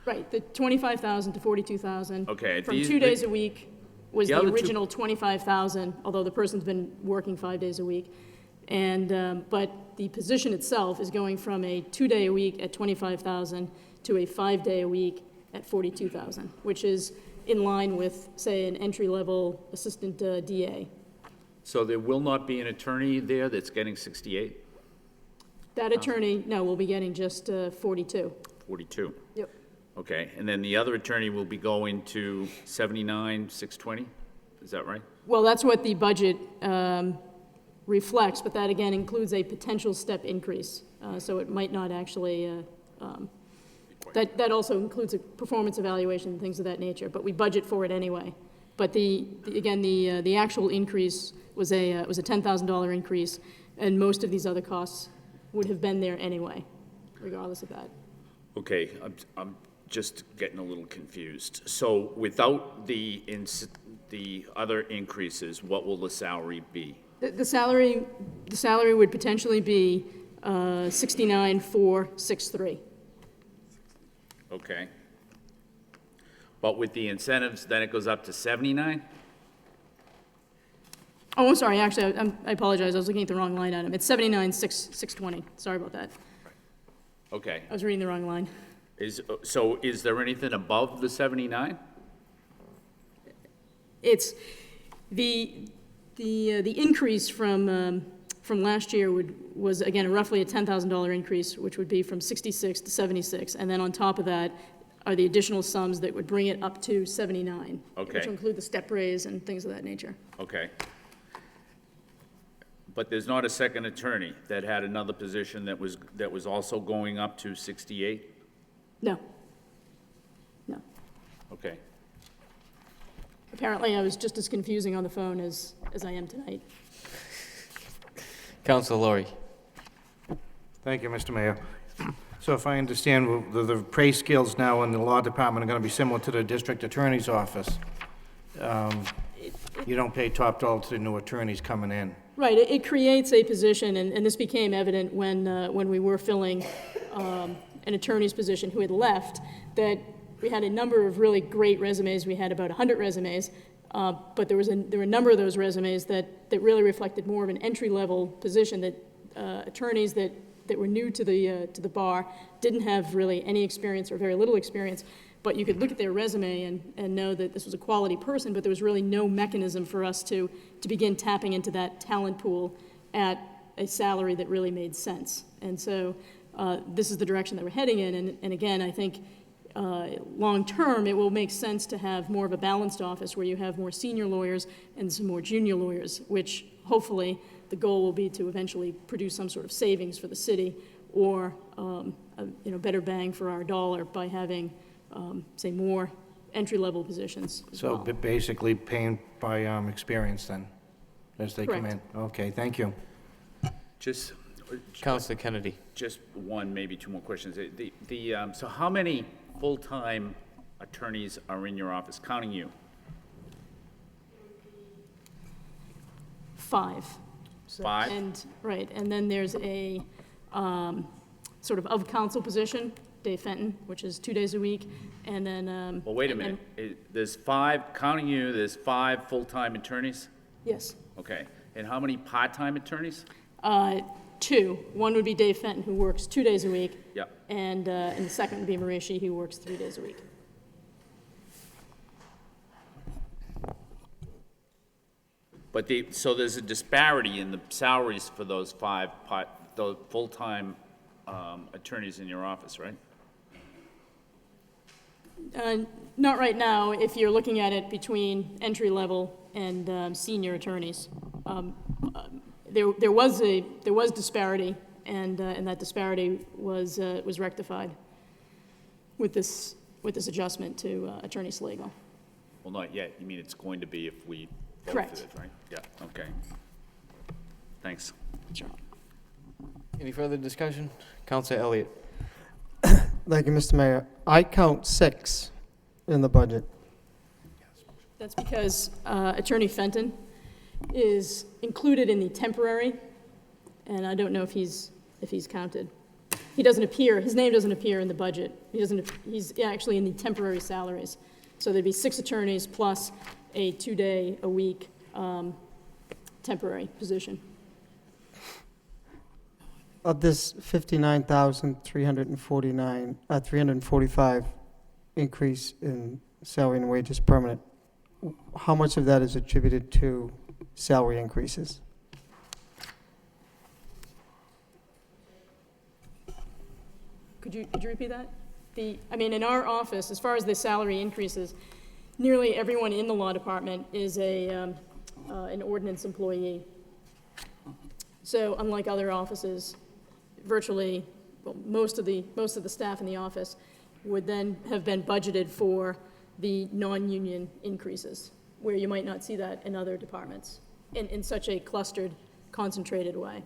Right, the 25,000 to 42,000. Okay. From 2 days a week was The the other two- original 25,000, although the person's been working 5 days a week. And, but the position itself is going from a 2-day-a-week at 25,000 to a 5-day-a-week at 42,000, which is in line with, say, an entry-level assistant DA. So there will not be an attorney there that's getting 68, That attorney, no, will be getting just 42. 42? Yep. Okay, and then the other attorney will be going to 79, 620? Is that right? Well, that's what the budget reflects, but that again includes a potential step increase. So it might not actually, that also includes a performance evaluation and things of that nature, but we budget for it anyway. But again, the actual increase was a $10,000 increase, and most of these other costs would have been there anyway, regardless of that. Okay, I'm just getting a little confused. So without the other increases, what will the salary be? The salary would potentially be 69,463. Okay. But with the incentives, then it goes up to 79? Oh, I'm sorry, actually, I apologize, I was looking at the wrong line item. It's 79,620, sorry about that. Okay. I was reading the wrong line. So is there anything above the 79? It's, the increase from last year was, again, roughly a $10,000 increase, which would be from 66 to 76, and then on top of that are the additional sums that would bring it up to 79. Okay. Which will include the step raise and things of that nature. Okay. But there's not a second attorney that had another position that was also going up to 68? No. No. Okay. Apparently, I was just as confusing on the phone as I am tonight. Councilor Laurie. Thank you, Mr. Mayor. So if I understand, the pay scales now in the law department are going to be similar to the district attorney's office. You don't pay top dollar to the new attorneys coming in. Right, it creates a position, and this became evident when we were filling an attorney's position who had left, that we had a number of really great resumes. We had about 100 resumes, but there were a number of those resumes that really reflected more of an entry-level position, that attorneys that were new to the bar didn't have really any experience or very little experience. But you could look at their resume and know that this was a quality person, but there was really no mechanism for us to begin tapping into that talent pool at a salary that really made sense. And so this is the direction that we're heading in. And again, I think long-term, it will make sense to have more of a balanced office where you have more senior lawyers and some more junior lawyers, which hopefully the goal will be to eventually produce some sort of savings for the city or better bang for our dollar by having say, more entry-level positions as So well. basically paying by experience then, as they come in? Correct. Okay, thank you. Just, Councilor Kennedy. just one, maybe two more questions. So how many full-time attorneys are in your office, counting you? 5. 5? And, right, and then there's a sort of counsel position, Dave Fenton, which is 2 days a week, and then... Well, wait a minute. There's 5, counting you, there's 5 full-time attorneys? Yes. Okay. And how many part-time attorneys? 2. One would be Dave Fenton, who works 2 days a week. Yep. And the second would be Maria Shee, who works 3 days a week. But so there's a disparity in the salaries for those 5 those full-time attorneys in your office, right? Not right now, if you're looking at it between entry-level and senior attorneys. There was disparity, and that disparity was rectified with this adjustment to Attorney Slagle. Well, not yet. You mean it's going to be if we vote for Correct. this, right? Yeah, okay. Thanks. Sure. Any further discussion? Councilor Elliott. Thank you, Mr. Mayor. I count 6 in the budget. That's because Attorney Fenton is included in the temporary, and I don't know if he's counted. He doesn't appear, his name doesn't appear in the budget. He's actually in the temporary salaries. So there'd be 6 attorneys plus a 2-day-a-week temporary position. Of this 345 increase in salary and wages permanent, how much of that is attributed to salary increases? Could you repeat that? I mean, in our office, as far as the salary increases, nearly everyone in the law department is an ordinance employee. So unlike other offices, virtually, well, most of the staff in the office would then have been budgeted for the non-union increases, where you might not see that in other departments in such a clustered, concentrated way.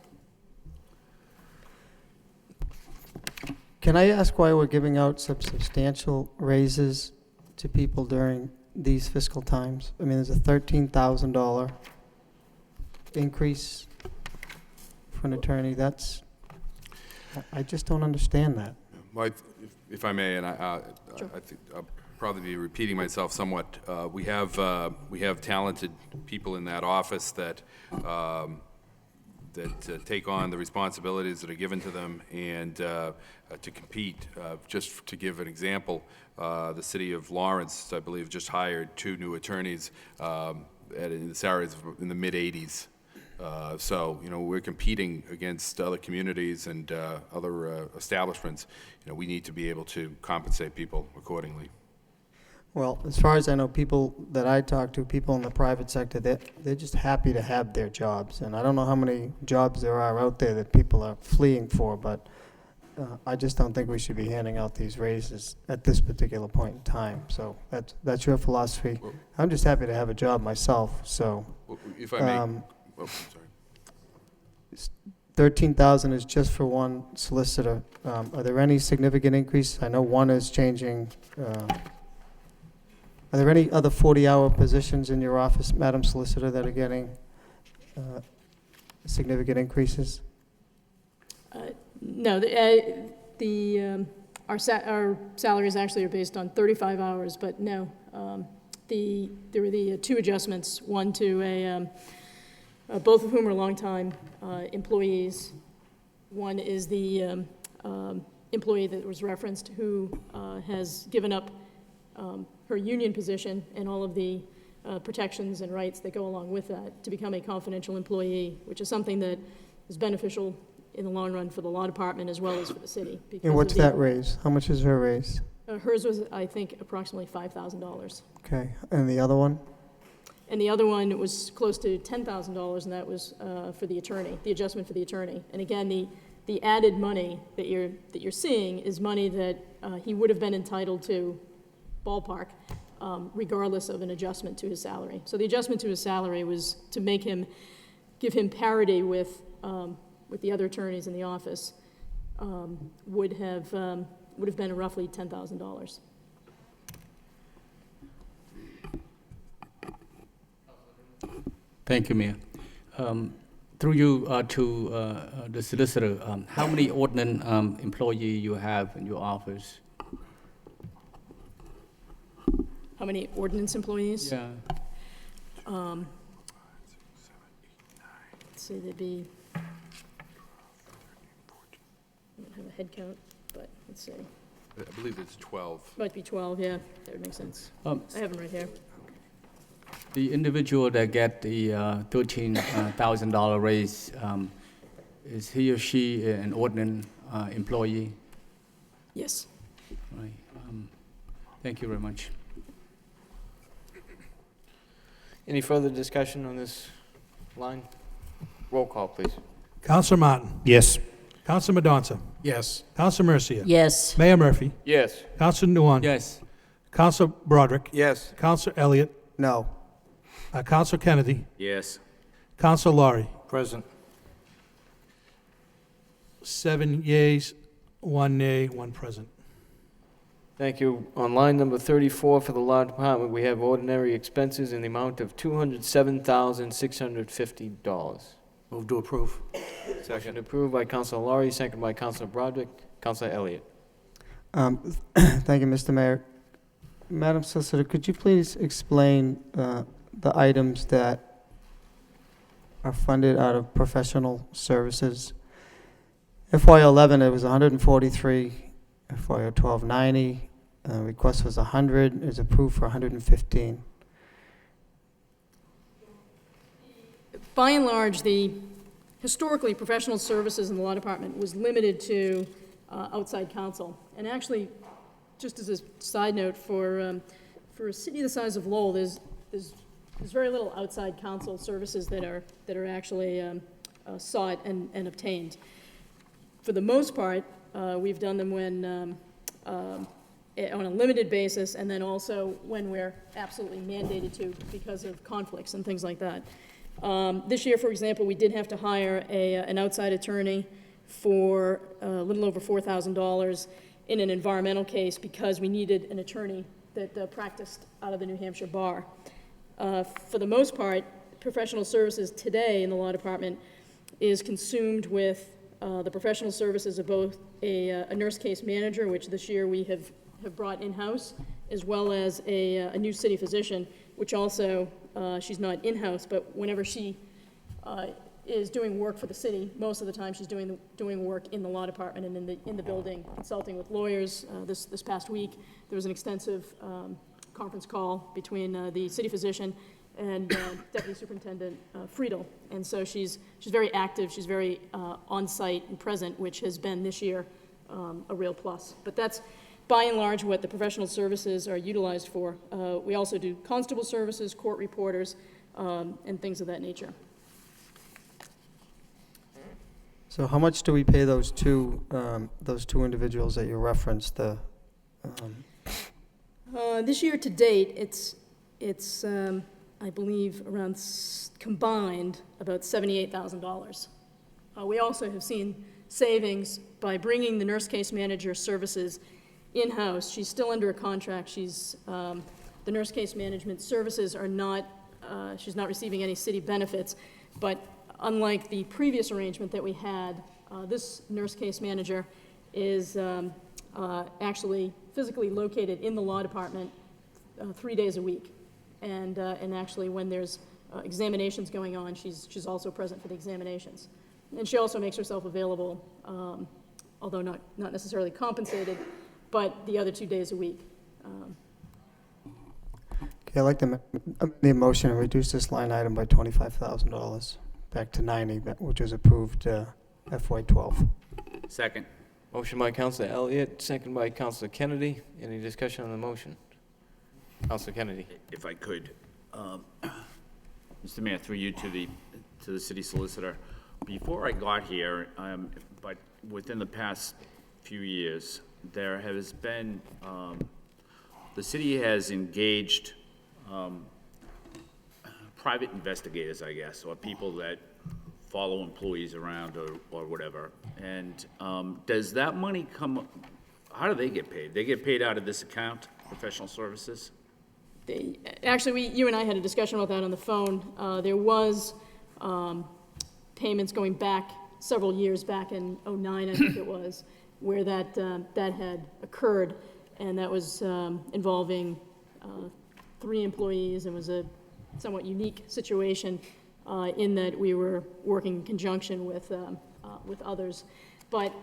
Can I ask why we're giving out such substantial raises to people during these fiscal times? I mean, there's a $13,000 increase for an attorney. I just don't understand that. Well, if I may, and I think I'll probably be repeating myself somewhat. We have talented people in that office that take on the responsibilities that are given to them and to compete. Just to give an example, the city of Lawrence, I believe, just hired 2 new attorneys at the salaries in the mid-80s. So, we're competing against other communities and other establishments. We need to be able to compensate people accordingly. Well, as far as I know, people that I talk to, people in the private sector, they're just happy to have their jobs. And I don't know how many jobs there are out there that people are fleeing for, but I just don't think we should be handing out these raises at this particular point in time. So that's your philosophy. Well, I'm just happy to have a job myself, so. If I may, sorry. 13,000 is just for one solicitor. Are there any significant increases? I know one is changing. Are there any other 40-hour positions in your office, Madam Solicitor, that are getting significant increases? No, our salaries actually are based on 35 hours, but no. There were the 2 adjustments, one to both of whom are longtime employees. One is the employee that was referenced who has given up her union position and all of the protections and rights that go along with that to become a confidential employee, which is something that is beneficial in the long run for the law department as well as for the city. And what's that raise? How much is her raise? Hers was, I think, approximately $5,000. Okay, and the other one? And the other one was close to $10,000, and that was for the attorney, the adjustment for the attorney. And again, the added money that you're seeing is money that he would have been entitled to, ballpark, regardless of an adjustment to his salary. So the adjustment to his salary was to give him parity with the other attorneys in the office, would have been roughly $10,000. Thank you, Mayor. Through you to the solicitor, how many ordinance employees you have in your office? How many ordinance employees? Yeah. Let's see, there'd be, I don't have a head count, but let's see. I believe it's 12. Might be 12, yeah, that would make sense. I have them right here. The individual that get the $13,000 raise, is he or she an ordinance employee? Yes. Right. Thank you very much. Any further discussion on this line? Roll call, please. Counselor Martin. Yes. Counselor Madonza. Yes. Counselor Mercia. Yes. Mayor Murphy. Yes. Counselor Nguyen. Yes. Counselor Broderick. Yes. Counselor Elliott. No. Counselor Kennedy. Yes. Counselor Laurie. Present. 7 yeas, 1 nay, 1 present. Thank you. On line number 34 for the law department, we have ordinary expenses in the amount of $207,650. Move to approve. Motion approved by Councilor Laurie, second by Councilor Broderick. Councilor Elliott. Thank you, Mr. Mayor. Madam Solicitor, could you please explain the items that are funded out of professional services? FY11, it was 143, FY12, 90, request was 100, is approved for 115. By and large, historically, professional services in the law department was limited to outside counsel. And actually, just as a side note, for a city the size of Lowell, there's very little outside counsel services that are actually sought and obtained. For the most part, we've done them when on a limited basis, and then also when we're absolutely mandated to because of conflicts and things like that. This year, for example, we did have to hire an outside attorney for a little over $4,000 in an environmental case because we needed an attorney that practiced out of the New Hampshire bar. For the most part, professional services today in the law department is consumed with the professional services of both a nurse case manager, which this year we have brought in-house, as well as a new city physician, which also, she's not in-house, but whenever she is doing work for the city, most of the time she's doing work in the law department and in the building, consulting with lawyers. This past week, there was an extensive conference call between the city physician and Deputy Superintendent Friedel. And so she's very active, she's very on-site and present, which has been this year a real plus. But that's by and large what the professional services are utilized for. We also do constable services, court reporters, and things of that nature. So how much do we pay those two individuals that you referenced? This year to date, it's I believe around combined about $78,000. We also have seen savings by bringing the nurse case manager services in-house. She's still under a contract. She's the nurse case management services are not. She's not receiving any city benefits, but unlike the previous arrangement that we had, this nurse case manager is actually physically located in the law department 3 days a week. And actually when there's examinations going on, she's also present for the examinations. And she also makes herself available, although not necessarily compensated, but the other 2 days a week. Okay, I'd like to make the motion to reduce this line item by $25,000 back to 90, which was approved FY12. Second. Motion by Councilor Elliott, second by Councilor Kennedy. Any discussion on the motion? Councilor Kennedy. If I could, Mr. Mayor, through you to the city solicitor. Before I got here, but within the past few years, there has been, the city has engaged private investigators, I guess, or people that follow employees around or whatever. And does that money come, how do they get paid? They get paid out of this account, professional services? Actually, you and I had a discussion about that on the phone. There was payments going back several years back in '09, I think it was, where that had occurred, and that was involving 3 employees, and was a somewhat unique situation in that we were working in conjunction with others. But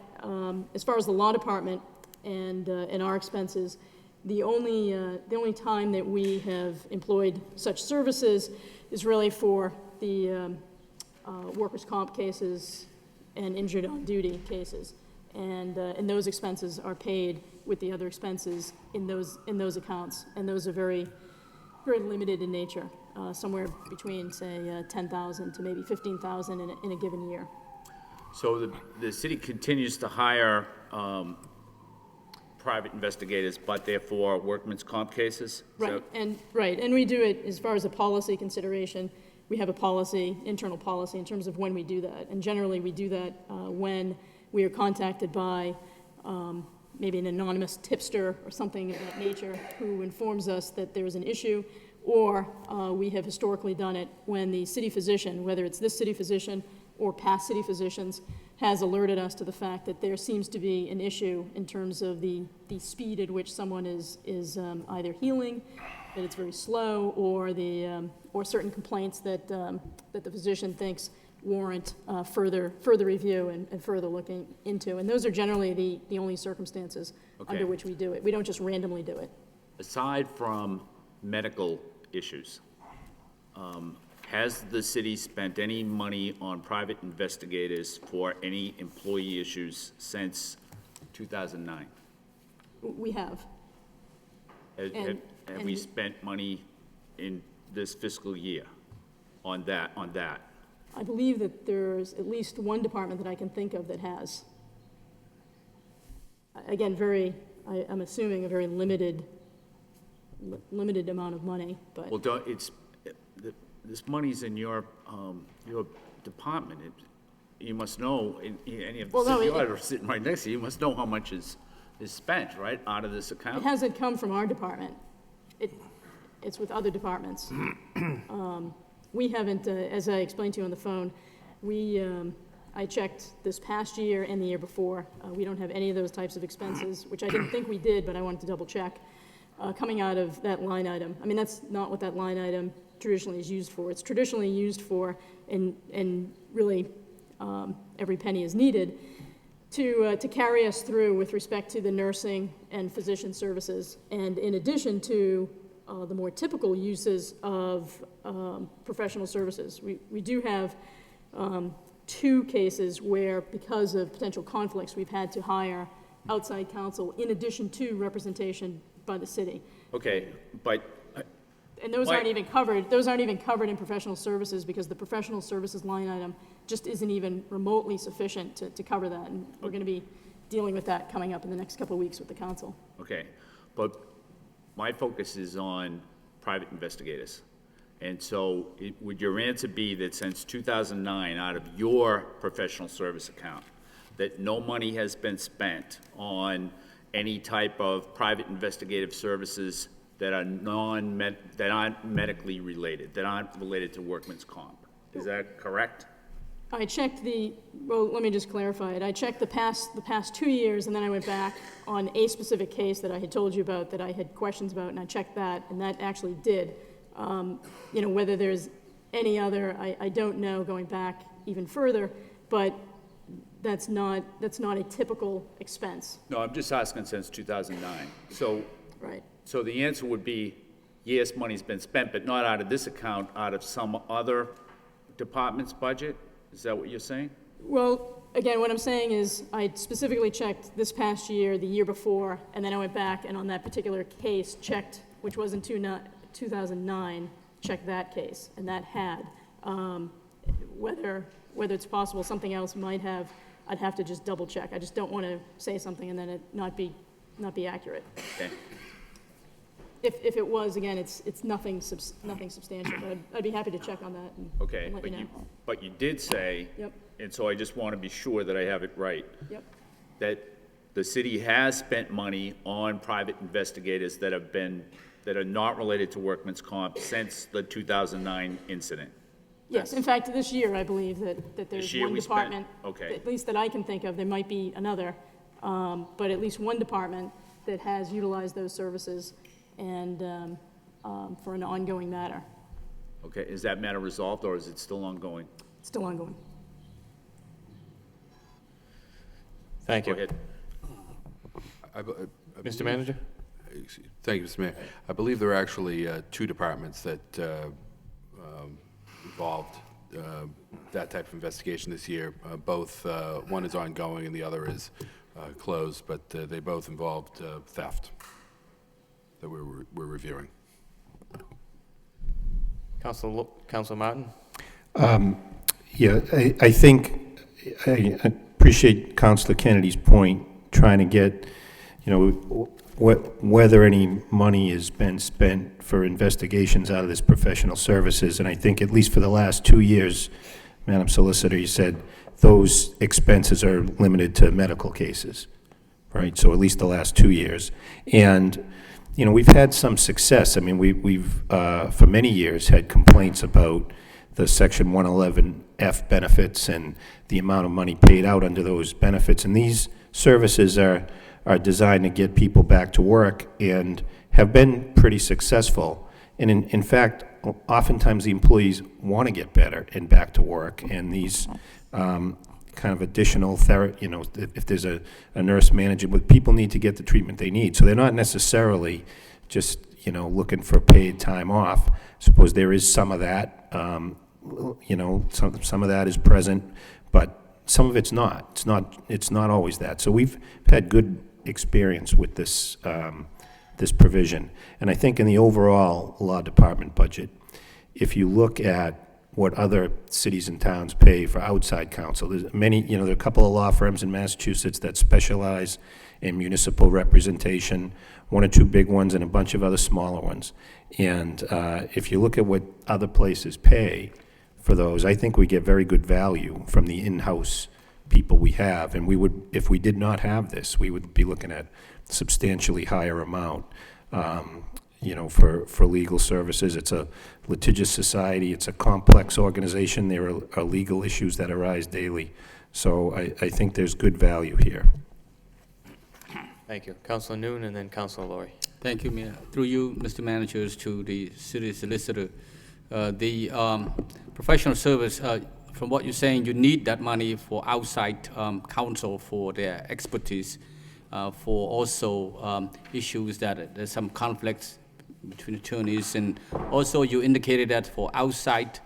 as far as the law department and our expenses, the only time that we have employed such services is really for the workers' comp cases and injured on duty cases, and those expenses are paid with the other expenses in those accounts, and those are very limited in nature, somewhere between say $10,000 to maybe $15,000 in a given year. So the city continues to hire private investigators, but therefore workman's comp cases? Right, and we do it as far as a policy consideration. We have a policy, internal policy, in terms of when we do that. And generally, we do that when we are contacted by maybe an anonymous tipster or something of that nature who informs us that there's an issue, or we have historically done it when the city physician, whether it's this city physician or past city physicians, has alerted us to the fact that there seems to be an issue in terms of the speed at which someone is either healing, that it's very slow, or or certain complaints that the physician thinks warrant further review and further looking into. And those are generally the only circumstances under which we do it. We don't just randomly do it. Aside from medical issues, has the city spent any money on private investigators for any employee issues since 2009? We have. Have we spent money in this fiscal year on that? I believe that there's at least one department that I can think of that has. Again, I'm assuming a very limited amount of money, but. Well, this money's in your department. You must know, any of the city auditors sitting right next to you, you must know how much is spent, right, out of this account? It hasn't come from our department. It's with other departments. We haven't, as I explained to you on the phone, I checked this past year and the year before. We don't have any of those types of expenses, which I didn't think we did, but I wanted to double check, coming out of that line item. I mean, that's not what that line item traditionally is used for. It's traditionally used for, and really every penny is needed, to carry us through with respect to the nursing and physician services. And in addition to the more typical uses of professional services, we do have 2 cases where, because of potential conflicts, we've had to hire outside counsel in addition to representation by the city. Okay, but. And those aren't even covered. Those aren't even covered in professional services, because the professional services line item just isn't even remotely sufficient to cover that. And we're going to be dealing with that coming up in the next couple of weeks with the council. Okay, but my focus is on private investigators. And so would your answer be that since 2009, out of your professional service account, that no money has been spent on any type of private investigative services that are that aren't medically related, that aren't related to workman's comp? Is that correct? I checked well, let me just clarify it. I checked the past 2 years, and then I went back on a specific case that I had told you about, that I had questions about, and I checked that, and that actually did. Whether there's any other, I don't know, going back even further, but that's not a typical expense. No, I'm just asking since 2009. So. Right. So the answer would be, yes, money's been spent, but not out of this account, out of some other department's budget? Is that what you're saying? Well, again, what I'm saying is I specifically checked this past year, the year before, and then I went back and on that particular case checked, which was in 2009, checked that case, and that had. Whether it's possible something else might have, I'd have to just double check. I just don't want to say something and then it not be accurate. Okay. If it was, again, it's nothing substantial, but I'd be happy to check on that and let you know. But you did say, Yep. and so I just want to be sure that I have it right, Yep. that the city has spent money on private investigators that are not related to workman's comp since the 2009 incident. Yes, in fact, this year, I believe that there's one department, okay. at least that I can think of, there might be another, but at least one department that has utilized those services and for an ongoing matter. Okay, is that matter resolved, or is it still ongoing? It's still ongoing. Thank you. Go ahead. Mr. Manager? Thank you, Mr. Mayor. I believe there are actually 2 departments that involved that type of investigation this year. Both, one is ongoing and the other is closed, but they both involved theft that we're reviewing. Councilor Martin? Yeah, I think, I appreciate Councilor Kennedy's point, trying to get, whether any money has been spent for investigations out of this professional services. And I think at least for the last 2 years, Madam Solicitor, you said those expenses are limited to medical cases, right? So at least the last 2 years. And, we've had some success. I mean, we've for many years had complaints about the Section 111 F benefits and the amount of money paid out under those benefits. And these services are designed to get people back to work and have been pretty successful. And in fact, oftentimes the employees want to get better and back to work, and these kind of additional therapy, you know, if there's a nurse manager, but people need to get the treatment they need. So they're not necessarily just, you know, looking for paid time off. I suppose there is some of that, you know, some of that is present, but some of it's not. It's not always that. So we've had good experience with this, this provision. And I think in the overall law department budget, if you look at what other cities and towns pay for outside counsel, there's many, you know, there are a couple of law firms in Massachusetts that specialize in municipal representation, one or two big ones and a bunch of other smaller ones. And if you look at what other places pay for those, I think we get very good value from the in-house people we have. And we would, if we did not have this, we would be looking at substantially higher amount, you know, for legal services. It's a litigious society. It's a complex organization. There are legal issues that arise daily. So I think there's good value here. Thank you. Councilor Noon and then Councilor Laurie. Thank you, Mayor. Through you, Mr. Managers, to the city solicitor. The professional service, from what you're saying, you need that money for outside counsel for their expertise, for also issues that there's some conflicts between attorneys, and also you indicated that for outside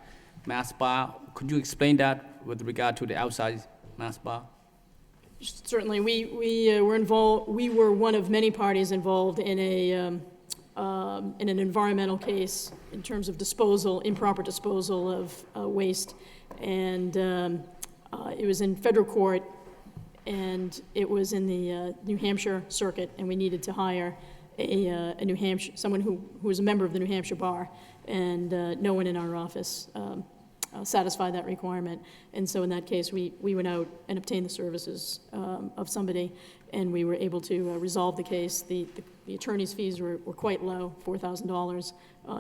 mass bar. Could you explain that with regard to the outside mass bar? Certainly, we were involved. We were one of many parties involved in in an environmental case in terms of disposal, improper disposal of waste, and it was in federal court, and it was in the New Hampshire circuit, and we needed to hire a New Hampshire, someone who was a member of the New Hampshire bar, and no one in our office satisfy that requirement. And so in that case, we went out and obtained the services of somebody, and we were able to resolve the case. The attorney's fees were quite low, $4,000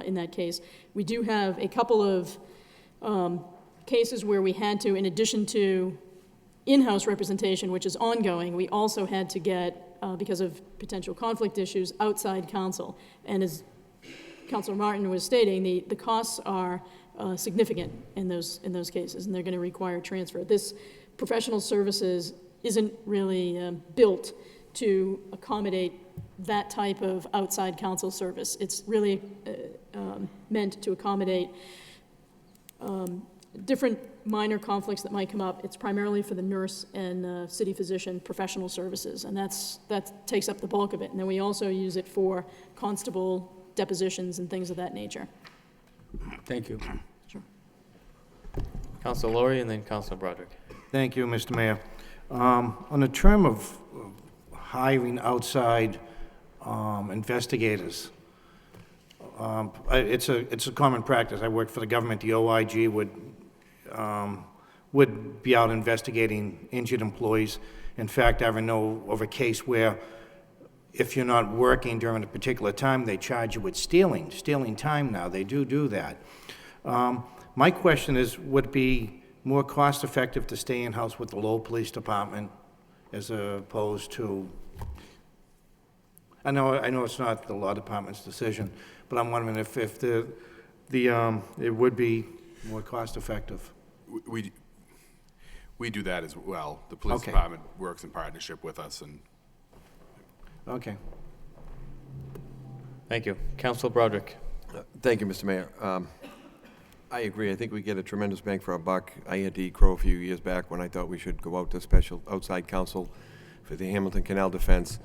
in that case. We do have a couple of cases where we had to, in addition to in-house representation, which is ongoing, we also had to get, because of potential conflict issues, outside counsel. And as Councilor Martin was stating, the costs are significant in those cases, and they're going to require transfer. This professional services isn't really built to accommodate that type of outside counsel service. It's really meant to accommodate different minor conflicts that might come up. It's primarily for the nurse and city physician professional services, and that takes up the bulk of it. And then we also use it for constable depositions and things of that nature. Thank you. Sure. Councilor Laurie and then Councilor Broderick. Thank you, Mr. Mayor. On the term of hiring outside investigators, it's a common practice. I work for the government. The OIG would be out investigating injured employees. In fact, I know of a case where if you're not working during a particular time, they charge you with stealing time now. They do that. My question is, would it be more cost-effective to stay in-house with the Lowell Police Department as opposed to, I know it's not the law department's decision, but I'm wondering if it would be more cost-effective. We do that as well. The police Okay. department works in partnership with us, and Okay. Thank you. Councilor Broderick. Thank you, Mr. Mayor. I agree. I think we get a tremendous bang for our buck. I had to eat crow a few years back when I thought we should go out to special outside counsel for the Hamilton Canal defense.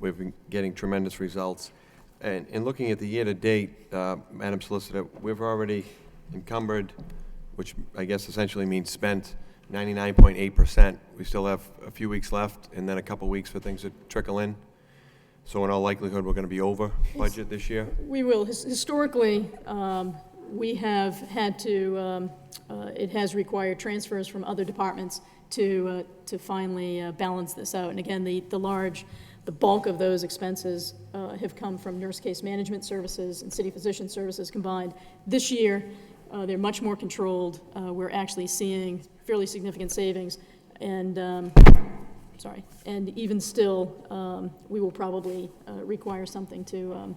We've been getting tremendous results. And in looking at the year-to-date, Madam Solicitor, we've already encumbered, which I guess essentially means spent, 99.8%. We still have a few weeks left, and then a couple weeks for things to trickle in. So in all likelihood, we're going to be over budget this year? We will. Historically, we have had to, it has required transfers from other departments to finally balance this out. And again, the bulk of those expenses have come from nurse case management services and city physician services combined. This year, They're much more controlled. We're actually seeing fairly significant savings. And, and even still, we will probably require something to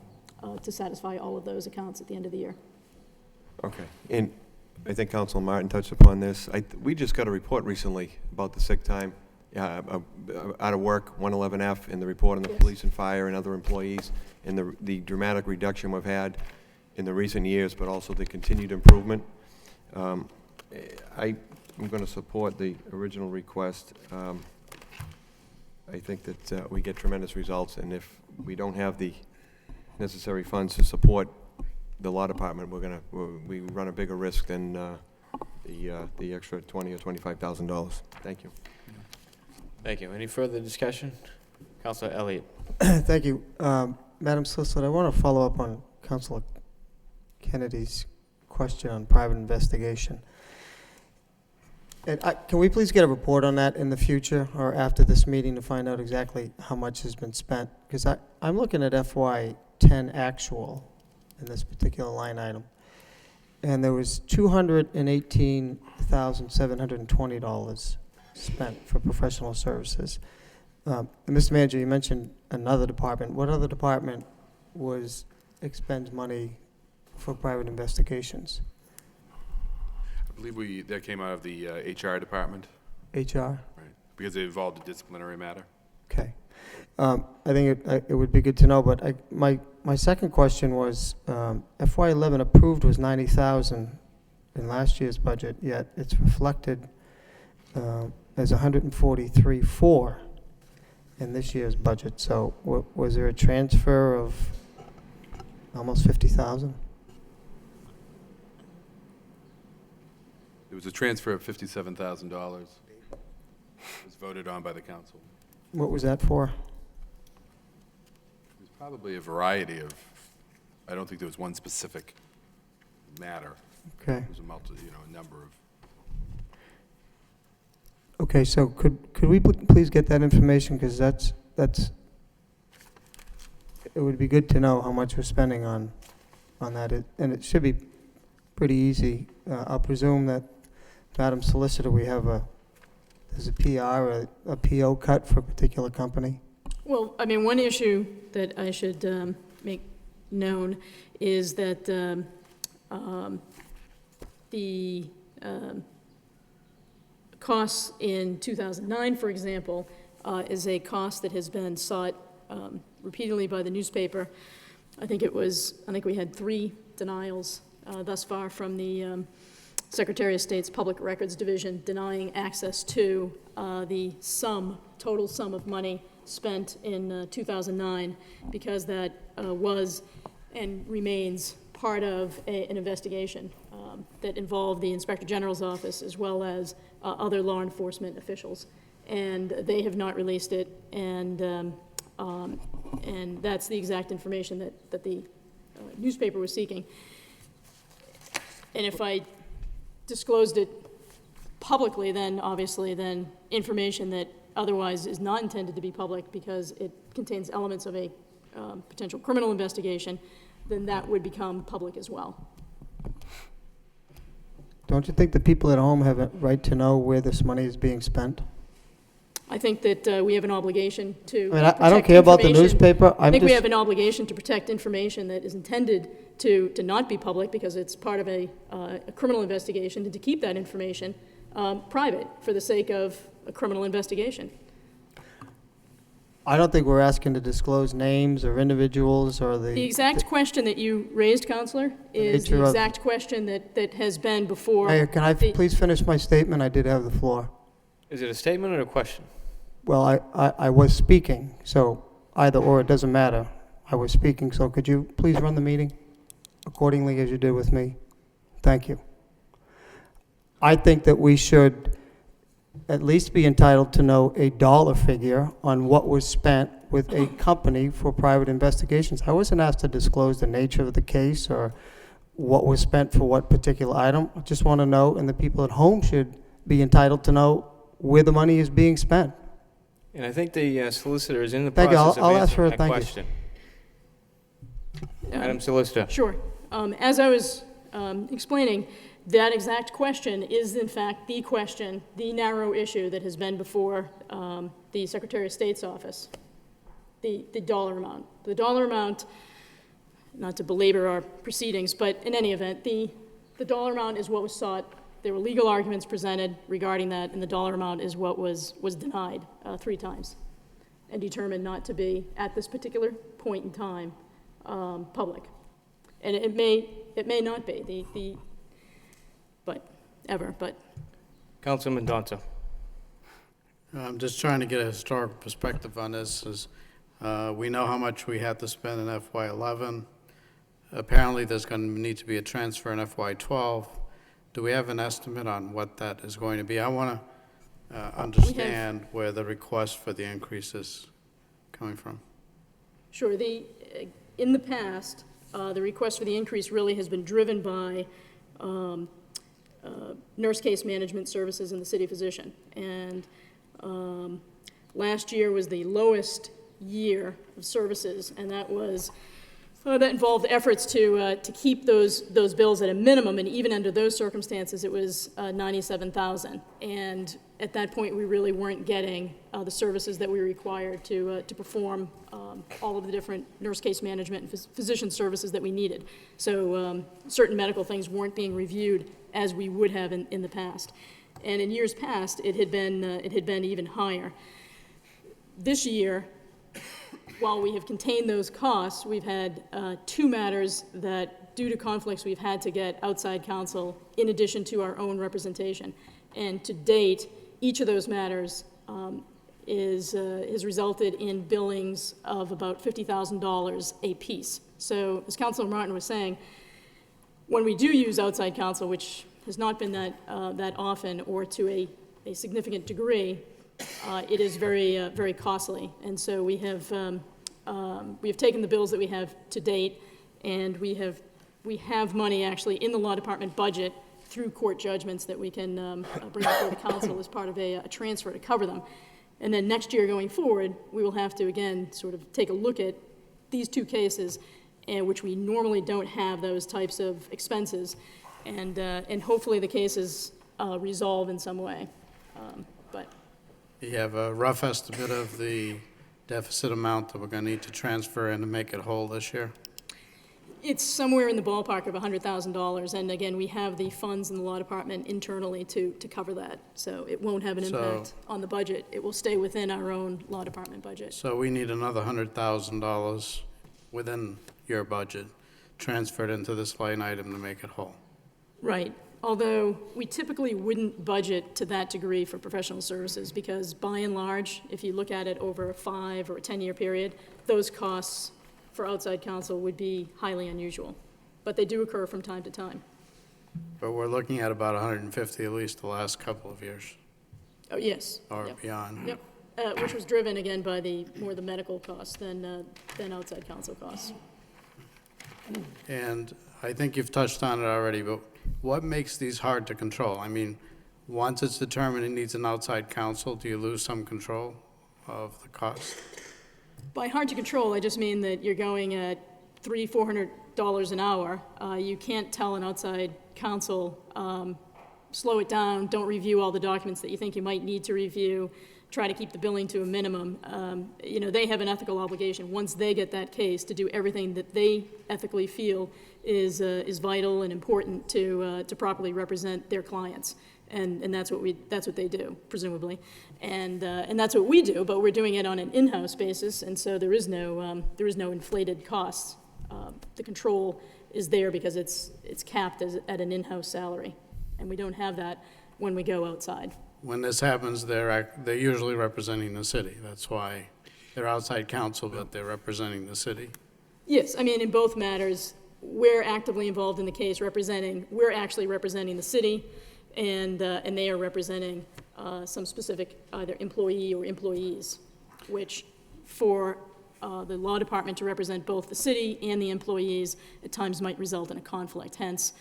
satisfy all of those accounts at the end of the year. Okay, and I think Councilor Martin touched upon this. We just got a report recently about the sick time, out of work, 111F, and the report on the police and fire and other employees, and the dramatic reduction we've had in the recent years, but also the continued improvement. I'm going to support the original request. I think that we get tremendous results, and if we don't have the necessary funds to support the law department, we run a bigger risk than the extra $20,000 or $25,000. Thank you. Thank you. Any further discussion? Councilor Elliott. Thank you. Madam Solicitor, I want to follow up on Councilor Kennedy's question on private investigation. And can we please get a report on that in the future or after this meeting to find out exactly how much has been spent? Because I'm looking at FY10 actual in this particular line item, and there was $218,720 spent for professional services. Mr. Manager, you mentioned another department. What other department expends money for private investigations? I believe that came out of the HR department. HR? Right, because it involved a disciplinary matter. Okay. I think it would be good to know, but my second question was, FY11 approved was $90,000 in last year's budget, yet it's reflected as $143,400 in this year's budget. So was there a transfer of almost $50,000? There was a transfer of $57,000. It was voted on by the council. What was that for? It was probably a variety of, I don't think there was one specific matter. Okay. It was a number of. Okay, so could we please get that information, because it would be good to know how much we're spending on that, and it should be pretty easy. I'll presume that, Madam Solicitor, there's a PR, a PO cut for a particular company? Well, I mean, one issue that I should make known is that the costs in 2009, for example, is a cost that has been sought repeatedly by the newspaper. I think we had 3 denials thus far from the Secretary of State's Public Records Division denying access to the total sum of money spent in 2009, because that was and remains part of an investigation that involved the Inspector General's office as well as other law enforcement officials. And they have not released it, and that's the exact information that the newspaper was seeking. And if I disclosed it publicly, then obviously information that otherwise is not intended to be public because it contains elements of a potential criminal investigation, then that would become public as well. Don't you think the people at home have a right to know where this money is being spent? I think that we have an obligation to I don't care about the newspaper. I think we have an obligation to protect information that is intended to not be public because it's part of a criminal investigation, and to keep that information private for the sake of a criminal investigation. I don't think we're asking to disclose names or individuals or The exact question that you raised, Counselor, is the exact question that has been before. Mayor, can I please finish my statement? I did have the floor. Is it a statement or a question? Well, I was speaking, so either or, it doesn't matter. I was speaking, so could you please run the meeting accordingly as you did with me? Thank you. I think that we should at least be entitled to know a dollar figure on what was spent with a company for private investigations. I wasn't asked to disclose the nature of the case or what was spent for what particular item. I just want to know, and the people at home should be entitled to know where the money is being spent. And I think the solicitor is in the Thank you. process I'll of ask for answering a that thank you. question. Madam Solicitor. Sure. As I was explaining that exact question is in fact the question, the narrow issue that has been before the Secretary of State's office, the dollar amount. The dollar amount, not to belabor our proceedings, but in any event, the dollar amount is what was sought. There were legal arguments presented regarding that, and the dollar amount is what was denied 3 times and determined not to be, at this particular point in time, public. And it may not be, but Councilman Donta. I'm just trying to get a historical perspective on this. We know how much we had to spend in FY11. Apparently, there's going to need to be a transfer in FY12. Do we have an estimate on what that is going to be? I want to understand where the request for the increase is coming from. Sure. In the past, the request for the increase really has been driven by nurse case management services in the city physician. And last year was the lowest year of services, and that involved efforts to keep those bills at a minimum, and even under those circumstances, it was $97,000. And at that point, we really weren't getting the services that we required to perform all of the different nurse case management and physician services that we needed. So certain medical things weren't being reviewed as we would have in the past. And in years past, it had been even higher. This year, while we have contained those costs, we've had 2 matters that, due to conflicts, we've had to get outside counsel in addition to our own representation. And to date, each of those matters has resulted in billings of about $50,000 a piece. So, as Councilor Martin was saying, when we do use outside counsel, which has not been that often or to a significant degree, it is very costly. And so we have taken the bills that we have to date, and we have money actually in the law department budget through court judgments that we can bring before the council as part of a transfer to cover them. And then next year going forward, we will have to again sort of take a look at these 2 cases, which we normally don't have those types of expenses, and hopefully the cases resolve in some way. You have a rough estimate of the deficit amount that we're going to need to transfer in to make it whole this year? It's somewhere in the ballpark of $100,000, and again, we have the funds in the law department internally to cover that, so it won't have an impact on the budget. It will stay within our own law department budget. So we need another $100,000 within your budget transferred into this line item to make it whole. Right. Although we typically wouldn't budget to that degree for professional services because by and large, if you look at it over a 5 or a 10-year period, those costs for outside counsel would be highly unusual. But they do occur from time to time. But we're looking at about 150 at least the last couple of years. Oh, yes. Or beyond. Yep. Which was driven again by more the medical costs than outside counsel costs. And I think you've touched on it already, but what makes these hard to control? I mean, once it's determined it needs an outside counsel, do you lose some control of the cost? By hard to control, I just mean that you're going at $300-400 an hour. You can't tell an outside counsel, slow it down, don't review all the documents that you think you might need to review, try to keep the billing to a minimum. They have an ethical obligation, once they get that case, to do everything that they ethically feel is vital and important to properly represent their clients. And that's what they do, presumably. And that's what we do, but we're doing it on an in-house basis, and so there is no inflated costs. The control is there because it's capped at an in-house salary, and we don't have that when we go outside. When this happens, they're usually representing the city. That's why they're outside counsel, but they're representing the city. Yes, I mean, in both matters, we're actively involved in the case we're actually representing the city, and they are representing some specific either employee or employees, which for the law department to represent both the city and the employees at times might result in a conflict. Hence,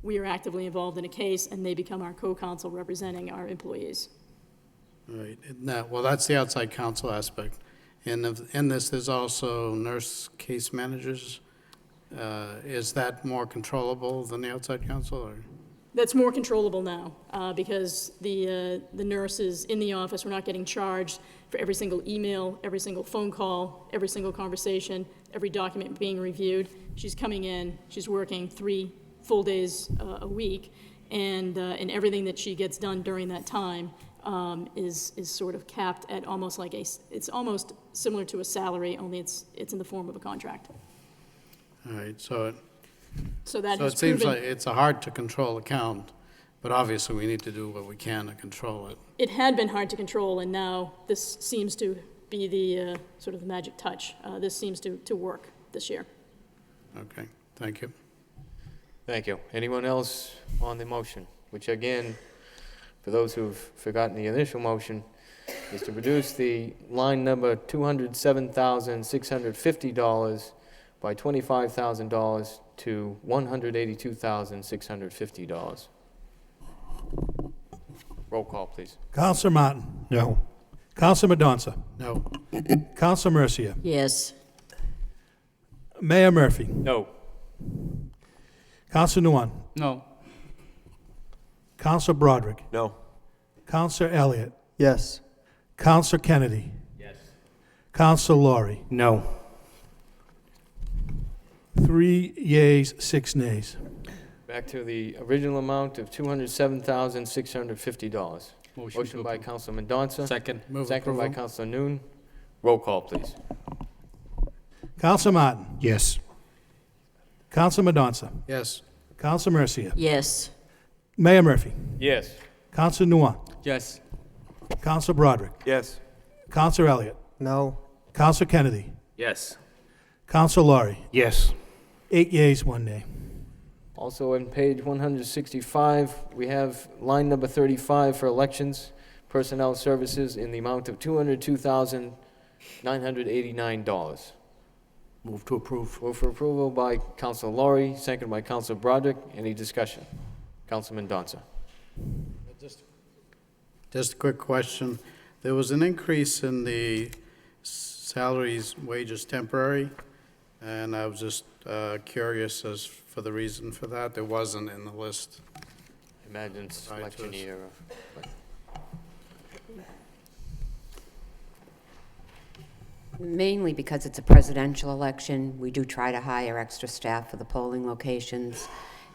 we are actively involved in a case, and they become our co-counsel representing our employees. Right. Well, that's the outside counsel aspect. In this, there's also nurse case managers Is that more controllable than the outside counsel, or? That's more controllable now, because the nurses in the office, we're not getting charged for every single email, every single phone call, every single conversation, every document being reviewed. She's coming in, she's working 3 full days a week, and everything that she gets done during that time is sort of capped at almost like it's almost similar to a salary, only it's in the form of a contract. All right, so that has it seems proven- like it's a hard-to-control account, but obviously we need to do what we can to control it. It had been hard to control, and now this seems to be the sort of the magic touch. This seems to work this year. Okay, thank you. Thank you. Anyone else on the motion? Which again, for those who've forgotten the initial motion, is to reduce the line number $207,650 by $25,000 to $182,650. Roll call, please. Counselor Martin. No. Counselor Madonza. No. Counselor Mercia. Yes. Mayor Murphy. No. Counselor Nguyen. No. Counselor Broderick. No. Counselor Elliott. Yes. Counselor Kennedy. Yes. Counselor Laurie. No. 3 yeas, 6 nays. Back to the original amount of $207,650. Motion by Councilor Mendonça. Second. Second by Councilor Noon. Roll call, please. Counselor Martin. Yes. Counselor Madonza. Yes. Counselor Mercia. Yes. Mayor Murphy. Yes. Counselor Nguyen. Yes. Counselor Broderick. Yes. Counselor Elliott. No. Counselor Kennedy. Yes. Counselor Laurie. Yes. 8 yeas, 1 nay. Also on page 165, we have line number 35 for elections, personnel services in the amount of $202,989. Move to approve. Move for approval by Councilor Laurie, second by Councilor Broderick. Any discussion? Councilman Mendonça. Just a quick question. There was an increase in the salaries, wages temporary, and I was just curious as for the reason for that. There wasn't in the list. Imagine it's election year. Mainly because it's a presidential election. We do try to hire extra staff for the polling locations.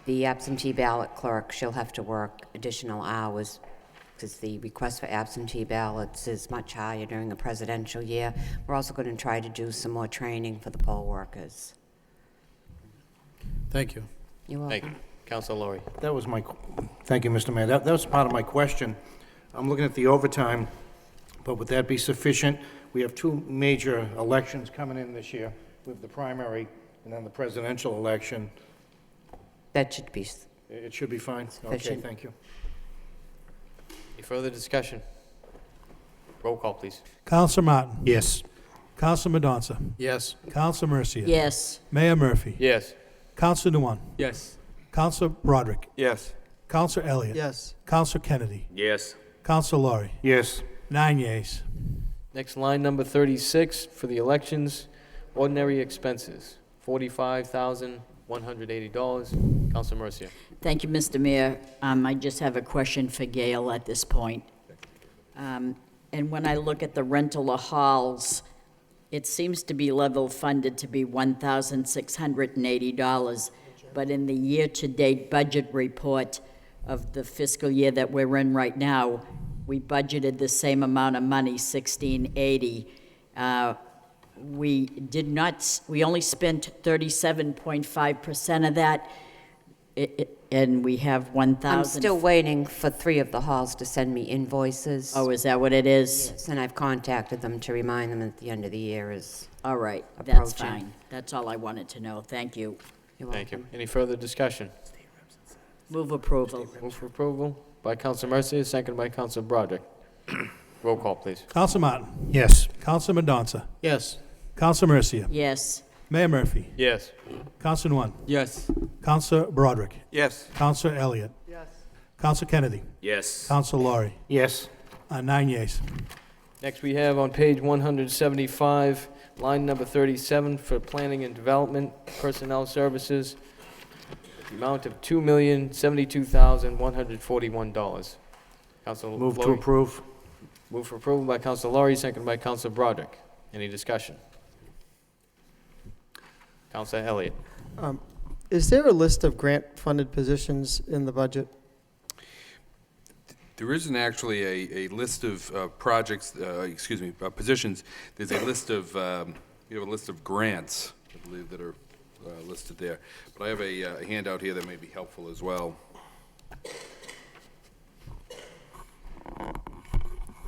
The absentee ballot clerk, she'll have to work additional hours because the request for absentee ballots is much higher during a presidential year. We're also going to try to do some more training for the poll workers. Thank you. You're welcome. Thank you. Councilor Laurie. That was thank you, Mr. Mayor. That was part of my question. I'm looking at the overtime, but would that be sufficient? We have 2 major elections coming in this year. We have the primary and then the presidential election. That should be It should be fine? Okay, sufficient. thank you. Any further discussion? Roll call, please. Counselor Martin. Yes. Counselor Madonça. Yes. Counselor Mercia. Yes. Mayor Murphy. Yes. Counselor Nguyen. Yes. Counselor Broderick. Yes. Counselor Elliott. Yes. Counselor Kennedy. Yes. Counselor Laurie. Yes. 9 yeas. Next, line number 36 for the elections, ordinary expenses, $45,180. Councilor Mercia. Thank you, Mr. Mayor. I just have a question for Gail at this point. And when I look at the rental of halls, it seems to be level funded to be $1,680. But in the year-to-date budget report of the fiscal year that we're in right now, we budgeted the same amount of money, $1,680. We only spent 37.5% of that, and we have 1,000. I'm still waiting for 3 of the halls to send me invoices. Oh, is that what it is? Yes, and I've contacted them to remind them at the end of the year is All right, approaching. that's fine. That's all I wanted to know. Thank you. You're Thank you. welcome. Any further discussion? Move approval. Move for approval by Councilor Mercia, second by Councilor Broderick. Roll call, please. Counselor Martin. Yes. Counselor Madonça. Yes. Counselor Mercia. Yes. Mayor Murphy. Yes. Counselor Nguyen. Yes. Counselor Broderick. Yes. Counselor Elliott. Yes. Counselor Kennedy. Yes. Counselor Laurie. Yes. 9 yeas. Next, we have on page 175, line number 37 for planning and development personnel services, the amount of $2,072,141. Council Move to Lowry. approve. Move for approval by Council Lowry, seconded by Council Broderick. Any discussion? Council Elliott. Is there a list of grant-funded positions in the budget? There isn't actually a list of positions. There's a list of, you have a list of grants, I believe, that are listed there. But I have a handout here that may be helpful as well.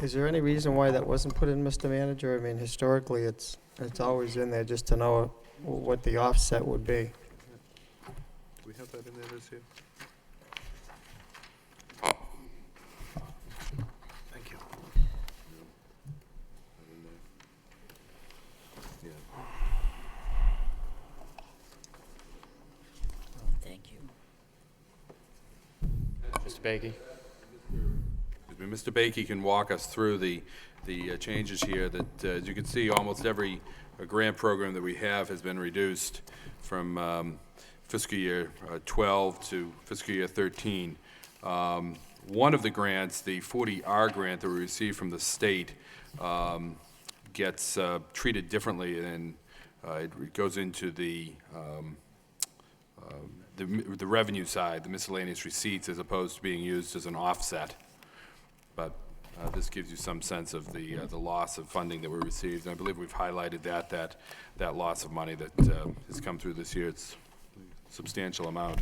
Is there any reason why that wasn't put in, Mr. Manager? I mean, historically, it's always in there just to know what the offset would be. Do we have that in there this year? Thank you. Thank you. Mr. Bakey. Mr. Bakey can walk us through the changes here that, as you can see, almost every grant program that we have has been reduced from fiscal year 12 to fiscal year 13. One of the grants, the 40R grant that we received from the state, gets treated differently, and it goes into the revenue side, the miscellaneous receipts, as opposed to being used as an offset. But this gives you some sense of the loss of funding that we received. And I believe we've highlighted that loss of money that has come through this year. It's a substantial amount.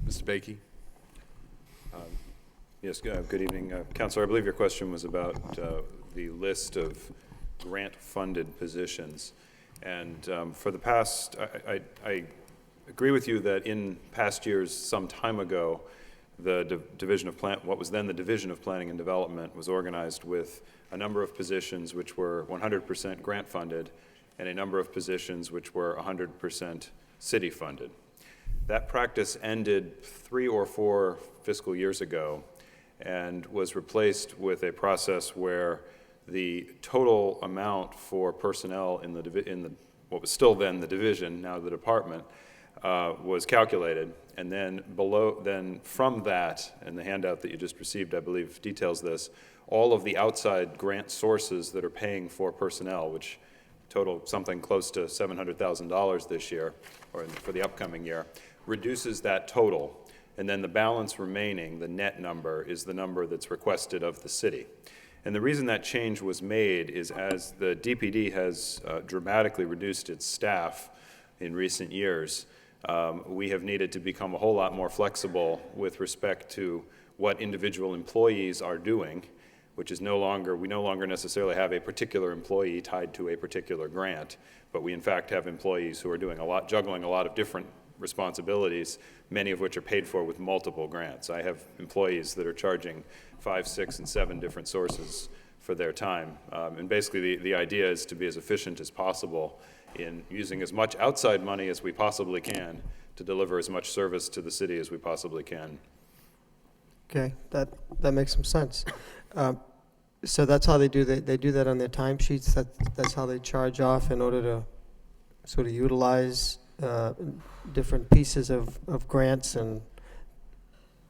Mr. Bakey? Yes, good evening. Councilor, I believe your question was about the list of grant-funded positions. And for the past, I agree with you that in past years, some time ago, the Division of what was then the Division of Planning and Development was organized with a number of positions which were 100% grant-funded and a number of positions which were 100% city-funded. That practice ended 3 or 4 fiscal years ago and was replaced with a process where the total amount for personnel in what was still then the division, now the department, was calculated, and then from that, and the handout that you just received, I believe, details this, all of the outside grant sources that are paying for personnel, which total something close to $700,000 this year, or for the upcoming year, reduces that total, and then the balance remaining, the net number, is the number that's requested of the city. And the reason that change was made is as the DPD has dramatically reduced its staff in recent years, we have needed to become a whole lot more flexible with respect to what individual employees are doing, which is we no longer necessarily have a particular employee tied to a particular grant, but we in fact have employees who are doing juggling a lot of different responsibilities, many of which are paid for with multiple grants. I have employees that are charging 5, 6, and 7 different sources for their time. And basically the idea is to be as efficient as possible in using as much outside money as we possibly can to deliver as much service to the city as we possibly can. Okay, that makes some sense. So that's how they do that. They do that on their timesheets. That's how they charge off in order to sort of utilize different pieces of grants, and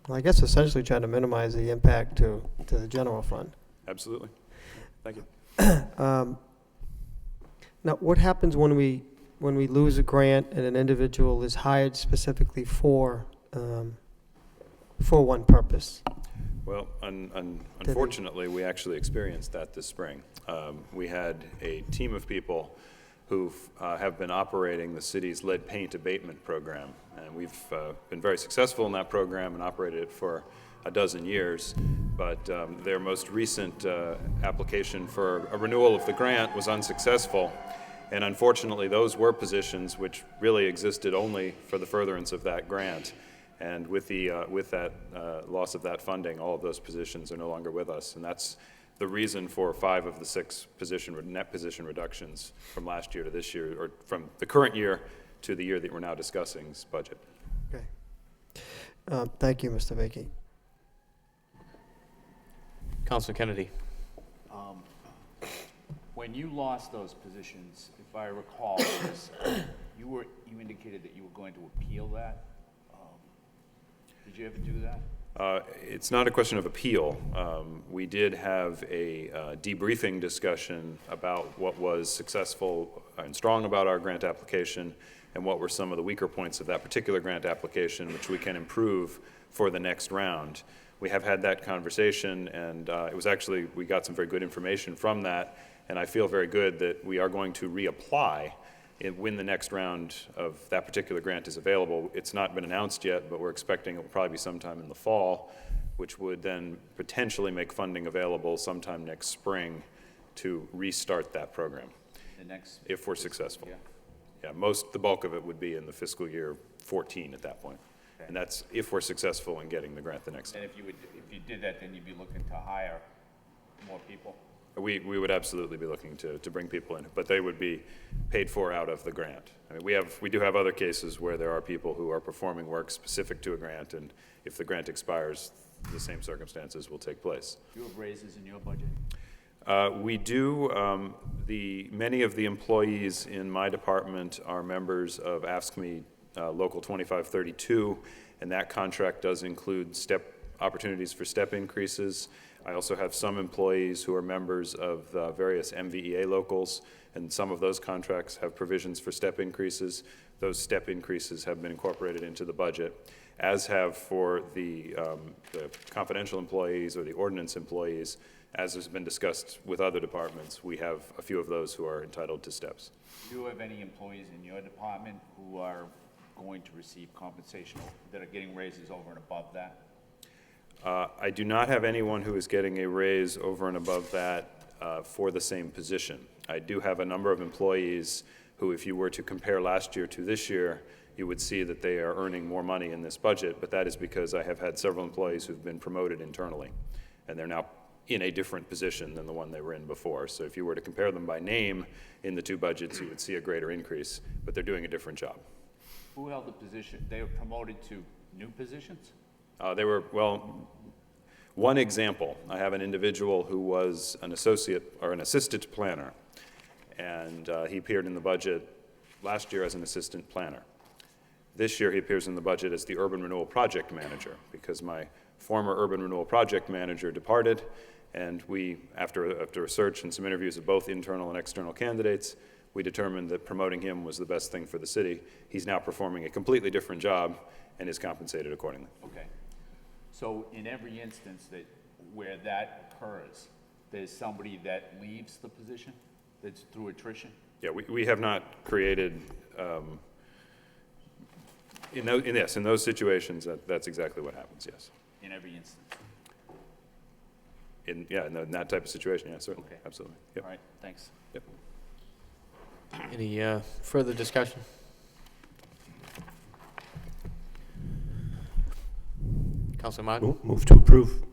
well, I guess essentially trying to minimize the impact to the general fund. Absolutely. Thank you. Now, what happens when we lose a grant and an individual is hired specifically for one purpose? Well, unfortunately, we actually experienced that this spring. We had a team of people who have been operating the city's lead paint abatement program, and we've been very successful in that program and operated it for a dozen years, but their most recent application for a renewal of the grant was unsuccessful, and unfortunately those were positions which really existed only for the furtherance of that grant, and with that loss of that funding, all of those positions are no longer with us, and that's the reason for 5 of the 6 net position reductions from last year to this year, or from the current year to the year that we're now discussing's budget. Okay. Thank you, Mr. Bakey. Councilor Kennedy. when you lost those positions, if I recall, you indicated that you were going to appeal that. Did you ever do that? It's not a question of appeal. We did have a debriefing discussion about what was successful and strong about our grant application and what were some of the weaker points of that particular grant application, which we can improve for the next round. We have had that conversation, and it was actually, we got some very good information from that, and I feel very good that we are going to reapply when the next round of that particular grant is available. It's not been announced yet, but we're expecting it will probably be sometime in the fall, which would then potentially make funding available sometime next spring to restart that program, if we're successful. Yeah, the bulk of it would be in the fiscal year 14 at that point. Okay. And that's if we're successful in getting the grant the next time. And if you did that, then you'd be looking to hire more people? We would absolutely be looking to bring people in, but they would be paid for out of the grant. I mean, we do have other cases where there are people who are performing work specific to a grant, and if the grant expires, the same circumstances will take place. Do you have raises in your budget? We do. Many of the employees in my department are members of AFSCME Local 2532, and that contract does include opportunities for step increases. I also have some employees who are members of various MVEA locals, and some of those contracts have provisions for step increases. Those step increases have been incorporated into the budget, as have for the confidential employees or the ordinance employees. As has been discussed with other departments, we have a few of those who are entitled to steps. Do you have any employees in your department who are going to receive compensation that are getting raises over and above that? I do not have anyone who is getting a raise over and above that for the same position. I do have a number of employees who, if you were to compare last year to this year, you would see that they are earning more money in this budget, but that is because I have had several employees who've been promoted internally, and they're now in a different position than the one they were in before. So if you were to compare them by name in the two budgets, you would see a greater increase, but they're doing a different job. Who held the position? They were promoted to new positions? They were, well, one example, I have an individual who was an associate or an assistant planner, and he appeared in the budget last year as an assistant planner. This year he appears in the budget as the urban renewal project manager, because my former urban renewal project manager departed, and we, after a search and some interviews of both internal and external candidates, we determined that promoting him was the best thing for the city. He's now performing a completely different job and is compensated accordingly. Okay. So in every instance where that occurs, there's somebody that leaves the position that's through attrition? Yeah, we have not created, in those situations, that's exactly what happens, yes. In every instance? In that type of situation, yeah, certainly, Okay. Absolutely. Yep. All right, thanks. Yep. Any further discussion? Councilor Martin? Move to approve.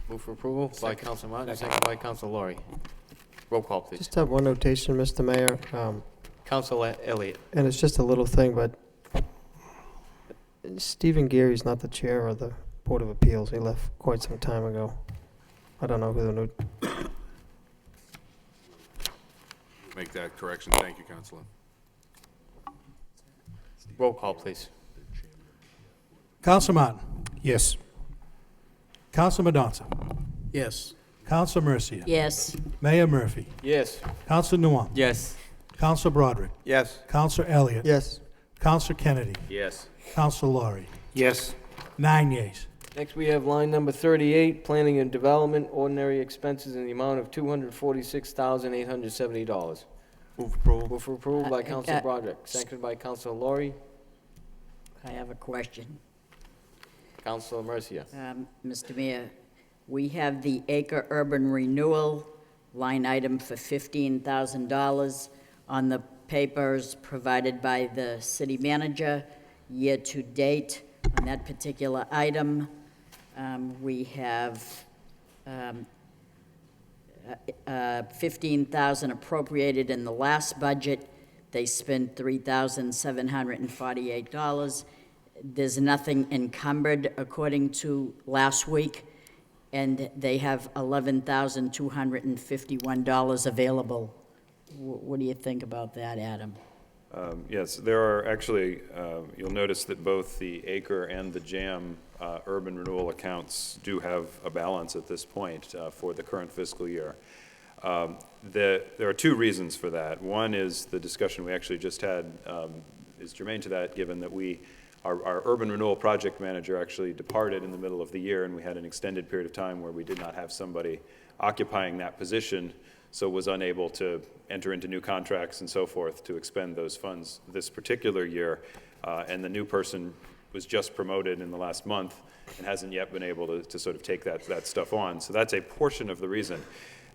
Move for approval by Councilor Martin, second by Councilor Laurie. Roll call, please. Just have one notation, Mr. Mayor, Councilor Elliott. and it's just a little thing, but Stephen Geary's not the chair of the Board of Appeals. He left quite some time ago. I don't know who the new... Make that correction. Thank you, Councilor. Roll call, please. Council Martin. Yes. Council Madonza. Yes. Council Mercia. Yes. Mayor Murphy. Yes. Council Nuam. Yes. Council Broderick. Yes. Council Elliott. Yes. Council Kennedy. Yes. Council Laurie. Yes. 9 yeas. Next, we have line number 38, Planning and Development, ordinary expenses in the amount of $246,870. Move approval. Move for approval by Councilor Broderick, seconded by Councilor Laurie. I have a question. Councilor Mercia. Mr. Mayor, we have the Acre Urban Renewal line item for $15,000 on the papers provided by the city manager. Year to date on that particular item, we have $15,000 appropriated in the last budget. They spent $3,748. There's nothing encumbered according to last week, and they have $11,251 available What do you think about that, Adam? Yes, there are actually, you'll notice that both the Acre and the JAM urban renewal accounts do have a balance at this point for the current fiscal year. There are two reasons for that. One is the discussion we actually just had is germane to that, given that our urban renewal project manager actually departed in the middle of the year, and we had an extended period of time where we did not have somebody occupying that position, so was unable to enter into new contracts and so forth to expend those funds this particular year. And the new person was just promoted in the last month and hasn't yet been able to sort of take that stuff on. So that's a portion of the reason.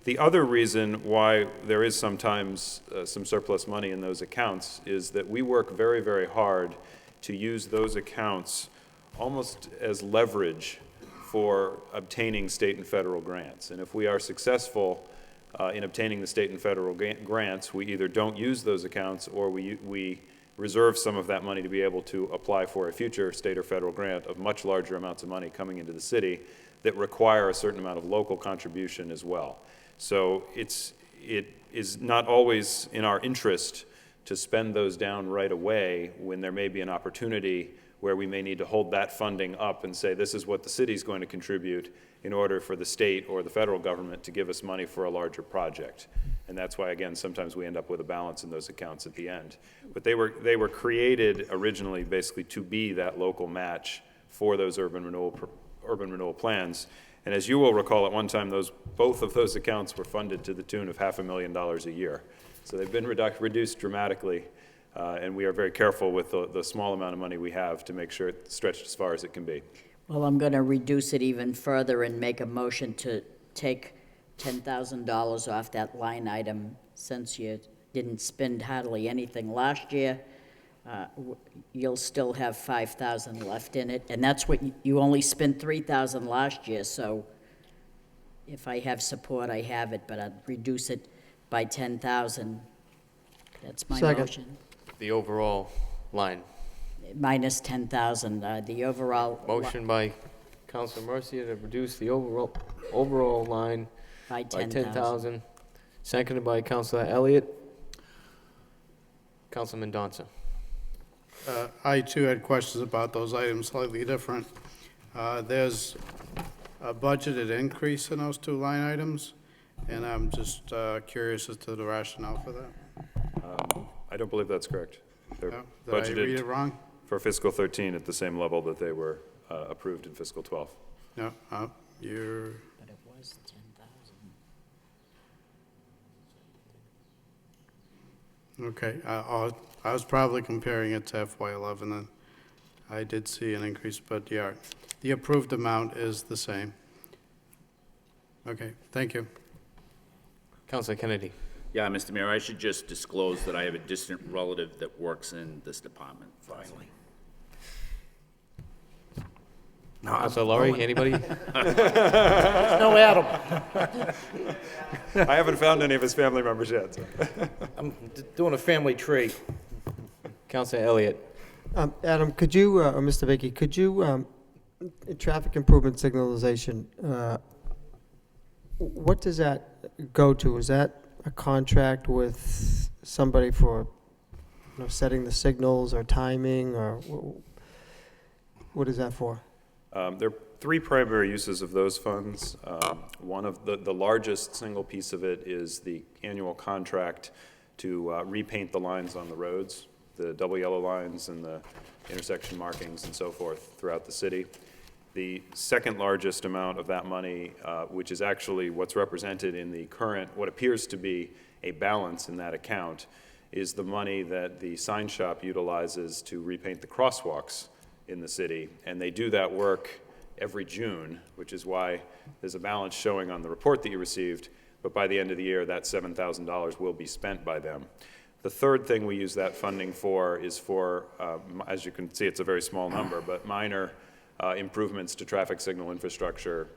The other reason why there is sometimes some surplus money in those accounts is that we work very, very hard to use those accounts almost as leverage for obtaining state and federal grants. And if we are successful in obtaining the state and federal grants, we either don't use those accounts or we reserve some of that money to be able to apply for a future state or federal grant of much larger amounts of money coming into the city that require a certain amount of local contribution as well. So it is not always in our interest to spend those down right away when there may be an opportunity where we may need to hold that funding up and say this is what the city's going to contribute in order for the state or the federal government to give us money for a larger project. And that's why, again, sometimes we end up with a balance in those accounts at the end. But they were created originally basically to be that local match for those urban renewal plans. And as you will recall, at one time, both of those accounts were funded to the tune of $500,000 a year. So they've been reduced dramatically, and we are very careful with the small amount of money we have to make sure it's stretched as far as it can be. Well, I'm going to reduce it even further and make a motion to take $10,000 off that line item since you didn't spend hardly anything last year. You'll still have $5,000 left in it, and that's what you only spent $3,000 last year. So if I have support, I have it, but I'd reduce it by $10,000. That's my motion. The overall line. Minus $10,000. The overall Motion by Councilor Mercia to reduce the overall line by by $10,000. $10,000. Seconded by Councilor Elliott. Councilman Donson. I too had questions about those items, slightly different. There's a budgeted increase in those two line items, and I'm just curious as to the rationale for that. I don't believe that's correct. They're No? Did I read it wrong? for fiscal 13 at the same level that they were approved in fiscal 12. No, you're, But it was 10,000. okay. I was probably comparing it to FY11, and I did see an increase, but yeah, the approved amount is the same. Okay, thank you. Councilor Kennedy. Yeah, Mr. Mayor, I should just disclose that I have a distant relative that works in this department, finally. No, Councilor Laurie, anybody? No, Adam. I haven't found any of his family members yet. So. I'm doing a family tree. Councilor Elliott. Adam, could you, or Mr. Vicky, could you, traffic improvement signalization, what does that go to? Is that a contract with somebody for, setting the signals or timing, or what is that for? There are three primary uses of those funds. One of the largest single piece of it is the annual contract to repaint the lines on the roads, the double yellow lines and the intersection markings and so forth throughout the city. The second largest amount of that money, which is actually what's represented in the current, what appears to be a balance in that account, is the money that the sign shop utilizes to repaint the crosswalks in the city. And they do that work every June, which is why there's a balance showing on the report that you received, but by the end of the year, that $7,000 will be spent by them. The third thing we use that funding for is for, as you can see, it's a very small number, but minor improvements to traffic signal infrastructure,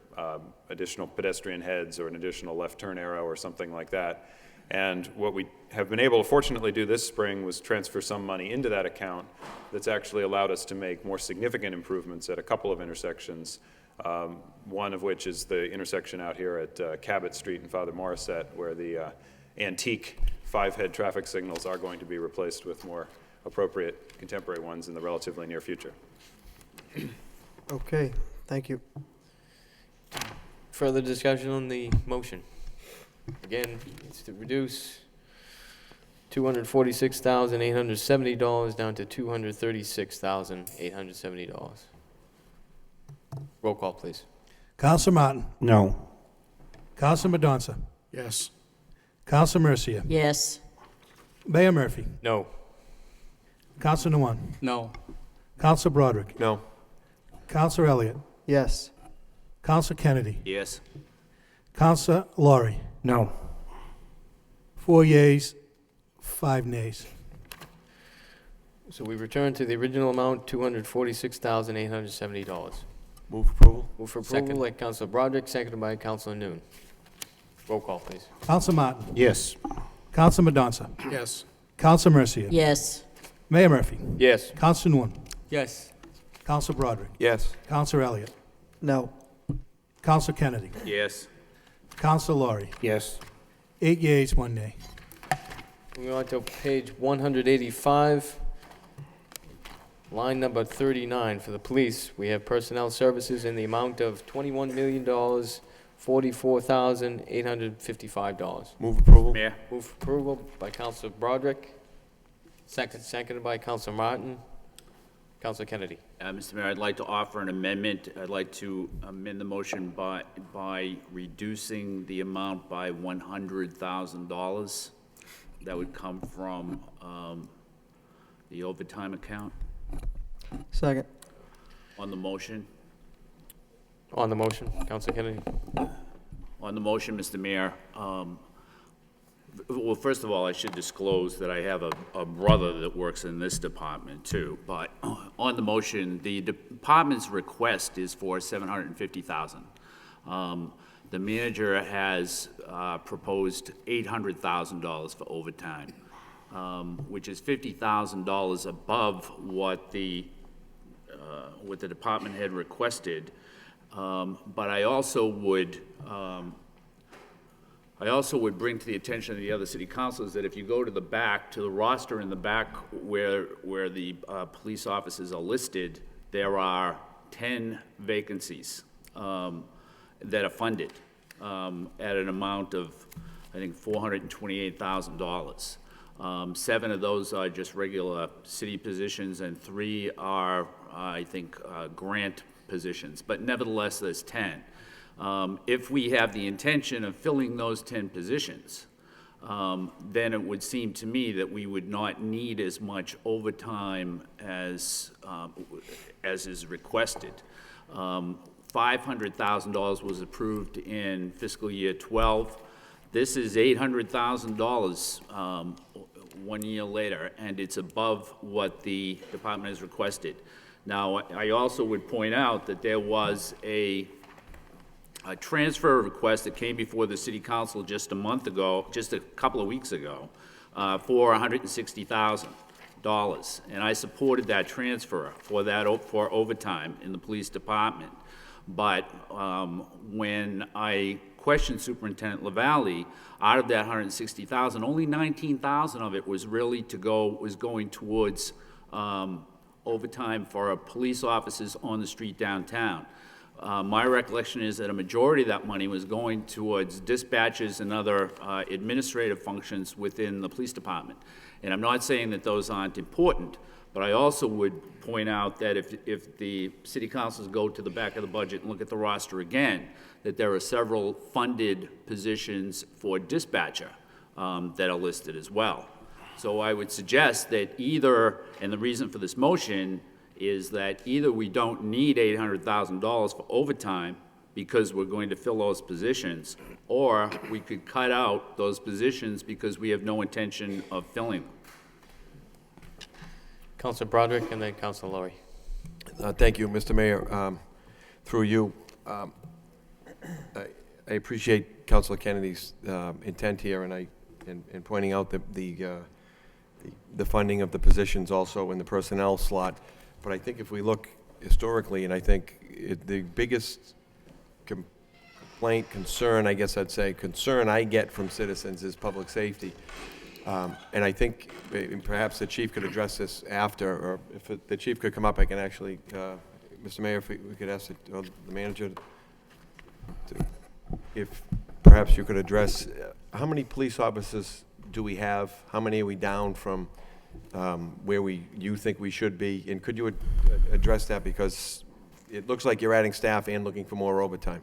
additional pedestrian heads or an additional left turn arrow or something like that. And what we have been able to fortunately do this spring was transfer some money into that account that's actually allowed us to make more significant improvements at a couple of intersections, one of which is the intersection out here at Cabot Street and Father Morissette, where the antique 5-head traffic signals are going to be replaced with more appropriate contemporary ones in the relatively near future. Okay, thank you. Further discussion on the motion? Again, it's to reduce $246,870 down to $236,870. Roll call, please. Counselor Martin. No. Counselor Madonza. Yes. Counselor Mercia. Yes. Mayor Murphy. No. Counselor Nguyen. No. Counselor Broderick. No. Counselor Elliott. Yes. Counselor Kennedy. Yes. Counselor Laurie. No. 4 yeas, 5 nays. So we return to the original amount, $246,870. Move approval? Move for approval Second. by Councilor Broderick, seconded by Councilor Noon. Roll call, please. Counselor Martin. Yes. Counselor Madonza. Yes. Counselor Mercia. Yes. Mayor Murphy. Yes. Counselor Nguyen. Yes. Counselor Broderick. Yes. Counselor Elliott. No. Counselor Kennedy. Yes. Counselor Laurie. Yes. 8 yeas, 1 nay. Moving on to page 185, line number 39 for the police. We have personnel services in the amount of $21,044,855. Move approval? Mayor. Move for approval by Councilor Broderick. Seconded by Councilor Martin. Councilor Kennedy. Mr. Mayor, I'd like to offer an amendment. I'd like to amend the motion by reducing the amount by $100,000. That would come from the overtime account. Second. On the motion, On the motion, Councilor Kennedy. on the motion, Mr. Mayor, well, first of all, I should disclose that I have a brother that works in this department too, but on the motion, the department's request is for $750,000. The manager has proposed $800,000 for overtime, which is $50,000 above what the department had requested. But I also would bring to the attention of the other city councilors that if you go to the back, to the roster in the back where the police officers are listed, there are 10 vacancies that are funded at an amount of, I think, $428,000. 7 of those are just regular city positions, and 3 are, I think, grant positions. But nevertheless, there's 10. If we have the intention of filling those 10 positions, then it would seem to me that we would not need as much overtime as is requested. $500,000 was approved in fiscal year 12. This is $800,000 1 year later, and it's above what the department has requested. Now, I also would point out that there was a transfer request that came before the city council just a couple of weeks ago, for $160,000. And I supported that transfer for overtime in the police department. But when I questioned Superintendent LaValle, out of that $160,000, only $19,000 of it was really going towards overtime for police officers on the street downtown. My recollection is that a majority of that money was going towards dispatches and other administrative functions within the police department. And I'm not saying that those aren't important, but I also would point out that if the city councils go to the back of the budget and look at the roster again, that there are several funded positions for dispatcher that are listed as well. So I would suggest that either, and the reason for this motion is that either we don't need $800,000 for overtime because we're going to fill those positions, or we could cut out those positions because we have no intention of filling them. Councilor Broderick and then Councilor Laurie. Thank you, Mr. Mayor. Through you, I appreciate Councilor Kennedy's intent here, and in pointing out the funding of the positions also in the personnel slot. But I think if we look historically, and I think the biggest complaint, concern, I guess I'd say, concern I get from citizens is public safety. And I think perhaps the chief could address this after, or if the chief could come up, I can actually, Mr. Mayor, if we could ask the manager if perhaps you could address, how many police officers do we have? How many are we down from where you think we should be? And could you address that, because it looks like you're adding staff and looking for more overtime?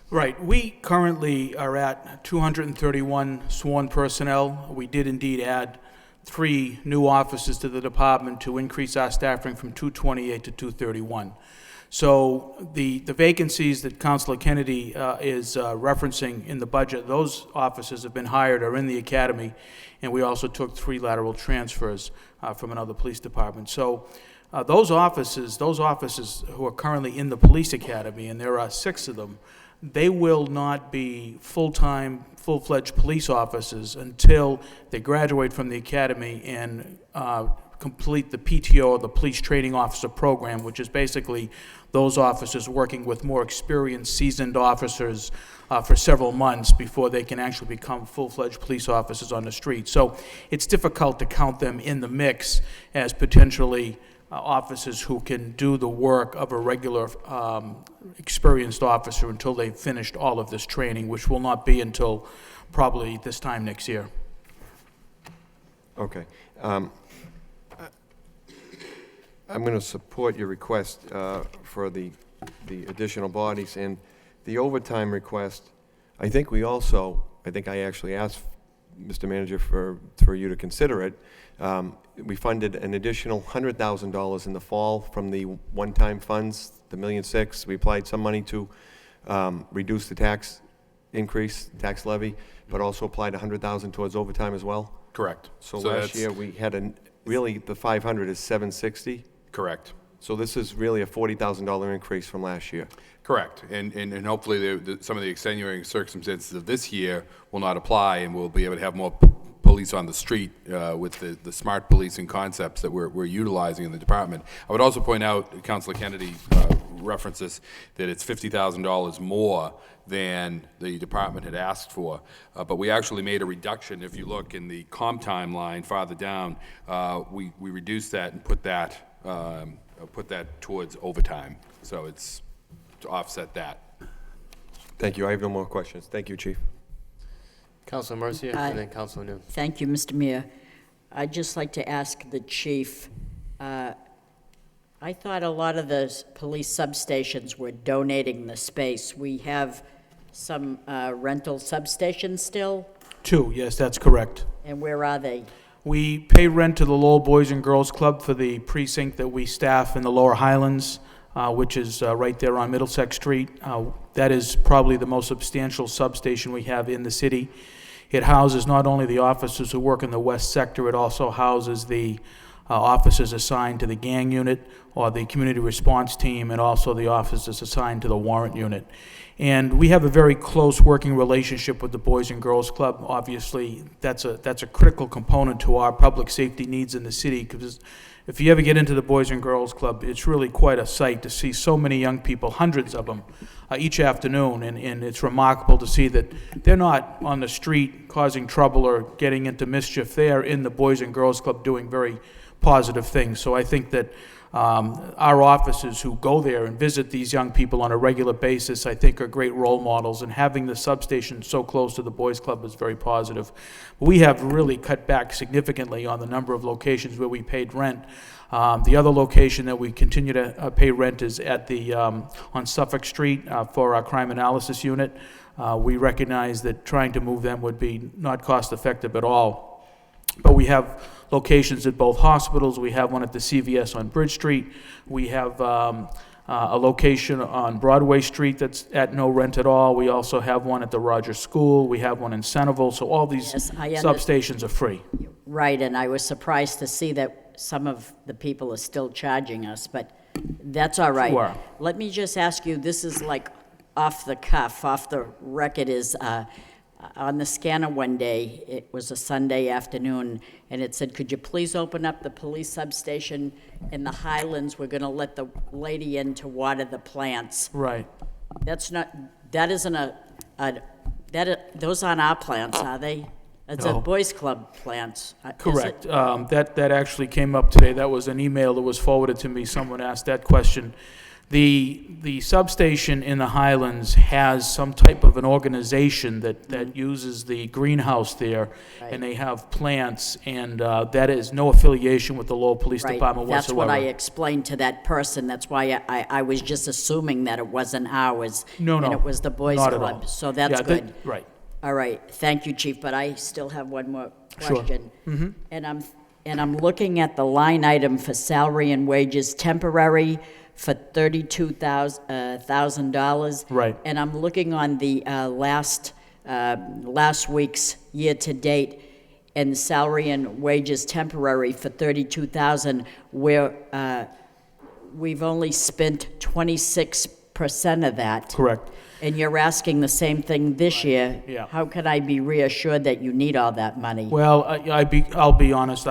Right. We currently are at 231 sworn personnel. We did indeed add 3 new officers to the department to increase our staffing from 228 to 231. So the vacancies that Councilor Kennedy is referencing in the budget, those officers have been hired, are in the academy, and we also took 3 lateral transfers from another police department. So those officers who are currently in the police academy, and there are 6 of them, they will not be full-time, full-fledged police officers until they graduate from the academy and complete the PTO, the Police Training Officer Program, which is basically those officers working with more experienced, seasoned officers for several months before they can actually become full-fledged police officers on the street. So it's difficult to count them in the mix as potentially officers who can do the work of a regular experienced officer until they've finished all of this training, which will not be until probably this time next year. Okay. I'm going to support your request for the additional bodies and the overtime request. I think I actually asked Mr. Manager for you to consider it. We funded an additional $100,000 in the fall from the one-time funds, the $1.6 million. We applied some money to reduce the tax increase, tax levy, but also applied $100,000 towards overtime as well? Correct. So last year we had really the 500 is 760? Correct. So this is really a $40,000 increase from last year? Correct. And hopefully some of the extenuating circumstances of this year will not apply, and we'll be able to have more police on the street with the smart policing concepts that we're utilizing in the department. I would also point out, Councilor Kennedy references that it's $50,000 more than the department had asked for, but we actually made a reduction. If you look in the comp time line farther down, we reduced that and put that towards overtime. So it's to offset that. Thank you. I have no more questions. Thank you, Chief. Councilor Mercia, and then Councilor New. Thank you, Mr. Mayor. I'd just like to ask the chief, I thought a lot of the police substations were donating the space. We have some rental substations still? 2, yes, that's correct. And where are they? We pay rent to the Lowell Boys and Girls Club for the precinct that we staff in the Lower Highlands, which is right there on Middlesex Street. That is probably the most substantial substation we have in the city. It houses not only the officers who work in the west sector, it also houses the officers assigned to the gang unit or the community response team, and also the officers assigned to the warrant unit. And we have a very close working relationship with the Boys and Girls Club. Obviously, that's a critical component to our public safety needs in the city, because if you ever get into the Boys and Girls Club, it's really quite a sight to see so many young people, hundreds of them, each afternoon, and it's remarkable to see that they're not on the street causing trouble or getting into mischief. They are in the Boys and Girls Club doing very positive things. So I think that our officers who go there and visit these young people on a regular basis, I think, are great role models, and having the substation so close to the Boys Club is very positive. We have really cut back significantly on the number of locations where we paid rent. The other location that we continue to pay rent is at the on Suffolk Street for our crime analysis unit. We recognize that trying to move them would be not cost effective at all. But we have locations at both hospitals. We have one at the CVS on Bridge Street. We have a location on Broadway Street that's at no rent at all. We also have one at the Rogers School. We have one in Centerville. So all these substations are free. Right, and I was surprised to see that some of the people are still charging us, but that's all right. Sure. Let me just ask you, this is like off the cuff, off the record, is on the scanner one day, it was a Sunday afternoon, and it said, could you please open up the police substation in the Highlands? We're gonna let the lady in to water the plants. Right. That isn't those aren't our plants, are they? It's No. a boys' club plans. Is it? Correct. That actually came up today. That was an email that was forwarded to me. Someone asked that question. The substation in the Highlands has some type of an organization that uses the greenhouse there, Right. and they have plants, and that is no affiliation with the Lowell Police Right, Department that's whatsoever. what I explained to that person. That's why I was just assuming that it wasn't ours. No, no, And it was the boys' not at club, all. so that's Yeah, good. Right. All right, thank you, Chief, but I still have one more Sure. question. Mhm. And I'm looking at the line item for salary and wages, temporary for $32,000. Right. And I'm looking on the last week's year-to-date, and salary and wages temporary for $32,000, where we've only spent 26% of that. Correct. And you're asking the same thing this year. yeah. How can I be reassured that you need all that money? Well, I'll be honest,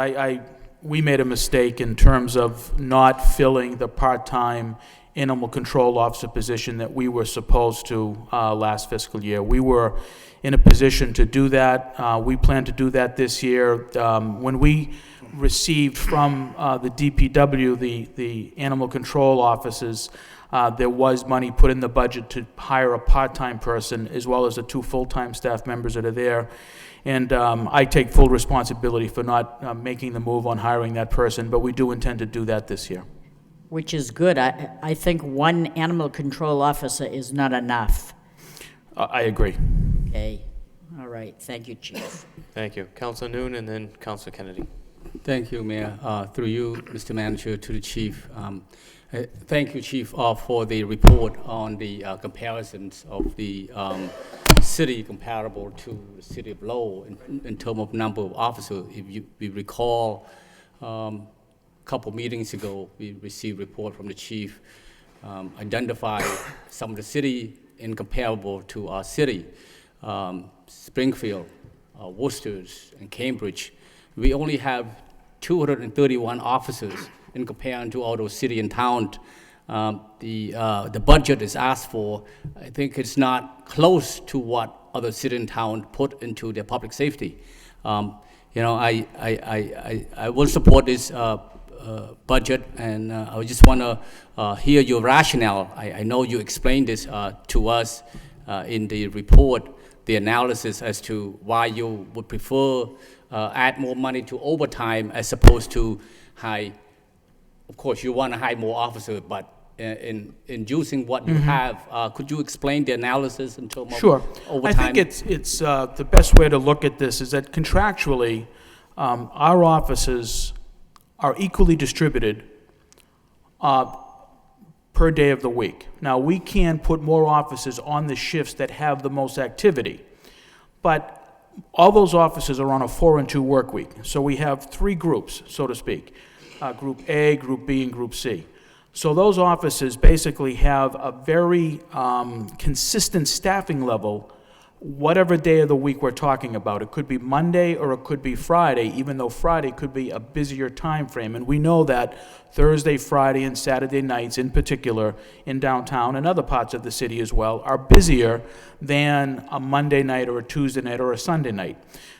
we made a mistake in terms of not filling the part-time animal control officer position that we were supposed to last fiscal year. We were in a position to do that. We plan to do that this year. When we received from the DPW, the animal control officers, there was money put in the budget to hire a part-time person as well as the 2 full-time staff members that are there. And I take full responsibility for not making the move on hiring that person, but we do intend to do that this year. Which is good. I think one animal control officer is not enough. I agree. Okay. All right. Thank you, Chief. Thank you. Councilor Noon and then Councilor Kennedy. Thank you, Mayor. Through you, Mr. Manager, to the Chief. Thank you, Chief, for the report on the comparisons of the city comparable to the city of Lowell in terms of number of officers. If we recall, a couple meetings ago, we received a report from the Chief identify some of the city incomparable to our city, Springfield, Worcester, and Cambridge. We only have 231 officers in comparison to all those city and town. The budget is asked for. I think it's not close to what other city and town put into their public safety. I will support this budget, and I just want to hear your rationale. I know you explained this to us in the report, the analysis as to why you would prefer add more money to overtime as opposed to high. Of course, you want to hire more officers, but in using what you have, could you explain the analysis in terms Sure. of overtime? I think it's the best way to look at this is that contractually, our offices are equally distributed per day of the week. Now, we can put more officers on the shifts that have the most activity, but all those officers are on a 4 and 2 work week. So we have 3 groups, so to speak. Group A, Group B, and Group C. So those offices basically have a very consistent staffing level, whatever day of the week we're talking about. It could be Monday or it could be Friday, even though Friday could be a busier time frame. And we know that Thursday, Friday, and Saturday nights in particular in downtown and other parts of the city as well are busier than a Monday night or a Tuesday night or a Sunday night.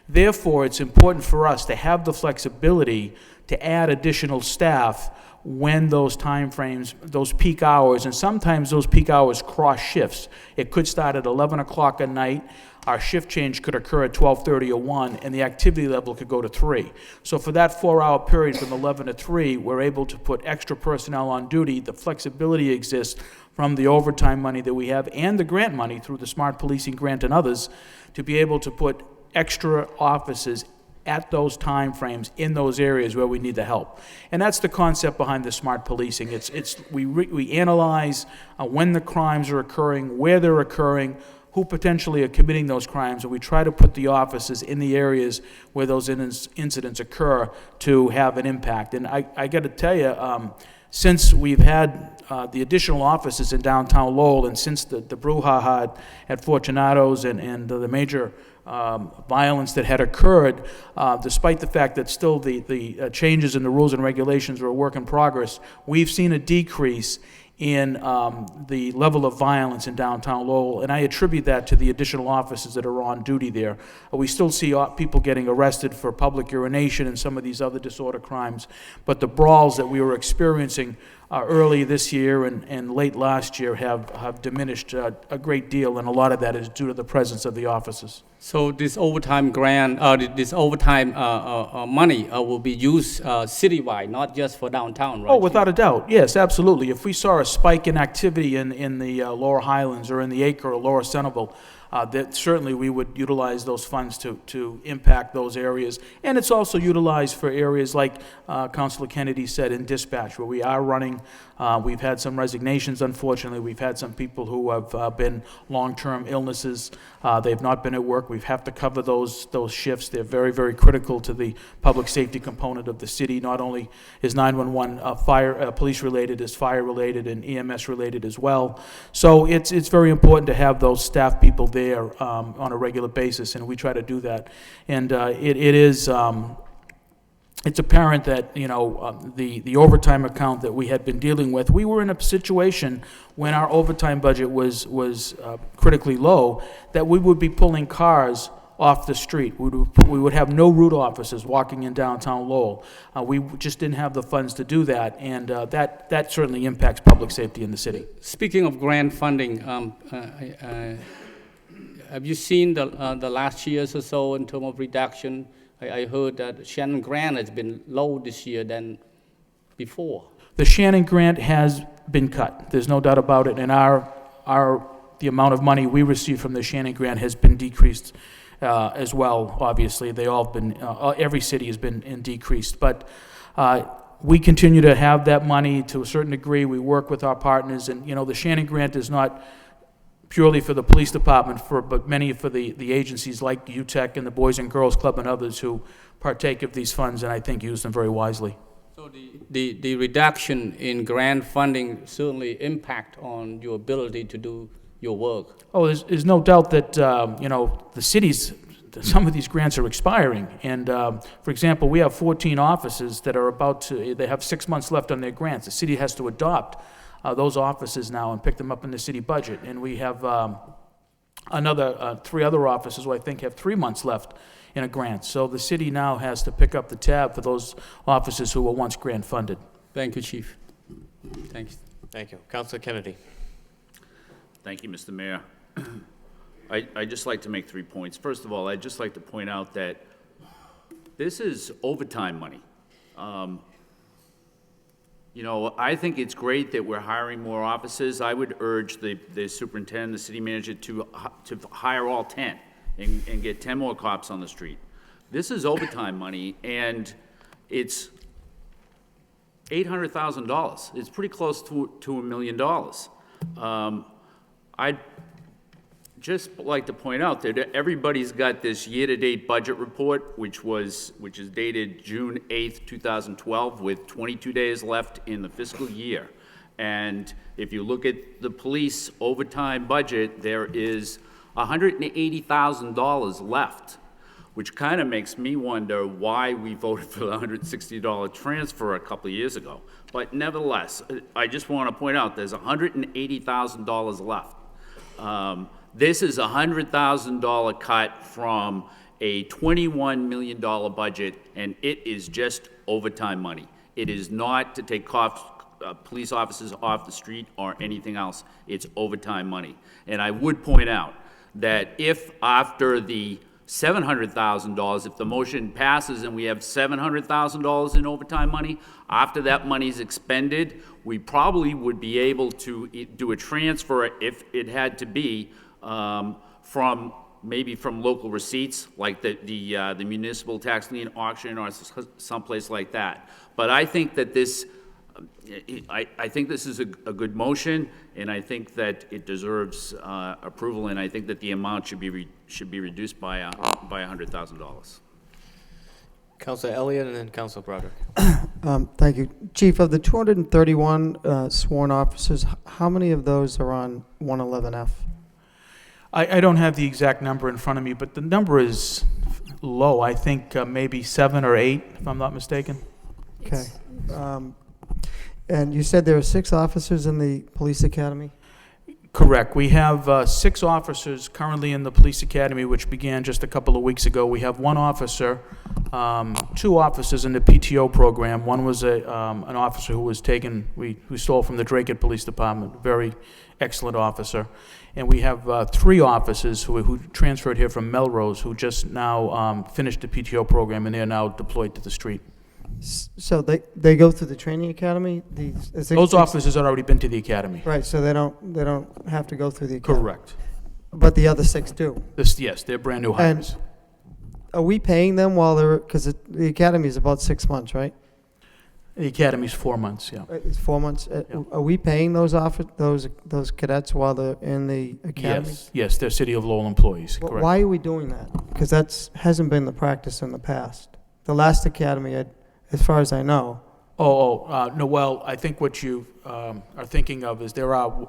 Therefore, it's important for us to have the flexibility to add additional staff when those time frames, those peak hours, and sometimes those peak hours cross shifts. It could start at 11 o'clock at night, our shift change could occur at 12:30 or 1, and the activity level could go to 3. So for that 4-hour period from 11 to 3, we're able to put extra personnel on duty. The flexibility exists from the overtime money that we have and the grant money through the Smart Policing Grant and others to be able to put extra offices at those time frames in those areas where we need the help. And that's the concept behind the smart policing. We analyze when the crimes are occurring, where they're occurring, who potentially are committing those crimes, and we try to put the officers in the areas where those incidents occur to have an impact. And I got to tell you, since we've had the additional offices in downtown Lowell, and since the brouhaha at Fortunato's and the major violence that had occurred, despite the fact that still the changes in the rules and regulations are a work in progress, we've seen a decrease in the level of violence in downtown Lowell, and I attribute that to the additional officers that are on duty there. We still see people getting arrested for public urination and some of these other disorder crimes, but the brawls that we were experiencing early this year and late last year have diminished a great deal, and a lot of that is due to the presence of the officers. So this overtime grant, this overtime money will be used citywide, not just for downtown, right? Oh, without a doubt, yes, absolutely. If we saw a spike in activity in the Lower Highlands or in the Acre or Lower Centerville, that certainly we would utilize those funds to impact those areas. And it's also utilized for areas like Councilor Kennedy said in dispatch, where we are running. We've had some resignations, unfortunately. We've had some people who have been long-term illnesses. They've not been at work. We have to cover those shifts. They're very, very critical to the public safety component of the city. Not only is 911 police-related, is fire-related and EMS-related as well. So it's very important to have those staff people there on a regular basis, and we try to do that. And it's apparent that, the overtime account that we had been dealing with, we were in a situation when our overtime budget was critically low, that we would be pulling cars off the street. We would have no route officers walking in downtown Lowell. We just didn't have the funds to do that, and that certainly impacts public safety in the city. Speaking of grant funding, have you seen the last years or so in terms of reduction? I heard that Shannon grant has been low this year than before. The Shannon grant has been cut. There's no doubt about it. And the amount of money we receive from the Shannon grant has been decreased as well. Obviously, they all have been. Every city has been decreased. But we continue to have that money to a certain degree. We work with our partners, and the Shannon grant is not purely for the police department, but many for the agencies like UTEC and the Boys and Girls Club and others who partake of these funds, and I think use them very wisely. So the reduction in grant funding certainly impact on your ability to do your work. Oh, there's no doubt that the cities, some of these grants are expiring, and for example, we have 14 offices that are they have 6 months left on their grants. The city has to adopt those offices now and pick them up in the city budget. And we have another 3 other offices who I think have 3 months left in a grant. So the city now has to pick up the tab for those offices who were once grant funded. Thank you, Chief. Thanks. Thank you. Councilor Kennedy. Thank you, Mr. Mayor. I'd just like to make 3 points. First of all, I'd just like to point out that this is overtime money. I think it's great that we're hiring more officers. I would urge the superintendent, the city manager to hire all 10 and get 10 more cops on the street. This is overtime money, and it's $800,000. It's pretty close to $1 million. I'd just like to point out that everybody's got this year-to-date budget report, which is dated June 8th, 2012, with 22 days left in the fiscal year. And if you look at the police overtime budget, there is $180,000 left, which kind of makes me wonder why we voted for the $160 transfer a couple of years ago. But nevertheless, I just want to point out there's $180,000 left. This is a $100,000 cut from a $21 million budget, and it is just overtime money. It is not to take police officers off the street or anything else. It's overtime money. And I would point out that if after the $700,000, if the motion passes and we have $700,000 in overtime money, after that money's expended, we probably would be able to do a transfer if it had to be maybe from local receipts, like the municipal tax lien auction or someplace like that. But I think that this is a good motion, and I think that it deserves approval, and I think that the amount should be reduced by $100,000. Councilor Elliott and then Councilor Broderick. Thank you. Chief, of the 231 sworn officers, how many of those are on 111F? I don't have the exact number in front of me, but the number is low. I think maybe 7 or 8, if I'm not mistaken. Okay. And you said there are 6 officers in the police academy? Correct. We have 6 officers currently in the police academy, which began just a couple of weeks ago. We have 1 officer, 2 officers in the PTO program. One was an officer who was taken, who stole from the Drake Police Department, very excellent officer. And we have 3 officers who transferred here from Melrose, who just now finished the PTO program, and they're now deployed to the street. So they go through the training academy? Those officers had already been to the academy. Right, so they don't have to go through the academy? Correct. But the other 6 do? Yes, they're brand-new hires. And are we paying them while they're, because the academy is about 6 months, right? The academy's 4 months, yeah. It's 4 months. Are we paying those cadets while they're in the academy? Yes, they're City of Lowell employees, correct. Why are we doing that? Because hasn't been the practice in the past. The last academy, as far as I know. No, well, I think what you are thinking of is there are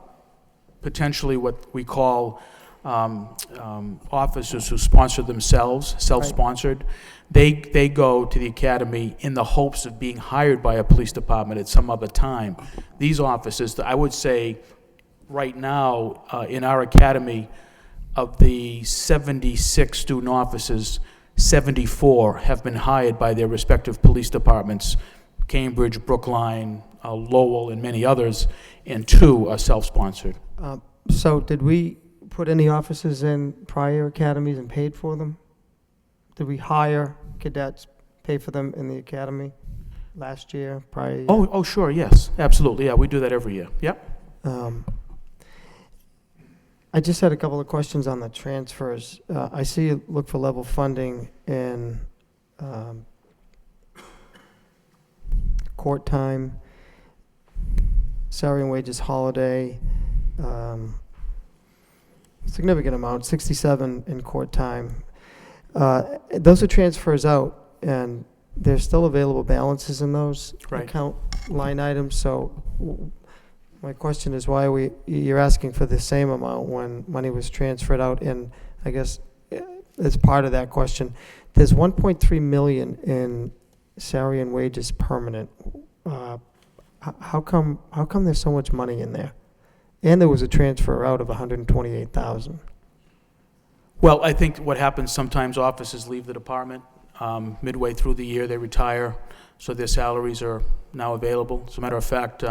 potentially what we call officers who sponsor themselves, self-sponsored. They go to the academy in the hopes of being hired by a police department at some other time. These officers, I would say, right now, in our academy, of the 76 student officers, 74 have been hired by their respective police departments, Cambridge, Brookline, Lowell, and many others, and 2 are self-sponsored. So did we put any officers in prior academies and paid for them? Did we hire cadets, pay for them in the academy last year, prior year? Oh, sure, yes, absolutely, yeah, we do that every year, yep. I just had a couple of questions on the transfers. I see you look for level funding in court time, salary and wages holiday, significant amount, 67 in court time. Those are transfers out, and there's still available balances in those account line items. So my question is, why you're asking for the same amount when money was transferred out? And I guess as part of that question, there's 1.3 million in salary and wages permanent. How come there's so much money in there? And there was a transfer out of 128,000. Well, I think what happens, sometimes officers leave the department midway through the year, they retire, so their salaries are now available. As a matter of fact,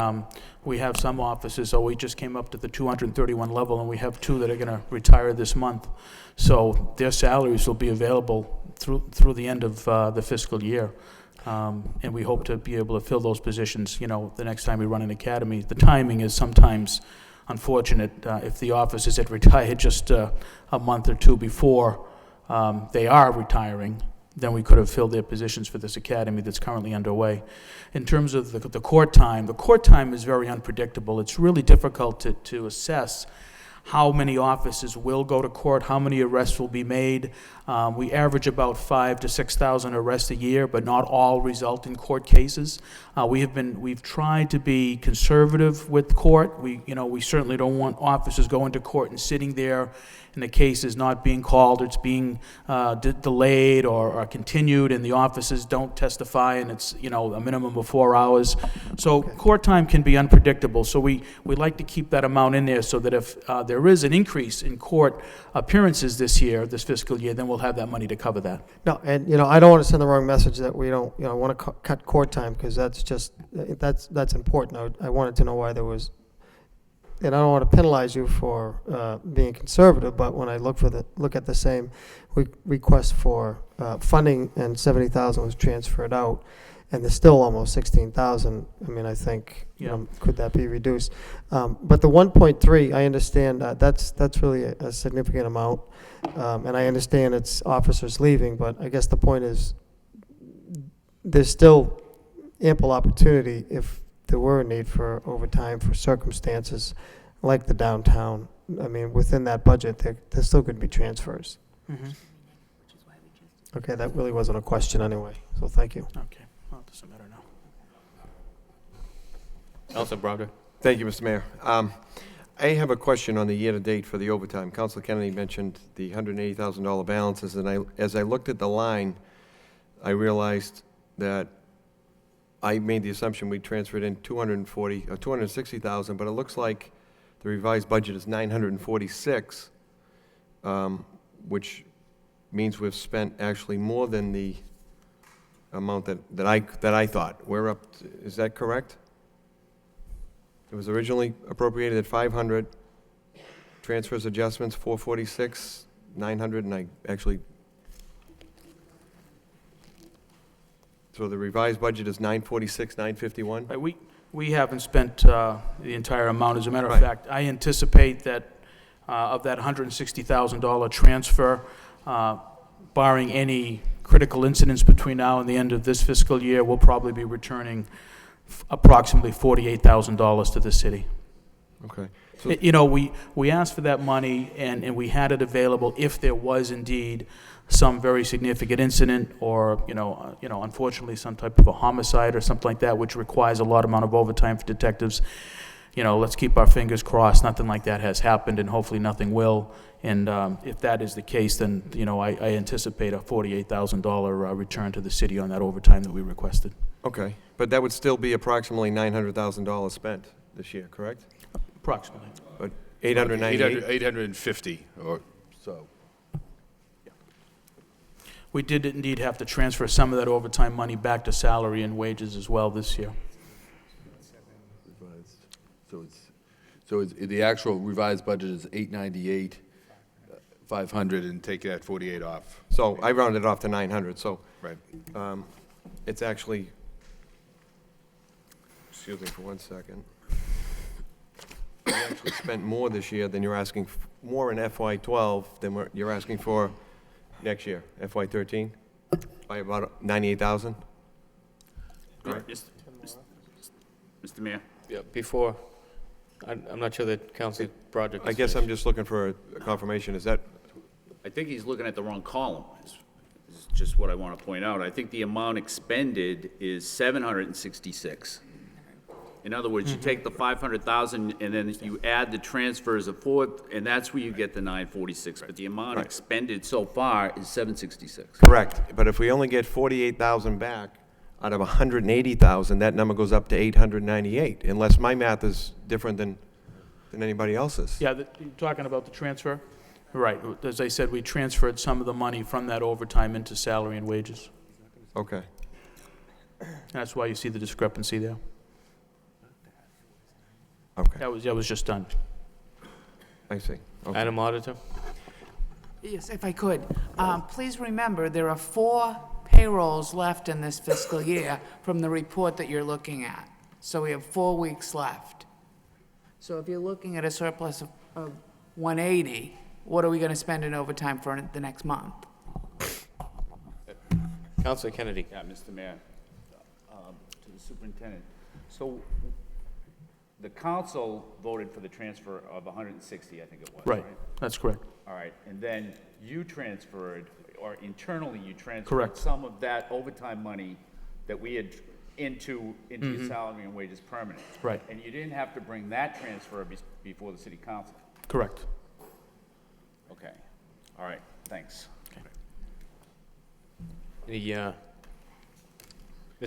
we have some officers, so we just came up to the 231 level, and we have 2 that are going to retire this month. So their salaries will be available through the end of the fiscal year. And we hope to be able to fill those positions, the next time we run an academy. The timing is sometimes unfortunate. If the officers had retired just a month or 2 before they are retiring, then we could have filled their positions for this academy that's currently underway. In terms of the court time is very unpredictable. It's really difficult to assess how many officers will go to court, how many arrests will be made. We average about 5,000 to 6,000 arrests a year, but not all result in court cases. We've tried to be conservative with court. We certainly don't want officers going to court and sitting there and the case is not being called, it's being delayed or continued, and the officers don't testify, and it's a minimum of 4 hours. So court time can be unpredictable. So we like to keep that amount in there so that if there is an increase in court appearances this fiscal year, then we'll have that money to cover that. No, and I don't want to send the wrong message that we don't want to cut court time, because that's important. I wanted to know why there was. And I don't want to penalize you for being conservative, but when I look at the same request for funding, and 70,000 was transferred out, and there's still almost 16,000. I mean, I think could that be reduced? But the 1.3, I understand that's really a significant amount, and I understand it's officers leaving. But I guess the point is, there's still ample opportunity if there were a need for overtime for circumstances like the downtown. I mean, within that budget, there still could be transfers. Mm-hmm. Okay, that really wasn't a question anyway, so thank you. Okay, well, it doesn't matter now. Also, Browder. Thank you, Mr. Mayor. I have a question on the year-to-date for the overtime. Councilor Kennedy mentioned the $180,000 balances, and as I looked at the line, I realized that I made the assumption we transferred in 260,000, but it looks like the revised budget is 946, which means we've spent actually more than the amount that I thought. We're up, is that correct? It was originally appropriated at 500, transfers adjustments 446, 900, and I actually, so the revised budget is 946, 951? Right, we haven't spent the entire amount. As a matter of fact, I anticipate that of that $160,000 transfer, barring any critical incidents between now and the end of this fiscal year, we'll probably be returning approximately $48,000 to the city. Okay. You know, we asked for that money, and we had it available if there was indeed some very significant incident, or unfortunately some type of a homicide or something like that, which requires a lot amount of overtime for detectives. You know, let's keep our fingers crossed. Nothing like that has happened, and hopefully nothing will. And if that is the case, then I anticipate a $48,000 return to the city on that overtime that we requested. Okay, but that would still be approximately $900,000 spent this year, correct? Approximately. But 898? 850 or so. We did indeed have to transfer some of that overtime money back to salary and wages as well this year. So the actual revised budget is 898, 500, and take that 48 off. So I rounded it off to 900, so. Right. It's actually, excuse me for 1 second. We actually spent more this year than you're asking, more in FY12 than you're asking for next year, FY13, by about 98,000. Right. Mr. Mayor? Yeah, before, I'm not sure that Council Project. I guess I'm just looking for a confirmation. Is that? I think he's looking at the wrong column, is just what I want to point out. I think the amount expended is 766. In other words, you take the 500,000 and then you add the transfers of 4, and that's where you get the 946. But the amount expended so far is 766. Correct, but if we only get 48,000 back out of 180,000, that number goes up to 898, unless my math is different than anybody else's. Yeah, you're talking about the transfer? Right. As I said, we transferred some of the money from that overtime into salary and wages. Okay. That's why you see the discrepancy there. Okay. That was just done. I see. Okay. Madam Auditor? Yes, if I could. Please remember, there are 4 payrolls left in this fiscal year from the report that you're looking at. So we have 4 weeks left. So if you're looking at a surplus of 180, what are we going to spend in overtime for the next month? Councilor Kennedy. Yeah, Mr. Mayor, to the superintendent. So the council voted for the transfer of 160, I think it was, right? That's correct. All right, and then you transferred, or internally you transferred Correct. some of that overtime money that we had into your salary and wages permanent. Right. And you didn't have to bring that transfer before the city council. Correct. Okay. All right, thanks. Mr.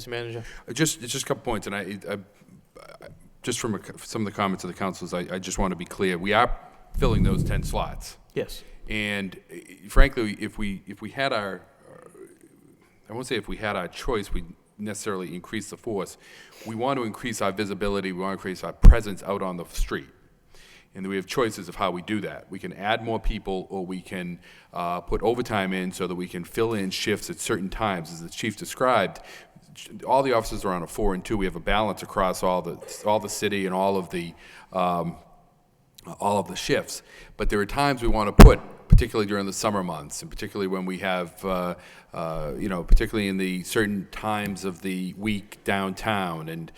Manager? Just a couple points, and I just from some of the comments of the councils, I just want to be clear. We are filling those 10 slots. Yes. And frankly, if we had our, I won't say if we had our choice, we'd necessarily increase the force. We want to increase our visibility. We want to increase our presence out on the street. And we have choices of how we do that. We can add more people, or we can put overtime in so that we can fill in shifts at certain times. As the chief described, all the officers are on a 4 and 2. We have a balance across all the city and all of the shifts. But there are times we want to put, particularly during the summer months, and particularly when we have, particularly in the certain times of the week downtown, and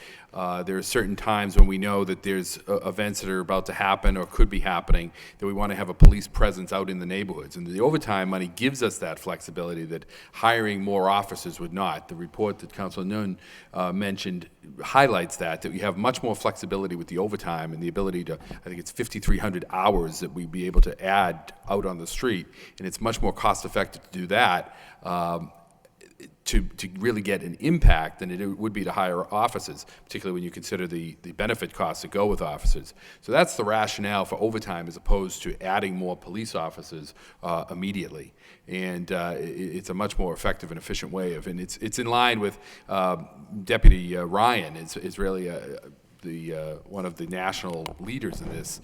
there are certain times when we know that there's events that are about to happen or could be happening, that we want to have a police presence out in the neighborhoods. And the overtime money gives us that flexibility that hiring more officers would not. The report that Councilor Noon mentioned highlights that we have much more flexibility with the overtime and the ability to, I think it's 5,300 hours that we'd be able to add out on the street, and it's much more cost effective to do that. to really get an impact than it would be to hire officers, particularly when you consider the benefit costs that go with officers. So that's the rationale for overtime as opposed to adding more police officers immediately. And it's a much more effective and efficient way of, and it's in line with Deputy Ryan is really one of the national leaders in this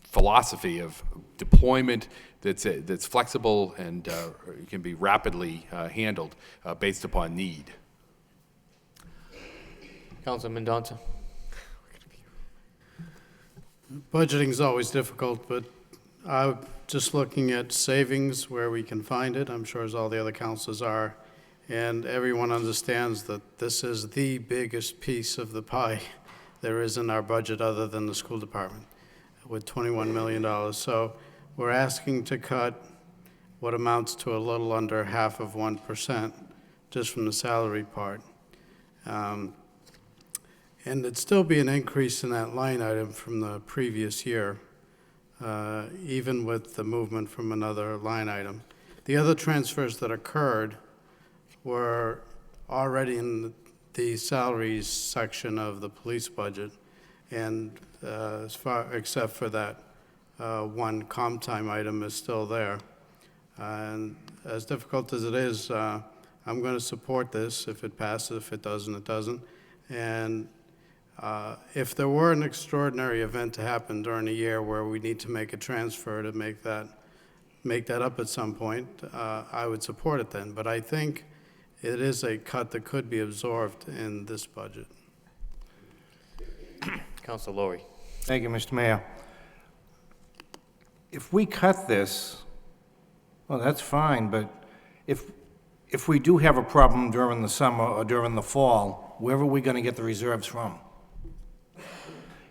philosophy of deployment that's flexible and can be rapidly handled based upon need. Councilman Mendonça. Budgeting is always difficult, but I'm just looking at savings where we can find it. I'm sure as all the other councils are. And everyone understands that this is the biggest piece of the pie there is in our budget other than the school department, with $21 million. So we're asking to cut what amounts to a little under 0.5% just from the salary part. And it'd still be an increase in that line item from the previous year, even with the movement from another line item. The other transfers that occurred were already in the salaries section of the police budget, and except for that one comp time item is still there. And as difficult as it is, I'm going to support this. If it passes, if it doesn't, it doesn't. And if there were an extraordinary event to happen during a year where we need to make a transfer to make that up at some point, I would support it then. But I think it is a cut that could be absorbed in this budget. Councilor Lowry. Thank you, Mr. Mayor. If we cut this, well, that's fine, but if we do have a problem during the summer or during the fall, where are we going to get the reserves from?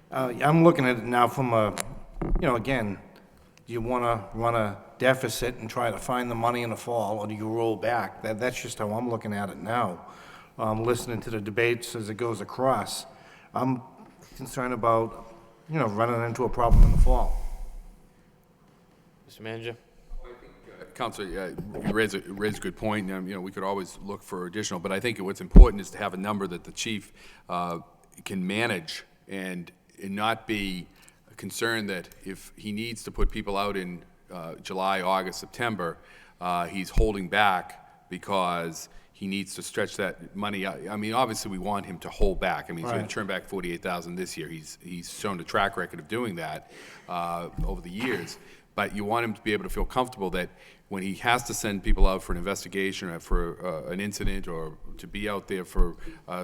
I'm looking at it now from again, do you want to run a deficit and try to find the money in the fall, or do you roll back? That's just how I'm looking at it now. Listening to the debates as it goes across, I'm concerned about, running into a problem in the fall. Mr. Manager. Councilor, you raise a good point. We could always look for additional, but I think what's important is to have a number that the chief can manage and not be concerned that if he needs to put people out in July, August, September, he's holding back because he needs to stretch that money out. I mean, obviously, we want him to hold back. I mean, he's going to turn back $48,000 this year. He's shown a track record of doing that over the years. But you want him to be able to feel comfortable that when he has to send people out for an investigation or for an incident or to be out there for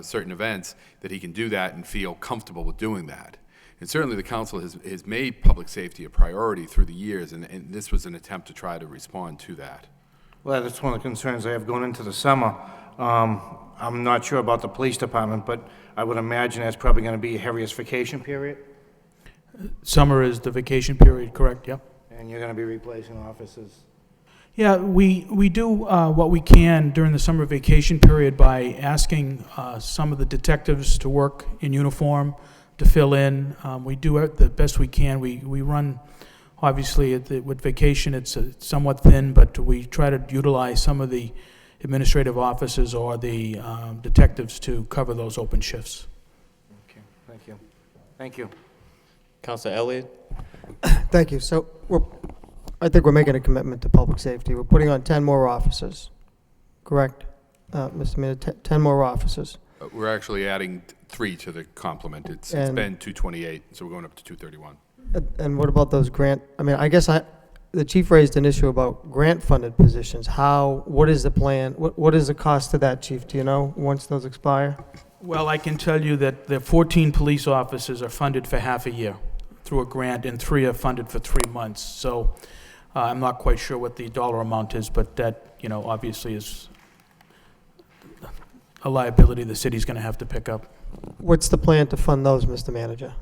certain events, that he can do that and feel comfortable with doing that. And certainly the council has made public safety a priority through the years, and this was an attempt to try to respond to that. Well, that's one of the concerns I have going into the summer. I'm not sure about the police department, but I would imagine that's probably going to be a heaviest vacation period. Summer is the vacation period, correct? Yep. And you're going to be replacing officers. Yeah, we do what we can during the summer vacation period by asking some of the detectives to work in uniform, to fill in. We do it the best we can. We run, obviously, with vacation, it's somewhat thin, but we try to utilize some of the administrative officers or the detectives to cover those open shifts. Okay, thank you. Thank you. Councilor Elliott. Thank you. So I think we're making a commitment to public safety. We're putting on 10 more officers, correct? Mr. Mayor, 10 more officers. We're actually adding 3 to the complement. It's been 228, so we're going up to 231. And what about those I guess the chief raised an issue about grant-funded positions. What is the plan? What is the cost to that, chief? Do you know, once those expire? Well, I can tell you that the 14 police officers are funded for half a year through a grant, and 3 are funded for 3 months. So I'm not quite sure what the dollar amount is, but that, obviously is a liability the city's going to have to pick up. What's the plan to fund those, Mr. Manager?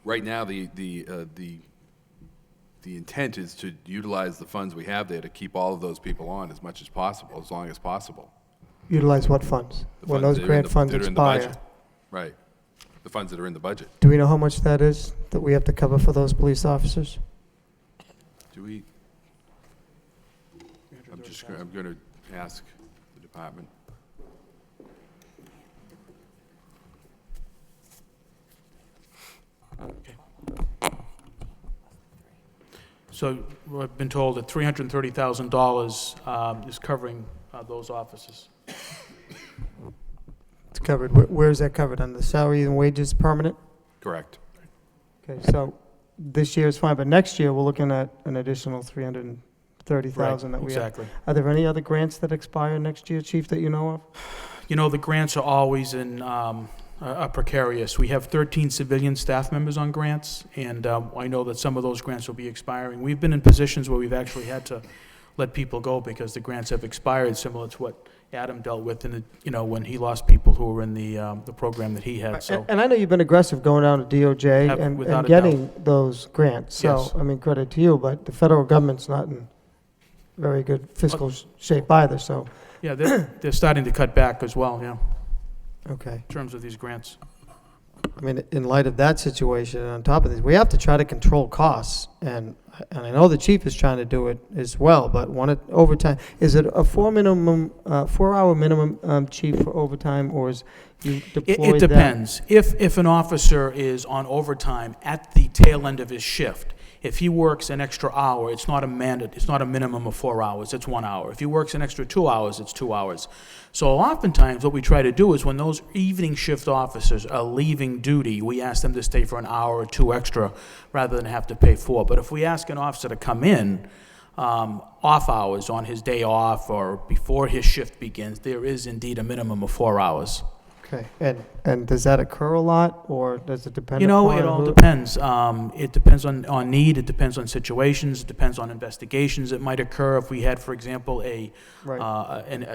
Right now, the intent is to utilize the funds we have there to keep all of those people on as much as possible, as long as possible. Utilize what funds? When those grant funds expire? Right. the funds that are in the budget. Do we know how much that is that we have to cover for those police officers? Do we? I'm going to ask the department. So I've been told that $330,000 is covering those offices. It's covered. Where is that covered? Under the salary and wages permanent? Correct. Okay, so this year is fine, but next year, we're looking at an additional 330,000 that we have. Exactly. Are there any other grants that expire next year, Chief, that you know of? You know, the grants are always in precarious. We have 13 civilian staff members on grants, and I know that some of those grants will be expiring. We've been in positions where we've actually had to let people go because the grants have expired, similar to what Adam dealt with in the, when he lost people who were in the program that he had. So And I know you've been aggressive going down to DOJ and without a getting those grants. So, Yes. I mean, credit to you, but the federal government's not in very good fiscal shape either, so. yeah, they're starting to cut back as well, yeah, Okay. in terms of these grants. I mean, in light of that situation, and on top of this, we have to try to control costs, and I know the chief is trying to do it as well, but overtime, is it a 4-hour minimum, chief, for overtime, or is you deploy It depends. If an officer is on overtime at the tail end of his shift, if he works an extra hour, it's not a minimum of 4 hours, it's 1 hour. If he works an extra 2 hours, it's 2 hours. So oftentimes, what we try to do is when those evening shift officers are leaving duty, we ask them to stay for an hour or 2 extra rather than have to pay 4. But if we ask an officer to come in off hours on his day off or before his shift begins, there is indeed a minimum of 4 hours. Okay, and does that occur a lot, or does it depend It upon all who- depends. It depends on need, it depends on situations, it depends on investigations that might occur. If we had, for example, a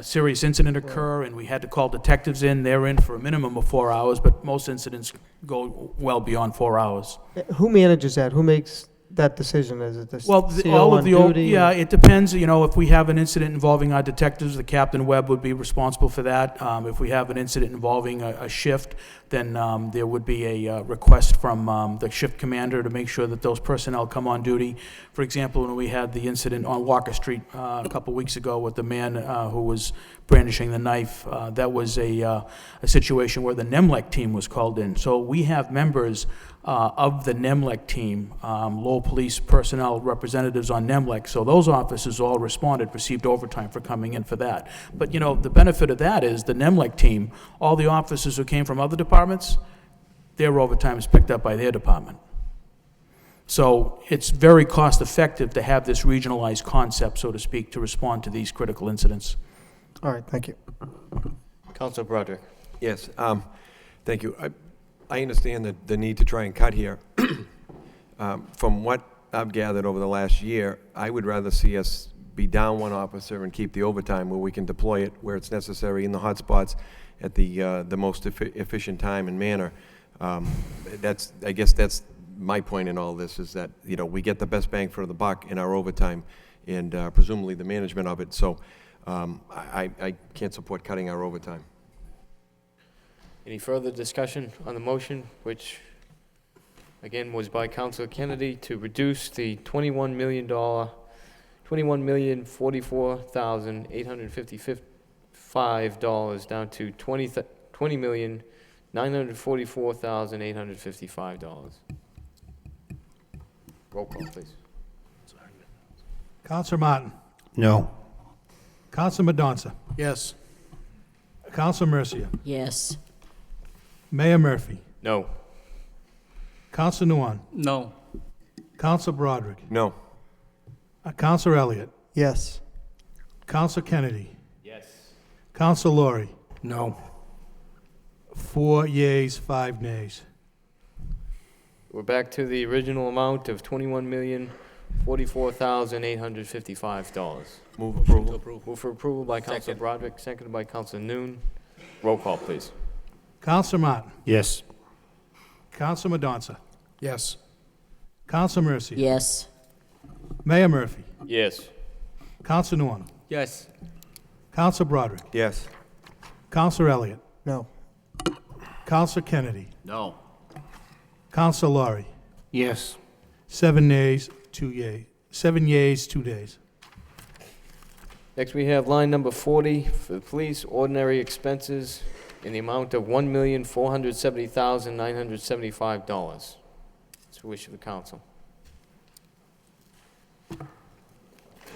serious incident occur and we had to call detectives in, they're in for a minimum of 4 hours, but most incidents go well beyond 4 hours. Who manages that? Who makes that decision? Is it the Well, CO all of on the old, duty? yeah, it depends. If we have an incident involving our detectives, the Captain Webb would be responsible for that. If we have an incident involving a shift, then there would be a request from the shift commander to make sure that those personnel come on duty. For example, when we had the incident on Walker Street a couple weeks ago with the man who was brandishing the knife, that was a situation where the NEMLEC team was called in. So we have members of the NEMLEC team, Lowell police personnel representatives on NEMLEC, so those officers all responded, received overtime for coming in for that. But, the benefit of that is the NEMLEC team, all the officers who came from other departments, their overtime is picked up by their department. So it's very cost-effective to have this regionalized concept, so to speak, to respond to these critical incidents. All right, thank you. Councilor Broderick. Yes, thank you. I understand the need to try and cut here. From what I've gathered over the last year, I would rather see us be down one officer and keep the overtime where we can deploy it where it's necessary in the hot spots at the most efficient time and manner. I guess that's my point in all this, is that, we get the best bang for the buck in our overtime and presumably the management of it. So I can't support cutting our overtime. Any further discussion on the motion, which, again, was by Councilor Kennedy to reduce the $21,044,855 down to $20,944,855. Roll call, please. Counselor Martin. No. Counselor Madonza. Yes. Counselor Mercia. Yes. Mayor Murphy. No. Counselor Nguyen. No. Counselor Broderick. No. Counselor Elliott. Yes. Counselor Kennedy. Yes. Counselor Laurie. No. 4 yeas, 5 nays. We're back to the original amount of $21,044,855. Move approval. Move for approval by Councilor Broderick, seconded by Councilor Noon. Roll call, please. Counselor Martin. Yes. Counselor Madonza. Yes. Counselor Mercia. Yes. Mayor Murphy. Yes. Counselor Nguyen. Yes. Counselor Broderick. Yes. Counselor Elliott. No. Counselor Kennedy. No. Counsel Laurie. Yes. 7 nays, 2 yeas. 7 yeas, 2 nays. Next, we have line number 40 for the police, ordinary expenses in the amount of $1,470,975. It's the wish of the council.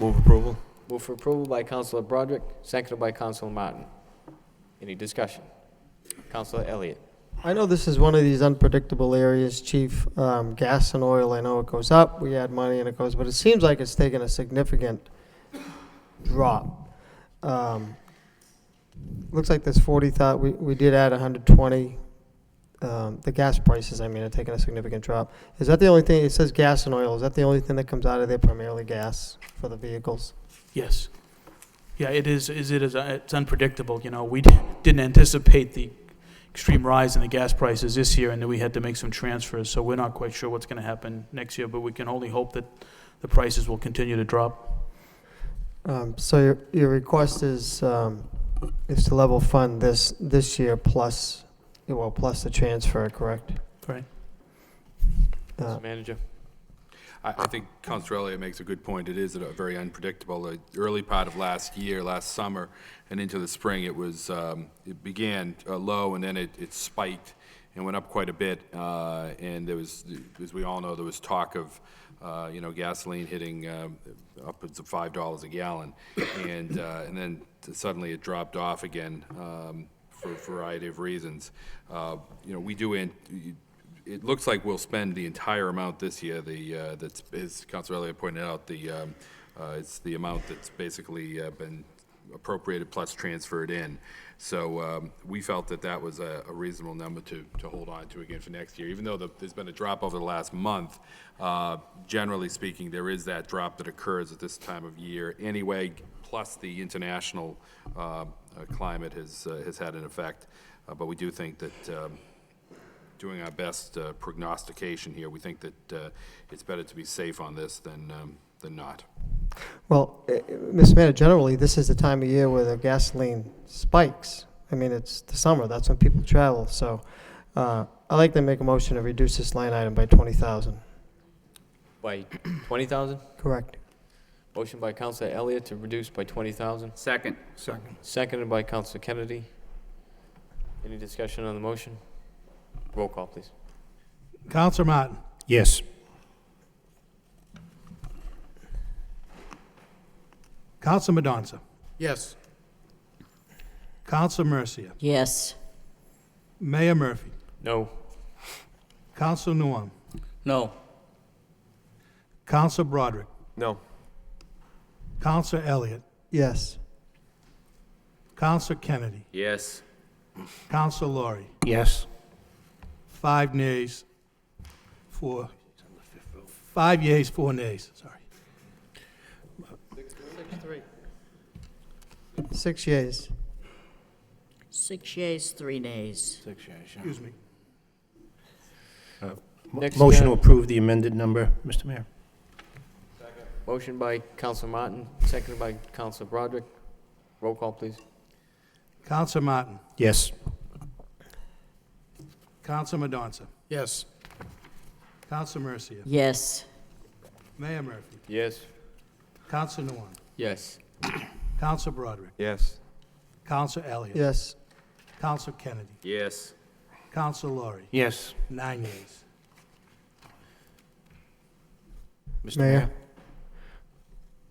Move approval. Move for approval by Councilor Broderick, seconded by Councilor Martin. Any discussion? Councilor Elliott. I know this is one of these unpredictable areas, Chief. Gas and oil, I know it goes up, we add money and it goes, but it seems like it's taken a significant drop. Looks like there's 40,000, we did add 120. The gas prices, I mean, are taking a significant drop. Is that the only thing, it says gas and oil, is that the only thing that comes out of there, primarily gas for the vehicles? Yes. Yeah, it is, it's unpredictable, you know. We didn't anticipate the extreme rise in the gas prices this year, and then we had to make some transfers, so we're not quite sure what's going to happen next year, but we can only hope that the prices will continue to drop. So your request is to level fund this year plus the transfer, correct? Right. Mr. Manager. I think Councilor Elliott makes a good point. It is very unpredictable. The early part of last summer, and into the spring, it began low, and then it spiked and went up quite a bit. And there was, as we all know, there was talk of gasoline hitting upwards of $5 a gallon, and then suddenly it dropped off again for a variety of reasons. We do. It looks like we'll spend the entire amount this year. That's, as Councilor Elliott pointed out, it's the amount that's basically been appropriated plus transferred in. So we felt that was a reasonable number to hold on to again for next year. Even though there's been a drop over the last month, generally speaking, there is that drop that occurs at this time of year anyway, plus the international climate has had an effect. But we do think that doing our best prognostication here, we think that it's better to be safe on this than not. Well, Mr. Mayor, generally, this is the time of year where the gasoline spikes. I mean, it's the summer, that's when people travel, so I'd like to make a motion to reduce this line item by 20,000. By 20,000? Correct. Motion by Councilor Elliott to reduce by 20,000. Second. Seconded by Councilor Kennedy. Any discussion on the motion? Roll call, please. Counsel Martin. Yes. Counsel Madonza. Yes. Counsel Mercia. Yes. Mayor Murphy. No. Counsel Nguyen. No. Counsel Broderick. No. Counsel Elliott. Yes. Counsel Kennedy. Yes. Counsel Laurie. Yes. 5 nays, 5 yeas, 4 nays, sorry. 6 yeas. 6 yeas, 3 nays. Excuse me. Next, Motion to approve the amended number, Mr. Mayor. Motion by Councilor Martin, seconded by Councilor Broderick. Roll call, please. Counsel Martin. Yes. Counsel Madonza. Yes. Counsel Mercia. Yes. Mayor Murphy. Yes. Counsel Nguyen. Yes. Counsel Broderick. Yes. Counsel Elliott. Yes. Counsel Kennedy. Yes. Counsel Laurie. Yes. 9 yeas. Mr. Mayor.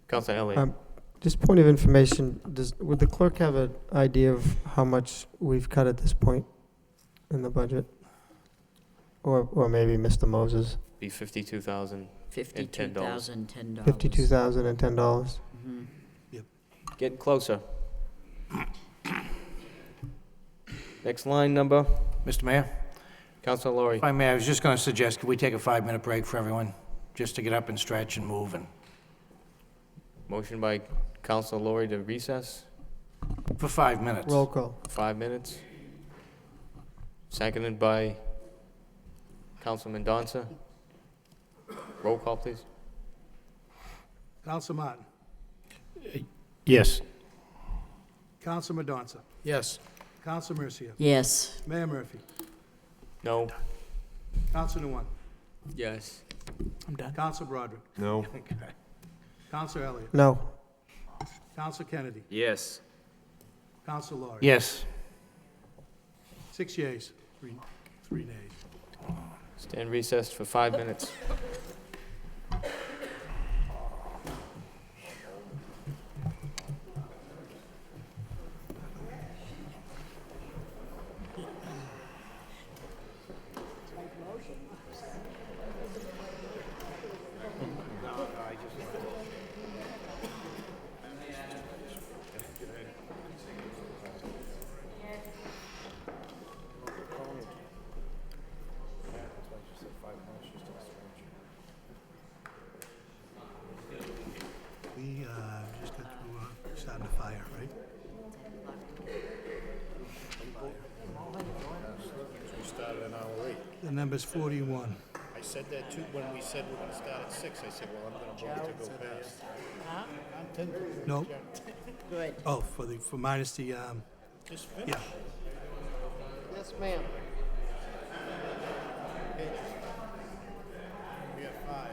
Councilor Elliott. Just point of information, would the clerk have an idea of how much we've cut at this point in the budget? Or maybe Mr. Moses? Be $52,010. $52,010. $52,010. Getting closer. Next line number. Mr. Mayor, Councilor Laurie. if I may, I was just going to suggest, could we take a 5-minute break for everyone? Just to get up and stretch and move and, Motion by Councilor Laurie to recess. for 5 minutes. Roll call. 5 minutes. Seconded by Councilman Donza. Roll call, please. Counsel Martin. Yes. Counsel Madonza. Yes. Counsel Mercia. Yes. Mayor Murphy. No. Counselor Nguyen. Yes. I'm done. Counselor Broderick. No. Okay. Counselor Elliott. No. Counselor Kennedy. Yes. Counselor Lawrence. Yes. 6 yeas, three nays. Stand recessed for 5 minutes. We just got through starting the fire, right? We started an hour late. The number's 41. I said that too, when we said we're gonna start at 6, I said, well, I'm gonna vote to go past. I'm 10. No? Good. Oh, for minus the, Just finish. yeah. Yes, ma'am. We have 5.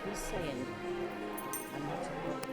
He's saying, I'm not supposed to.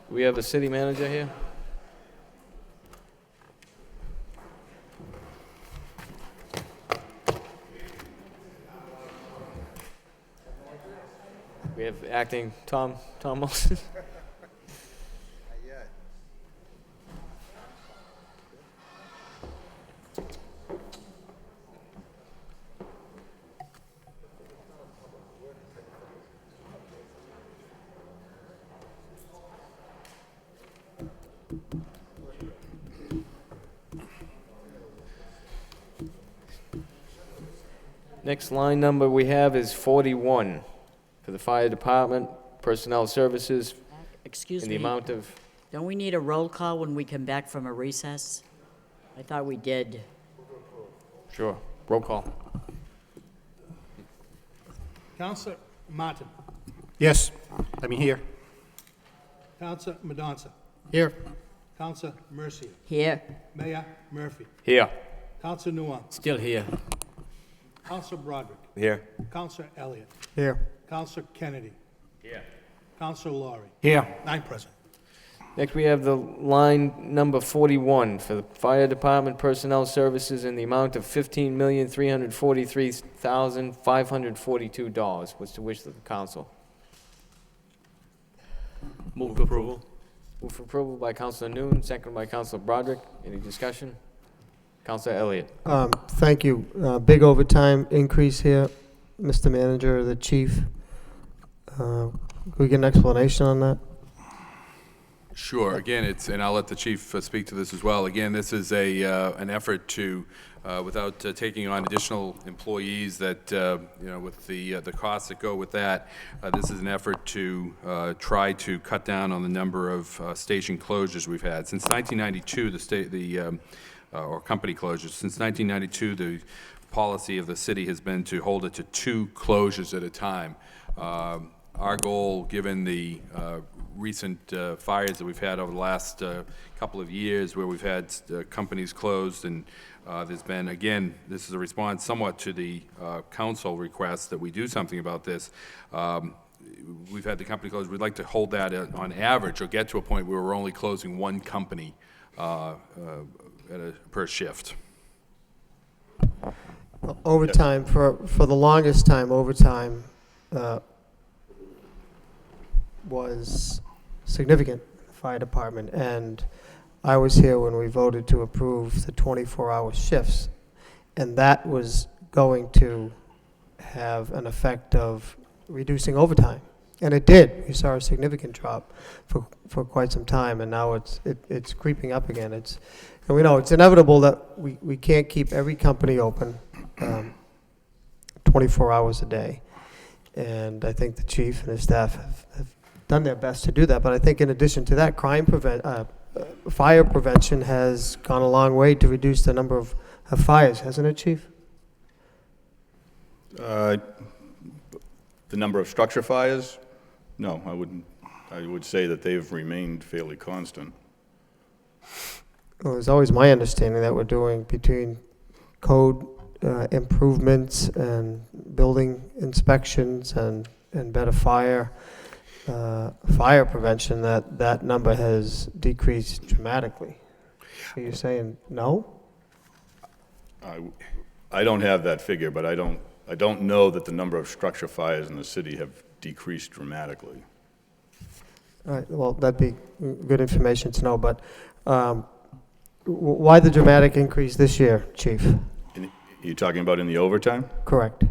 we have a city manager here? We have acting Tom Wilson. Next line number we have is 41 for the fire department, personnel services, Excuse in me. the amount of, Don't we need a roll call when we come back from a recess? I thought we did. sure, roll call. Counselor Martin. Yes, I'm here. Counselor Madonza. Here. Counselor Mercia. Here. Mayor Murphy. Here. Counselor Nuance. Still here. Counselor Broderick. Here. Counselor Elliott. Here. Counselor Kennedy. Here. Counselor Laurie. Here. 9 present. Next, we have the line number 41 for the fire department personnel services in the amount of $15,343,542. What's the wish of the council? Move for approval. Move for approval by Councilor Noon, second by Councilor Broderick. Any discussion? Councilor Elliott. Thank you. Big overtime increase here, Mr. Manager, the chief. Can we get an explanation on that? Sure. Again, and I'll let the chief speak to this as well. Again, this is an effort to, without taking on additional employees that, with the costs that go with that, this is an effort to try to cut down on the number of station closures we've had. Since 1992, or company closures, since 1992, the policy of the city has been to hold it to 2 closures at a time. Our goal, given the recent fires that we've had over the last couple of years where we've had companies closed, and there's been, again, this is a response somewhat to the council request that we do something about this. We've had the company closed. We'd like to hold that on average, or get to a point where we're only closing 1 company per shift. Overtime, for the longest time, overtime was significant in the fire department, and I was here when we voted to approve the 24-hour shifts, and that was going to have an effect of reducing overtime, and it did. We saw a significant drop for quite some time, and now it's creeping up again. And we know it's inevitable that we can't keep every company open 24 hours a day, and I think the chief and his staff have done their best to do that. But I think in addition to that, fire prevention has gone a long way to reduce the number of fires, hasn't it, Chief? The number of structure fires? No, I wouldn't. I would say that they've remained fairly constant. Well, it was always my understanding that we're doing between code improvements and building inspections and better fire prevention, that number has decreased dramatically. So you're saying no? I don't have that figure, but I don't know that the number of structure fires in the city have decreased dramatically. All right, well, that'd be good information to know, but why the dramatic increase this year, Chief? You're talking about in the overtime? Correct.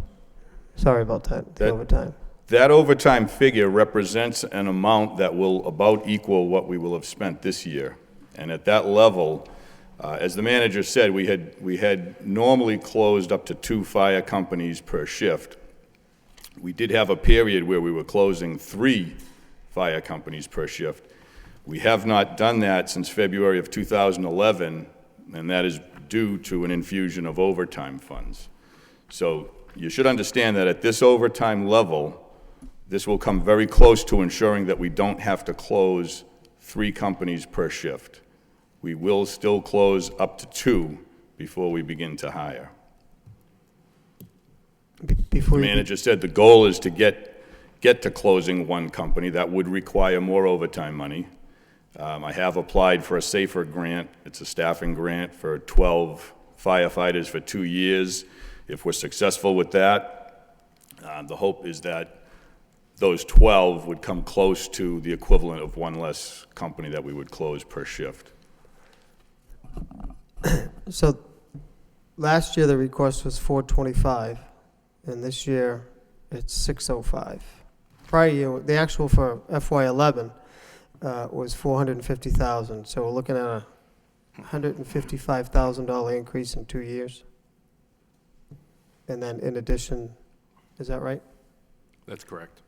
Sorry about that, the overtime. That overtime figure represents an amount that will about equal what we will have spent this year. And at that level, as the manager said, we had normally closed up to 2 fire companies per shift. We did have a period where we were closing 3 fire companies per shift. We have not done that since February of 2011, and that is due to an infusion of overtime funds. So you should understand that at this overtime level, this will come very close to ensuring that we don't have to close 3 companies per shift. We will still close up to 2 before we begin to hire. The manager said the goal is to get to closing 1 company. That would require more overtime money. I have applied for a SAFER grant. It's a staffing grant for 12 firefighters for 2 years. If we're successful with that, the hope is that those 12 would come close to the equivalent of one less company that we would close per shift. So last year, the request was 425, and this year, it's 605. Prior year, the actual for FY11 was 450,000, so we're looking at a $155,000 increase in 2 years. And then in addition, is that right? That's correct.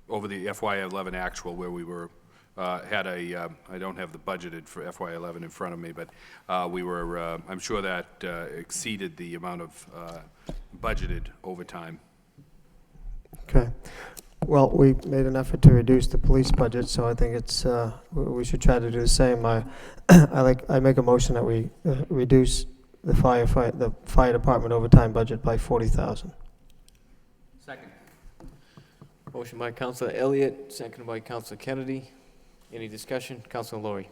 Over the FY11 actual, where we were, had a, I don't have the budgeted for FY11 in front of me, but we were, I'm sure that exceeded the amount of budgeted overtime. Okay. Well, we made an effort to reduce the police budget, so I think it's, we should try to do the same. I make a motion that we reduce the fire department overtime budget by 40,000. Second. Motion by Councilor Elliott, seconded by Councilor Kennedy. Any discussion? Councilor Lowry.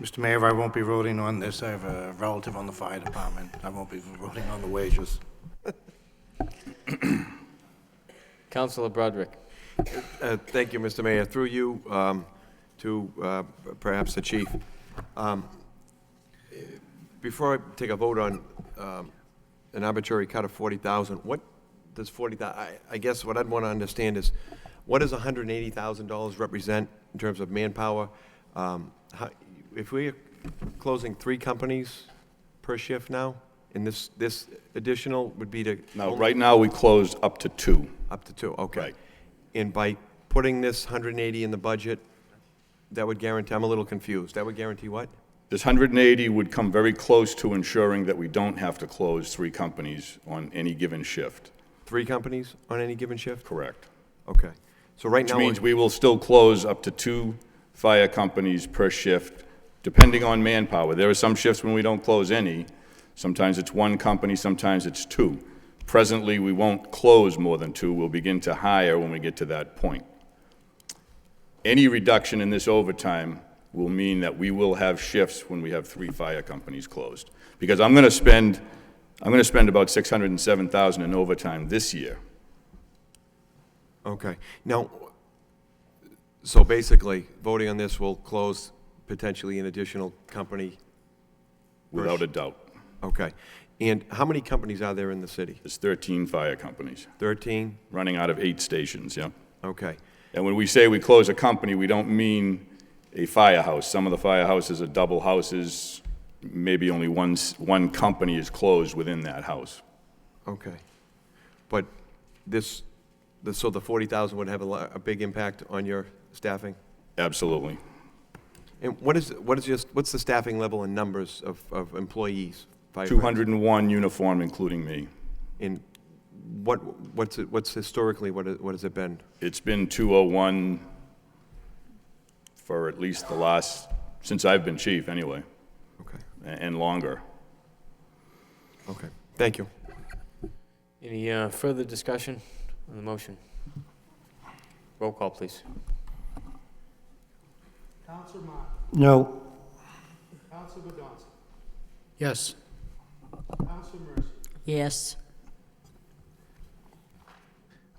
Mr. Mayor, I won't be voting on this. I have a relative on the fire department. I won't be voting on the wages. Councilor Broderick. Thank you, Mr. Mayor. Through you to perhaps the chief. Before I take a vote on an arbitrary cut of 40,000, what does 40,000, I guess what I'd want to understand is, what does $180,000 represent in terms of manpower? If we're closing 3 companies per shift now, and this additional would be to... Now, right now, we closed up to 2. Up to 2, okay. Right. And by putting this 180 in the budget, that would guarantee, I'm a little confused, that would guarantee what? This 180 would come very close to ensuring that we don't have to close 3 companies on any given shift. 3 companies on any given shift? Correct. Okay. So right now... Which means we will still close up to 2 fire companies per shift, depending on manpower. There are some shifts when we don't close any. Sometimes it's 1 company, sometimes it's 2. Presently, we won't close more than 2. We'll begin to hire when we get to that point. Any reduction in this overtime will mean that we will have shifts when we have 3 fire companies closed. Because I'm going to spend about $607,000 in overtime this year. Okay. Now, so basically, voting on this will close potentially an additional company? Without a doubt. Okay. And how many companies are there in the city? There's 13 fire companies. 13? Running out of 8 stations, yeah. Okay. And when we say we close a company, we don't mean a firehouse. Some of the firehouses are double houses. Maybe only one company is closed within that house. Okay. But so the 40,000 would have a big impact on your staffing? Absolutely. And what's the staffing level and numbers of employees? 201 uniform, including me. And what's historically, what has it been? It's been 201 for at least since I've been chief anyway. Okay. And longer. Okay. Thank you. Any further discussion on the motion? Roll call, please. Councilor Martin. No. Councilor Godonson. Yes. Councilor Mercy. Yes.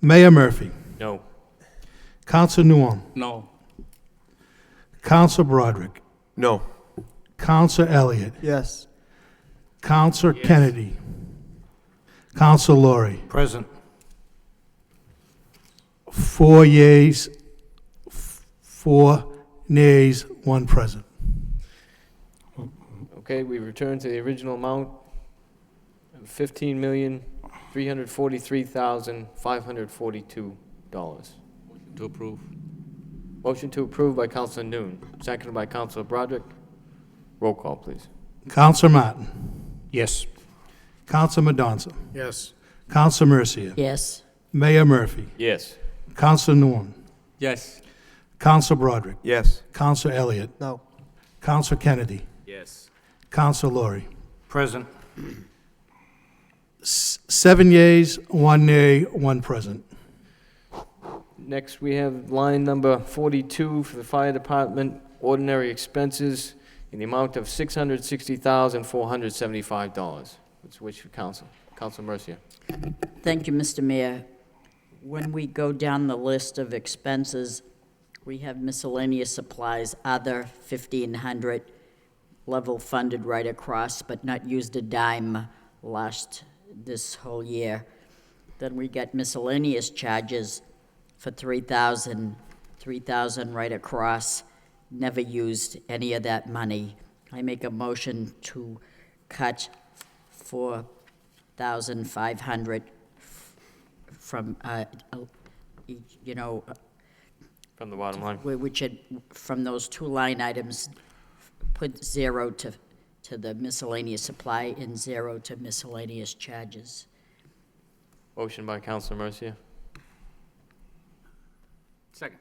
Mayor Murphy. No. Councilor Newell. No. Councilor Broderick. No. Councilor Elliott. Yes. Councilor Kennedy. Councilor Lowry. Present. 4 yeas, 4 nays, 1 present. Okay, we return to the original amount of $15,343,542. Motion to approve. Motion to approve by Councilor Noon, seconded by Councilor Broderick. Roll call, please. Councilor Martin. Yes. Councilor Madonza. Yes. Councilor Mercia. Yes. Mayor Murphy. Yes. Councilor Newell. Yes. Councilor Broderick. Yes. Councilor Elliott. No. Councilor Kennedy. Yes. Councilor Lowry. Present. 7 yeas, 1 nay, 1 present. Next, we have line number 42 for the fire department, ordinary expenses in the amount of $660,475. What's the wish for council? Council Mercia. Thank you, Mr. Mayor. When we go down the list of expenses, we have miscellaneous supplies, other 1,500, level funded right across, but not used a dime this whole year. Then we get miscellaneous charges for 3,000 right across, never used any of that money. I make a motion to cut 4,500 from, From the bottom line. which had, from those two line items, put zero to the miscellaneous supply and zero to miscellaneous charges. Motion by Councilor Mercia, Second.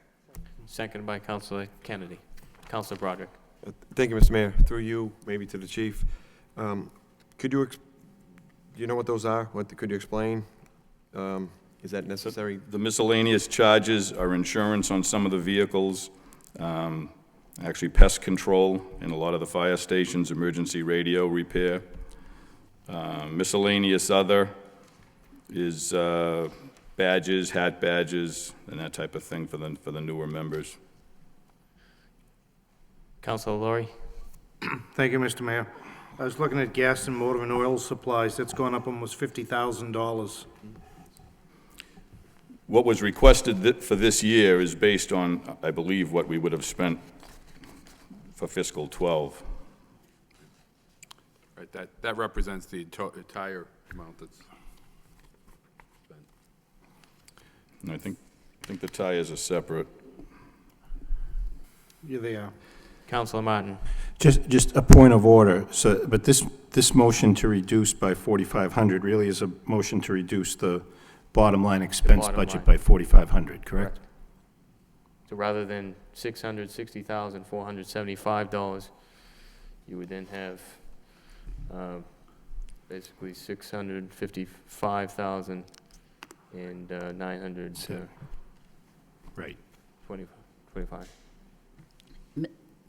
seconded by Councilor Kennedy. Councilor Broderick. Thank you, Mr. Mayor. Through you, maybe to the chief. Could you, do you know what those are? Could you explain? Is that necessary? The miscellaneous charges are insurance on some of the vehicles, actually pest control in a lot of the fire stations, emergency radio repair. Miscellaneous other is badges, hat badges, and that type of thing for the newer members. Councilor Laurie. Thank you, Mr. Mayor. I was looking at gas and motor and oil supplies. That's gone up almost $50,000. What was requested for this year is based on, I believe, what we would have spent for fiscal '12. Right, that represents the entire amount that's spent. And I think the tires are separate. Yeah, they are. Councilor Martin. Just a point of order. So, but this motion to reduce by 4,500 really is a motion to reduce the bottom line expense bottom budget line. by 4,500, correct? So rather than $660,475, you would then have basically $655,900. Right. 25.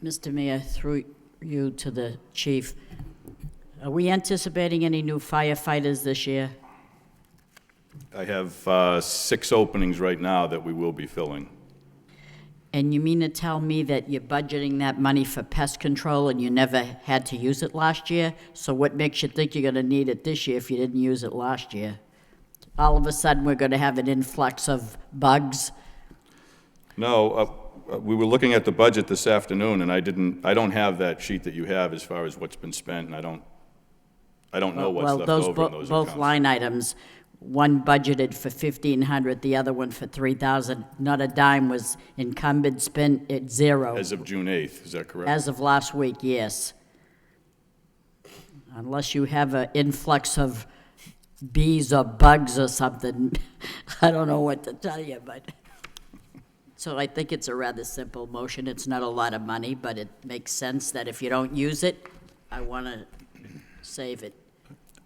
Mr. Mayor, through you to the chief, are we anticipating any new firefighters this year? I have 6 openings right now that we will be filling. And you mean to tell me that you're budgeting that money for pest control and you never had to use it last year? So what makes you think you're gonna need it this year if you didn't use it last year? All of a sudden, we're gonna have an influx of bugs? No, we were looking at the budget this afternoon, and I don't have that sheet that you have as far as what's been spent, and I don't know what's left over in those both accounts. line items, one budgeted for 1,500, the other one for 3,000. Not a dime was incumbent, spent at zero. As of June 8th, is that correct? As of last week, yes. Unless you have an influx of bees or bugs or something, I don't know what to tell you, but. So I think it's a rather simple motion. It's not a lot of money, but it makes sense that if you don't use it, I want to save it.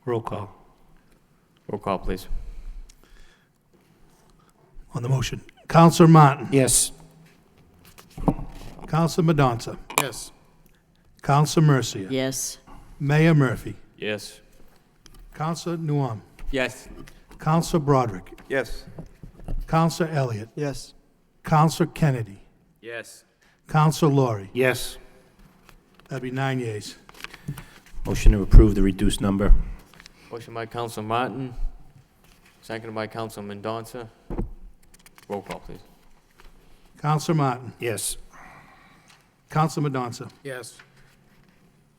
Roll call. Roll call, please. On the motion, Counselor Martin. Yes. Counselor Madonza. Yes. Counselor Mercia. Yes. Mayor Murphy. Yes. Counselor Nuam. Yes. Counselor Broderick. Yes. Counselor Elliott. Yes. Counselor Kennedy. Yes. Counselor Laurie. Yes. That'd be 9 yeas. Motion to approve the reduced number. Motion by Councilor Martin, seconded by Councilor Mendonça. Roll call, please. Counselor Martin. Yes. Counselor Madonza. Yes.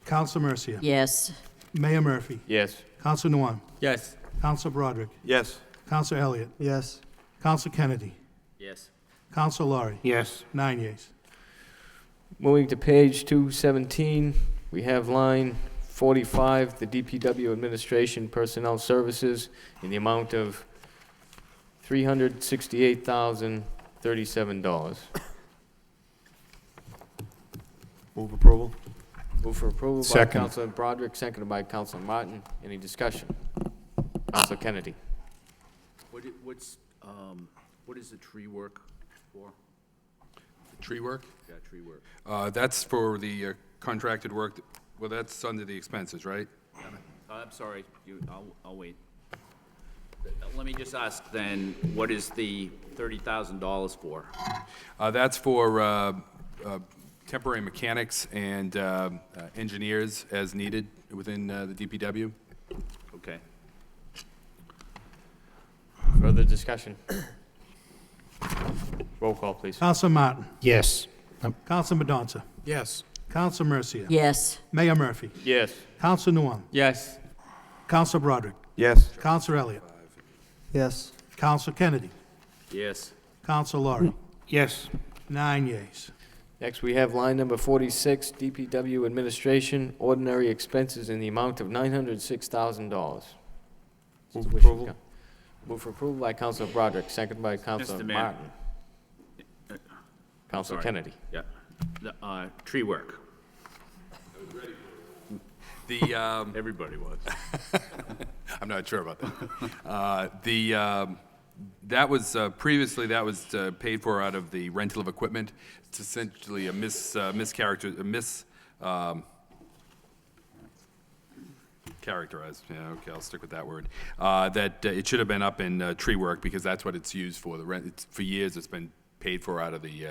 Counselor Mercia. Yes. Mayor Murphy. Yes. Counselor Nuam. Yes. Counselor Broderick. Yes. Counselor Elliott. Yes. Counselor Kennedy. Yes. Counselor Laurie. Yes. 9 yeas. Moving to page 217, we have line 45, the DPW Administration Personnel Services, in the amount of $368,037. Move approval? Move for approval by Second. Councilor Broderick, seconded by Councilor Martin. Any discussion? Councilor Kennedy. What is the tree work for? Tree work? Yeah, tree work. That's for the contracted work, well, that's under the expenses, right? I'm sorry, I'll wait. Let me just ask then, what is the $30,000 for? That's for temporary mechanics and engineers as needed within the DPW. Okay. Further discussion? Roll call, please. Counsel Martin. Yes. Counsel Madonza. Yes. Counsel Mercia. Yes. Mayor Murphy. Yes. Counsel Nguyen. Yes. Counsel Broderick. Yes. Counsel Elliott. Yes. Counsel Kennedy. Yes. Counsel Laurie. Yes. 9 yeas. Next, we have line number 46, DPW Administration, ordinary expenses in the amount of $906,000. Move approval. Move for approval by Councilor Broderick, second by Councilor Mr. Mayor. Martin. Councilor Sorry. Kennedy. Yeah. The, tree work. Everybody was. I'm not sure about that. That was, previously, that was paid for out of the rental of equipment. It's essentially a characterized, yeah, okay, I'll stick with that word. That it should have been up in tree work because that's what it's used for. For years, it's been paid for out of the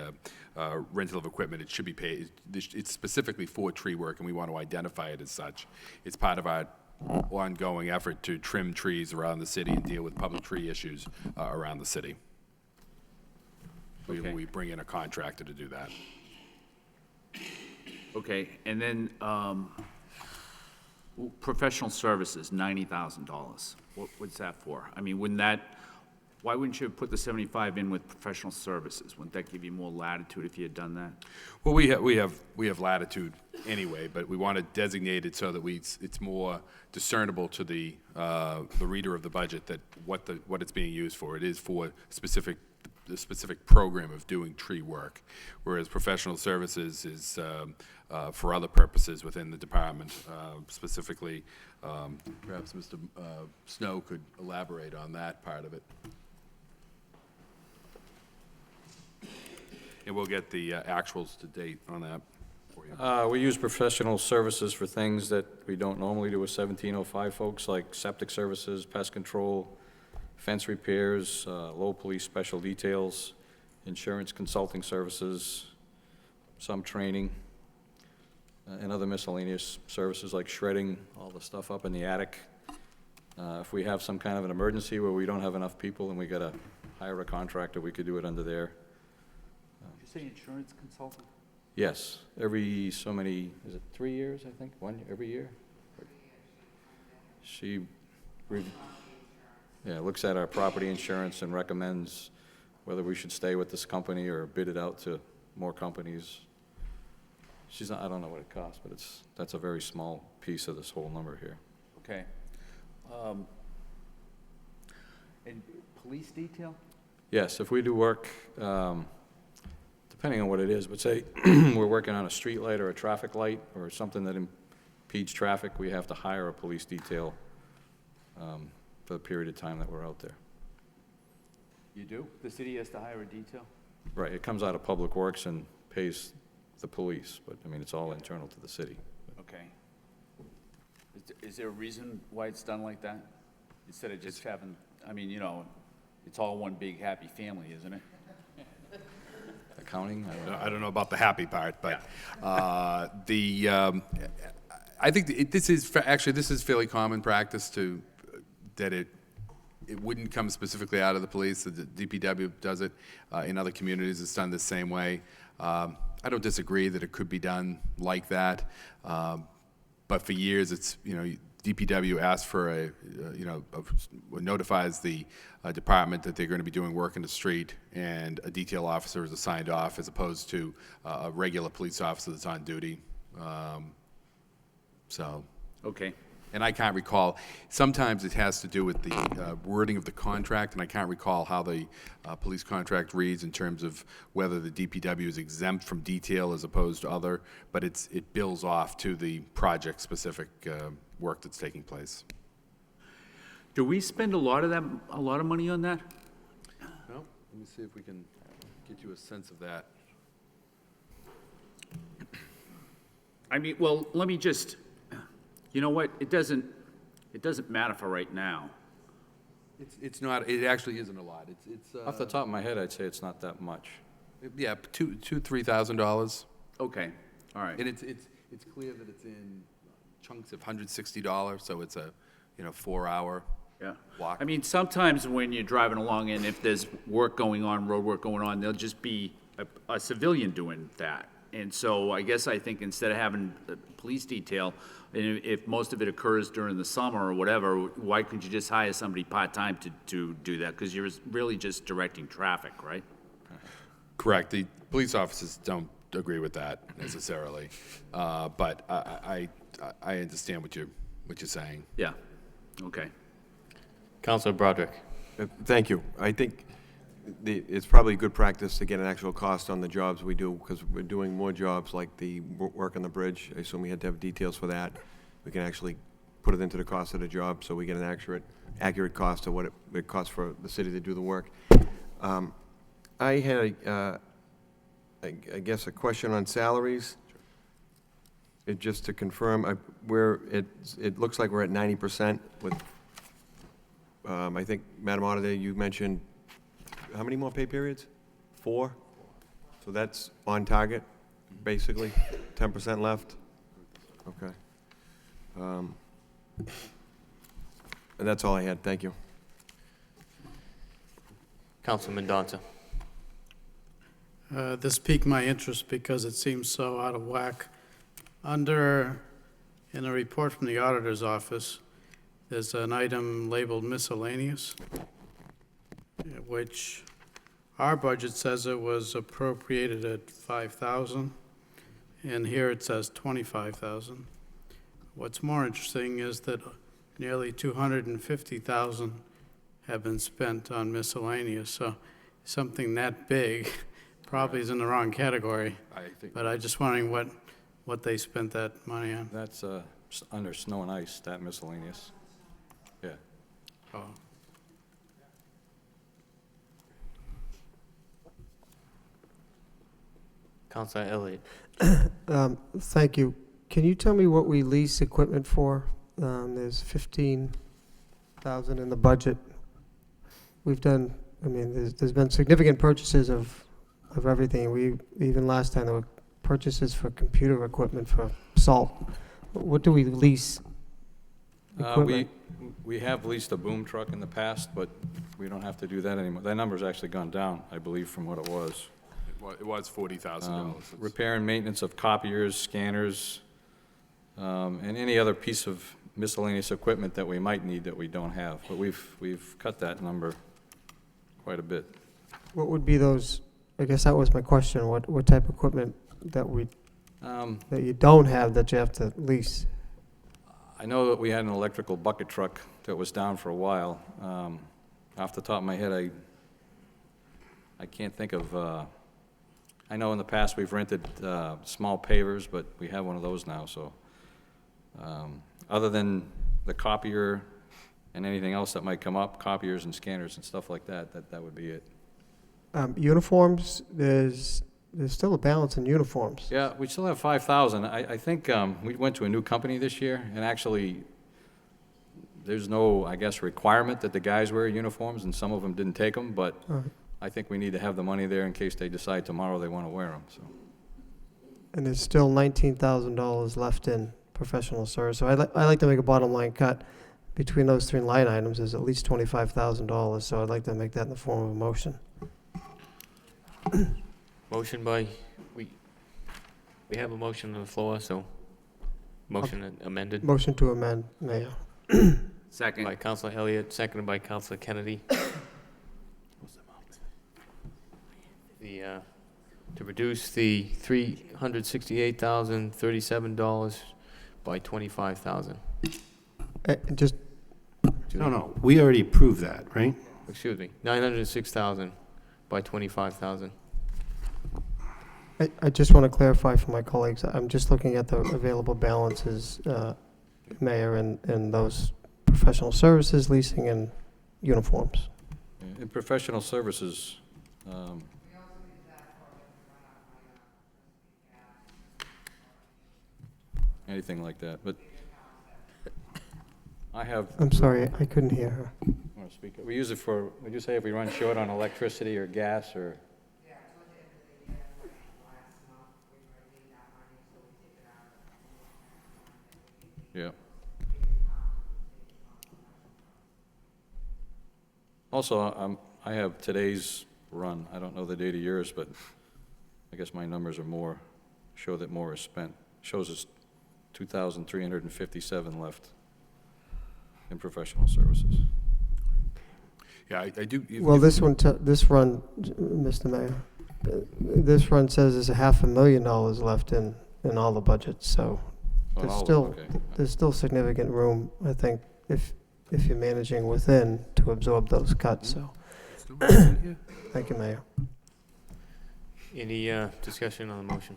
rental of equipment. It should be paid, it's specifically for tree work, and we want to identify it as such. It's part of our ongoing effort to trim trees around the city and deal with public tree issues around the city. Okay. We bring in a contractor to do that. Okay, and then, professional services, $90,000. What's that for? I mean, why wouldn't you put the 75 in with professional services? Wouldn't that give you more latitude if you had done that? Well, we have latitude anyway, but we want to designate it so that it's more discernible to the reader of the budget that what it's being used for. It is for the specific program of doing tree work, whereas professional services is for other purposes within the department. Specifically, perhaps Mr. Snow could elaborate on that part of it. And we'll get the actuals to date on that for you. We use professional services for things that we don't normally do with 1705 folks, like septic services, pest control, fence repairs, Lowell Police special details, insurance consulting services, some training, and other miscellaneous services like shredding all the stuff up in the attic. If we have some kind of an emergency where we don't have enough people and we gotta hire a contractor, we could do it under there. Did you say insurance consultant? Yes, every so many, is it 3 years, I think? Every year? She looks at our property insurance and recommends whether we should stay with this company or bid it out to more companies. She's not, I don't know what it costs, but that's a very small piece of this whole number here. Okay. And police detail? Yes, if we do work, depending on what it is, but say we're working on a street light or a traffic light or something that impedes traffic, we have to hire a police detail for the period of time that we're out there. You do? The city has to hire a detail? Right, it comes out of Public Works and pays the police, but I mean, it's all internal to the city. Okay. Is there a reason why it's done like that? Instead of just having, I mean, you know, it's all one big happy family, isn't it? Accounting? I don't know about the happy part, but I think this is fairly common practice that it wouldn't come specifically out of the police. The DPW does it. In other communities, it's done the same way. I don't disagree that it could be done like that, but for years, it's, you know, DPW asks for notifies the department that they're going to be doing work in the street, and a detail officer is assigned off as opposed to a regular police officer that's on duty. Okay. And I can't recall, sometimes it has to do with the wording of the contract, and I can't recall how the police contract reads in terms of whether the DPW is exempt from detail as opposed to other, but it bills off to the project-specific work that's taking place. Do we spend a lot of money on that? Well, let me see if we can. Get you a sense of that. I mean, well, let me just, you know what, it doesn't matter for right now. It's not, it actually isn't a lot. It's Off the top of my head, I'd say it's not that much. yeah, $3,000. Okay, all right. And it's clear that it's in chunks of $160, so it's a, 4-hour Yeah. walk. I mean, sometimes when you're driving along and if there's work going on, road work going on, there'll just be a civilian doing that. And so I think instead of having a police detail, and if most of it occurs during the summer or whatever, why couldn't you just hire somebody part-time to do that? Because you're really just directing traffic, right? Correct. The police officers don't agree with that necessarily, but I understand what you're saying. Yeah, okay. Councilor Broderick. Thank you. I think it's probably good practice to get an actual cost on the jobs we do, because we're doing more jobs like the work on the bridge. I assume we had to have details for that. We can actually put it into the cost of the job, so we get an accurate cost of what it costs for the city to do the work. I had, I guess, a question on salaries. Just to confirm, it looks like we're at 90% with, I think, Madam Auditor, you mentioned, how many more pay periods? 4? So that's on target, basically? 10% left? Okay. And that's all I had. Thank you. Councilman Mendonça. This piqued my interest because it seems so out of whack. In a report from the auditor's office, there's an item labeled miscellaneous, which our budget says it was appropriated at $5,000, and here it says $25,000. What's more interesting is that nearly $250,000 have been spent on miscellaneous, so something that big probably is in the wrong category. But I'm just wondering what they spent that money on. That's under snow and ice, that miscellaneous. Yeah. Oh. Councilor Elliott. Thank you. Can you tell me what we lease equipment for? There's 15,000 in the budget. We've done, there's been significant purchases of everything. Even last time there were purchases for computer equipment for salt. What do we lease? Equipment? We have leased a boom truck in the past, but we don't have to do that anymore. That number's actually gone down, I believe, from what it was. It was $40,000. Repair and maintenance of copiers, scanners, and any other piece of miscellaneous equipment that we might need that we don't have. But we've cut that number quite a bit. What would be those? I guess that was my question. What type of equipment that that you don't have that you have to lease? I know that we had an electrical bucket truck that was down for a while. Off the top of my head, I can't think of. I know in the past we've rented small pavers, but we have one of those now. So, other than the copier and anything else that might come up, copiers and scanners and stuff like that, that would be it. Uniforms. There's still a balance in uniforms. Yeah, we still have 5,000. I think we went to a new company this year, and actually, there's no, I guess, requirement that the guys wear uniforms, and some of them didn't take them, but I think we need to have the money there in case they decide tomorrow they want to wear them. So. And there's still $19,000 left in professional service. So I like to make a bottom line cut between those 3 line items. There's at least $25,000. So I'd like to make that in the form of a motion. Motion by, we have a motion on the floor, so motion amended. Motion to amend, Mayor. Second. By Councilor Elliott, seconded by Councilor Kennedy. To reduce the $368,037 by $25,000. Just. No, we already approved that, right? Excuse me, $906,000 by $25,000. I just want to clarify for my colleagues, I'm just looking at the available balances, Mayor, and those professional services, leasing, and uniforms. In professional services, anything like that, but I have. I'm sorry, I couldn't hear her. Want to speak? We use it for, would you say if we run short on electricity or gas or? Yeah. Also, I have today's run. I don't know the date of yours, but I guess my numbers are more, show that more is spent. Shows us 2,357 left in professional services. Yeah, I do. Well, this run, Mr. Mayor, this run says there's $500,000 left in all the budgets, so there's there's still significant room, I think, if you're managing within to absorb those cuts, so. Thank you, Mayor. Any discussion on the motion?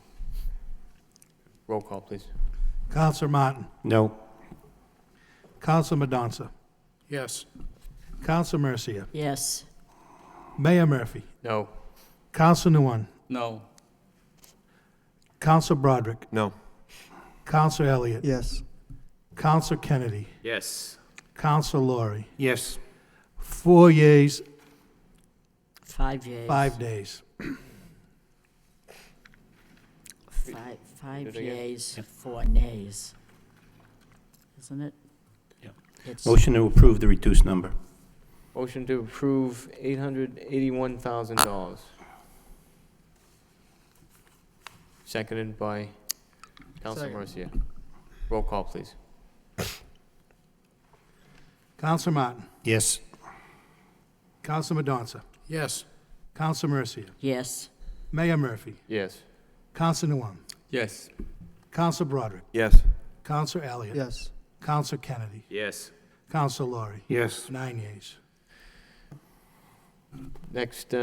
Roll call, please. Counselor Martin. No. Counselor Madonza. Yes. Counselor Mercia. Yes. Mayor Murphy. No. Counselor Nguyen. No. Counselor Broderick. No. Counselor Elliott. Yes. Counselor Kennedy. Yes. Counselor Laurie. Yes. 4 yeas, 5 yeas. 5 days. Five Do it again. yeas, 4 nays. Isn't it? Yeah. It's Motion to approve the reduced number. Motion to approve $881,000. Seconded by Councilor Second. Mercia. Roll call, please. Counselor Martin. Yes. Counselor Madonza. Yes. Counselor Mercia. yes. Mayor Murphy. Yes. Counselor Nguyen. Yes. Counselor Broderick. Yes. Counselor Elliott. Yes. Counselor Kennedy. Yes. Counselor Laurie. Yes. 9 yeas. Next,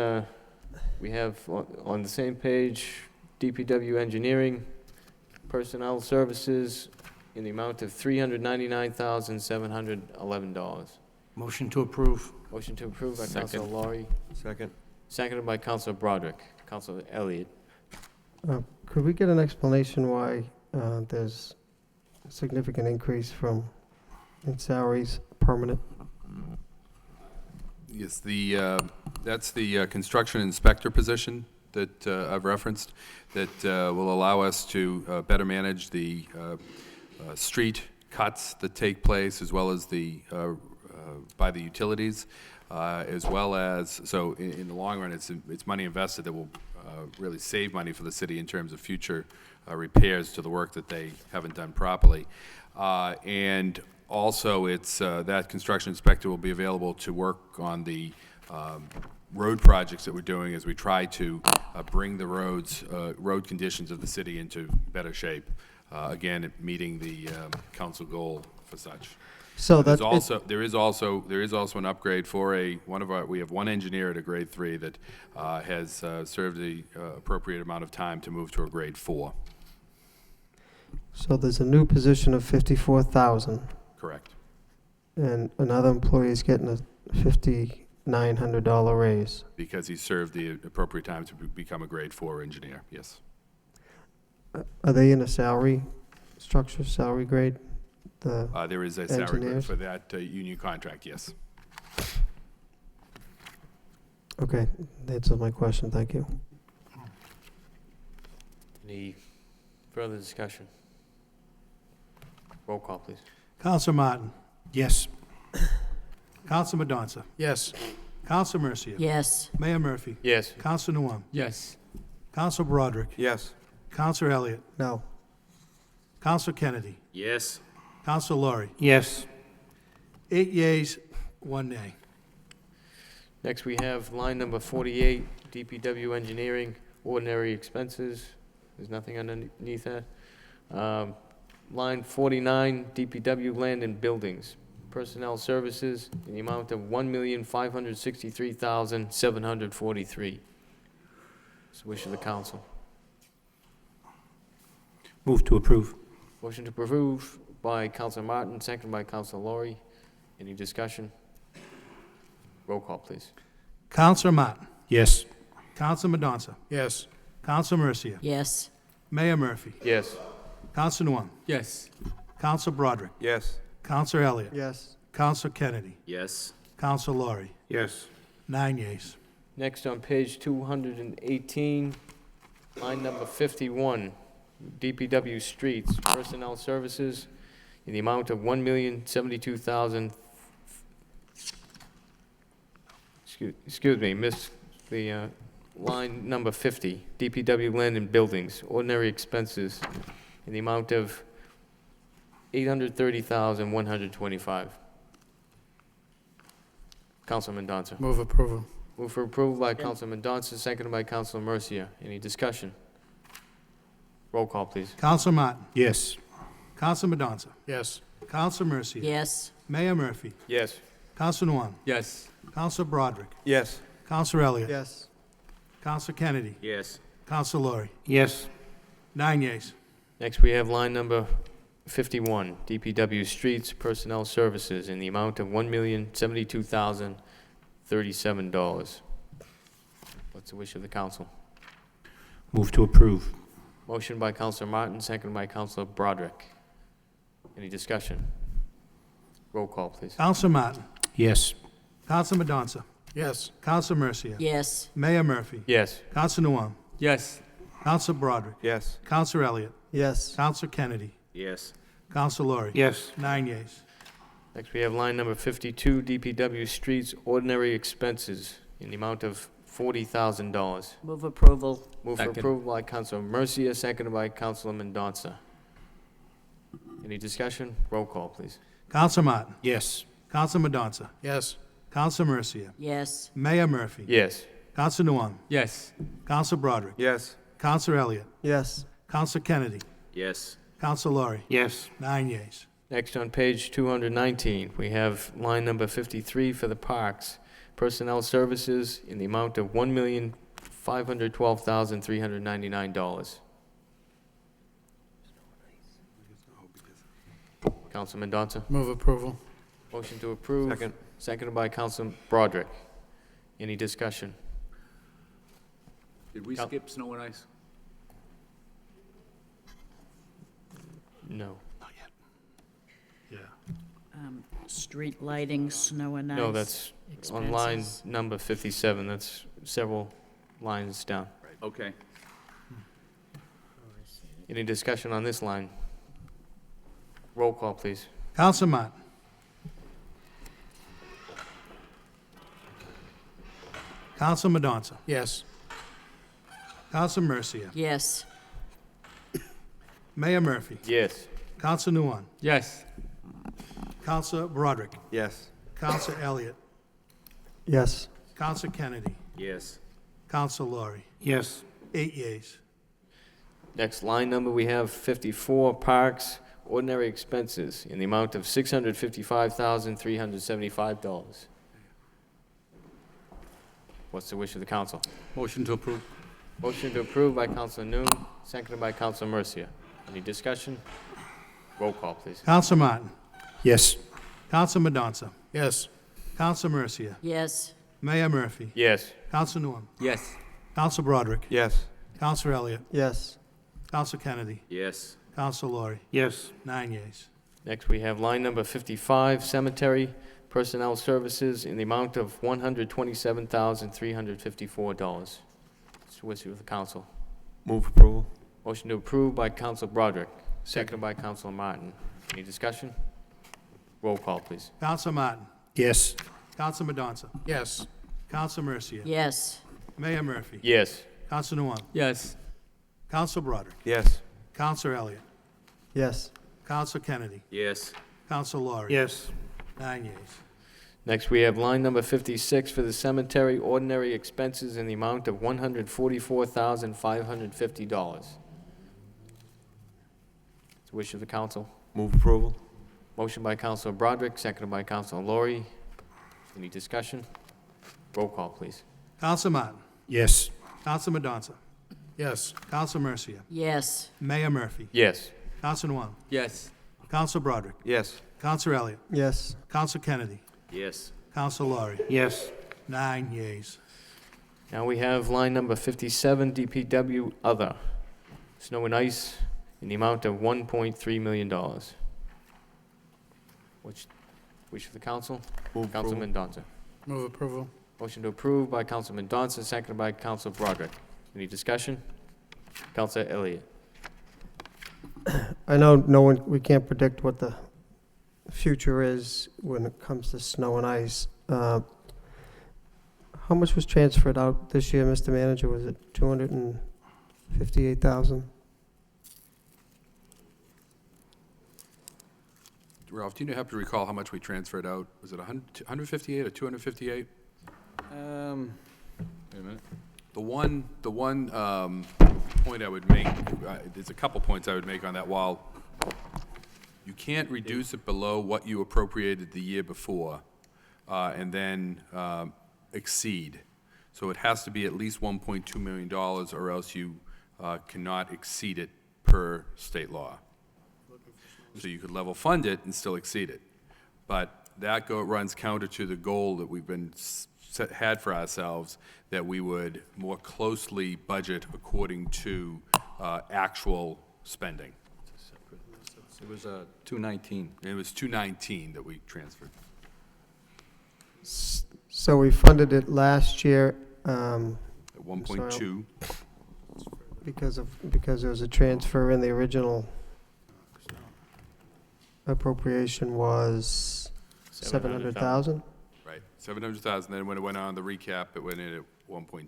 we have on the same page, DPW Engineering, Personnel Services, in the amount of $399,711. Motion to approve. Motion to approve by Second. Councilor Laurie, Second. seconded by Councilor Broderick. Councilor Elliott. Could we get an explanation why there's a significant increase in salaries permanent? Yes, that's the construction inspector position that I've referenced, that will allow us to better manage the street cuts that take place, as well as by the utilities, as well as, so in the long run, it's money invested that will really save money for the city in terms of future repairs to the work that they haven't done properly. And also, it's that construction inspector will be available to work on the road projects that we're doing as we try to bring the road conditions of the city into better shape. Again, meeting the council goal for such. So There is also an upgrade for we have one engineer at a grade 3 that has served the appropriate amount of time to move to a grade 4. So there's a new position of $54,000, Correct. and another employee is getting a $5,900 raise. Because he served the appropriate time to become a grade 4 engineer, yes. Are they in a salary grade? There is a salary grade engineers? for that union contract, yes. Okay, that's my question, thank you. Any further discussion? Roll call, please. Counselor Martin. Yes. Counselor Madonza. Yes. Counselor Mercia. Yes. Mayor Murphy. Yes. Counselor Nguyen. Yes. Counselor Broderick. Yes. Counselor Elliott. No. Counselor Kennedy. Yes. Counselor Laurie. Yes. 8 yeas, 1 nay. Next, we have line number 48, DPW Engineering, ordinary expenses. There's nothing underneath that. Line 49, DPW Land and Buildings, Personnel Services, in the amount of $1,563,743. It's the wish of the council. Move to approve. Motion to approve by Councilor Martin, seconded by Councilor Laurie. Any discussion? Roll call, please. Counselor Martin. Yes. Counselor Madonza. Yes. Counselor Mercia. Yes. Mayor Murphy. Yes. Counselor Nguyen. Yes. Counselor Broderick. Yes. Counselor Elliott. Yes. Counselor Kennedy. Yes. Counselor Laurie. Yes. 9 yeas. Next on page 218, line number 51, DPW Streets, Personnel Services, in the amount of $1,072,000. Excuse me, miss the line number 50, DPW Land and Buildings, ordinary expenses, in the amount of $830,125. Councilman Mendonça. Move approval. Move for approval by Councilman Mendonça, seconded by Councilor Mercia. Any discussion? Roll call, please. Counselor Martin. Yes. Counselor Mendonça. Yes. Counselor Mercia. Yes. Mayor Murphy. Yes. Counselor Nguyen. Yes. Counselor Broderick. Yes. Counselor Elliott. Yes. Counselor Kennedy. Yes. Counselor Laurie. Yes. 9 yeas. Next, we have line number 51, DPW Streets Personnel Services, in the amount of $1,072,037. What's the wish of the council? Move to approve. Motion by Councilor Martin, seconded by Councilor Broderick. Any discussion? Roll call, please. Counselor Martin. Yes. Counselor Mendonça. Yes. Counselor Mercia. Yes. Mayor Murphy. Yes. Counselor Nguyen. Yes. Counselor Broderick. Yes. Counselor Elliott. Yes. Counselor Kennedy. Yes. Counselor Laurie. Yes. 9 yeas. Next, we have line number 52, DPW Streets Ordinary Expenses, in the amount of $40,000. Move approval. Move for Second. approval by Councilor Mercia, seconded by Councilor Mendonça. Any discussion? Roll call, please. Counselor Martin. Yes. Counselor Mendonça. Yes. Counselor Mercia. Yes. Mayor Murphy. Yes. Counselor Nguyen. Yes. Counselor Broderick. Yes. Counselor Elliott. Yes. Counselor Kennedy. Yes. Counselor Laurie. Yes. 9 yeas. Next on page 219, we have line number 53 for the parks, personnel services, in the amount of $1,512,399. Councilman Mendonça. Move approval. Motion to approve. Second. Seconded by Councilor Broderick. Any discussion? Did we Cal- skip snow and ice? No. Street lighting, snow and ice. No, that's on line expenses. number 57. That's several lines down. Okay. Any discussion on this line? Roll call, please. Counselor Martin. Counselor Mendonça. Yes. Counselor Mercia. Yes. Mayor Murphy. Yes. Counselor Nguyen. Yes. Counselor Broderick. Yes. Counselor Elliott. Yes. Counselor Kennedy. Yes. Counselor Laurie. Yes. 8 yeas. Next line number, we have 54, parks, ordinary expenses, in the amount of $655,375. What's the wish of the council? Motion to approve. Motion to approve by Councilor Noon, seconded by Councilor Mercia. Any discussion? Roll call, please. Counselor Martin. Yes. Counselor Mendonça. Yes. Counselor Mercia. Yes. Mayor Murphy. Yes. Counselor Nguyen. Yes. Counselor Broderick. Yes. Counselor Elliott. Yes. Counselor Kennedy. Yes. Counselor Laurie. Yes. 9 yeas. Next, we have line number 55, cemetery, personnel services, in the amount of $127,354. What's the wish of the council? Move approval. Motion to approve by Councilor Broderick, seconded by Councilor Martin. Any discussion? Roll call, please. Counselor Martin. Yes. Counselor Mendonça. Yes. Counselor Mercia. Yes. Mayor Murphy. Yes. Counselor Nguyen. Yes. Counselor Broderick. Yes. Counselor Elliott. Yes. Counselor Kennedy. Yes. Counselor Laurie. Yes. 9 yeas. Next, we have line number 56 for the cemetery, ordinary expenses, in the amount of $144,550. It's the wish of the council. Move approval. Motion by Councilor Broderick, seconded by Councilor Laurie. Any discussion? Roll call, please. Counselor Martin. Yes. Counselor Mendonça. Yes. Counselor Mercia. Yes. Mayor Murphy. Yes. Counselor Nguyen. Yes. Counselor Broderick. Yes. Counselor Elliott. Yes. Counselor Kennedy. Yes. Counselor Laurie. Yes. 9 yeas. Now we have line number 57, DPW Other, snow and ice, in the amount of $1.3 million. Which of the council? Councilman Donza. Move approval. Motion to approve by Councilman Donza, seconded by Council Broderick. Any discussion? Councilor Elliott. I know we can't predict what the future is when it comes to snow and ice. How much was transferred out this year, Mr. Manager? Was it 258,000? Ralph, do you happen to recall how much we transferred out? Was it 158 or 258? Wait a minute. The one point I would make, there's a couple points I would make on that. While you can't reduce it below what you appropriated the year before, and then exceed. So it has to be at least $1.2 million, or else you cannot exceed it per state law. So you could level fund it and still exceed it. But that runs counter to the goal that we've had for ourselves, that we would more closely budget according to actual spending. It was 219. It was 219 that we transferred. So we funded it last year. At 1.2. Because there was a transfer in the original appropriation was 700,000? Right, 700,000, then when it went on the recap, it went in at 1.2.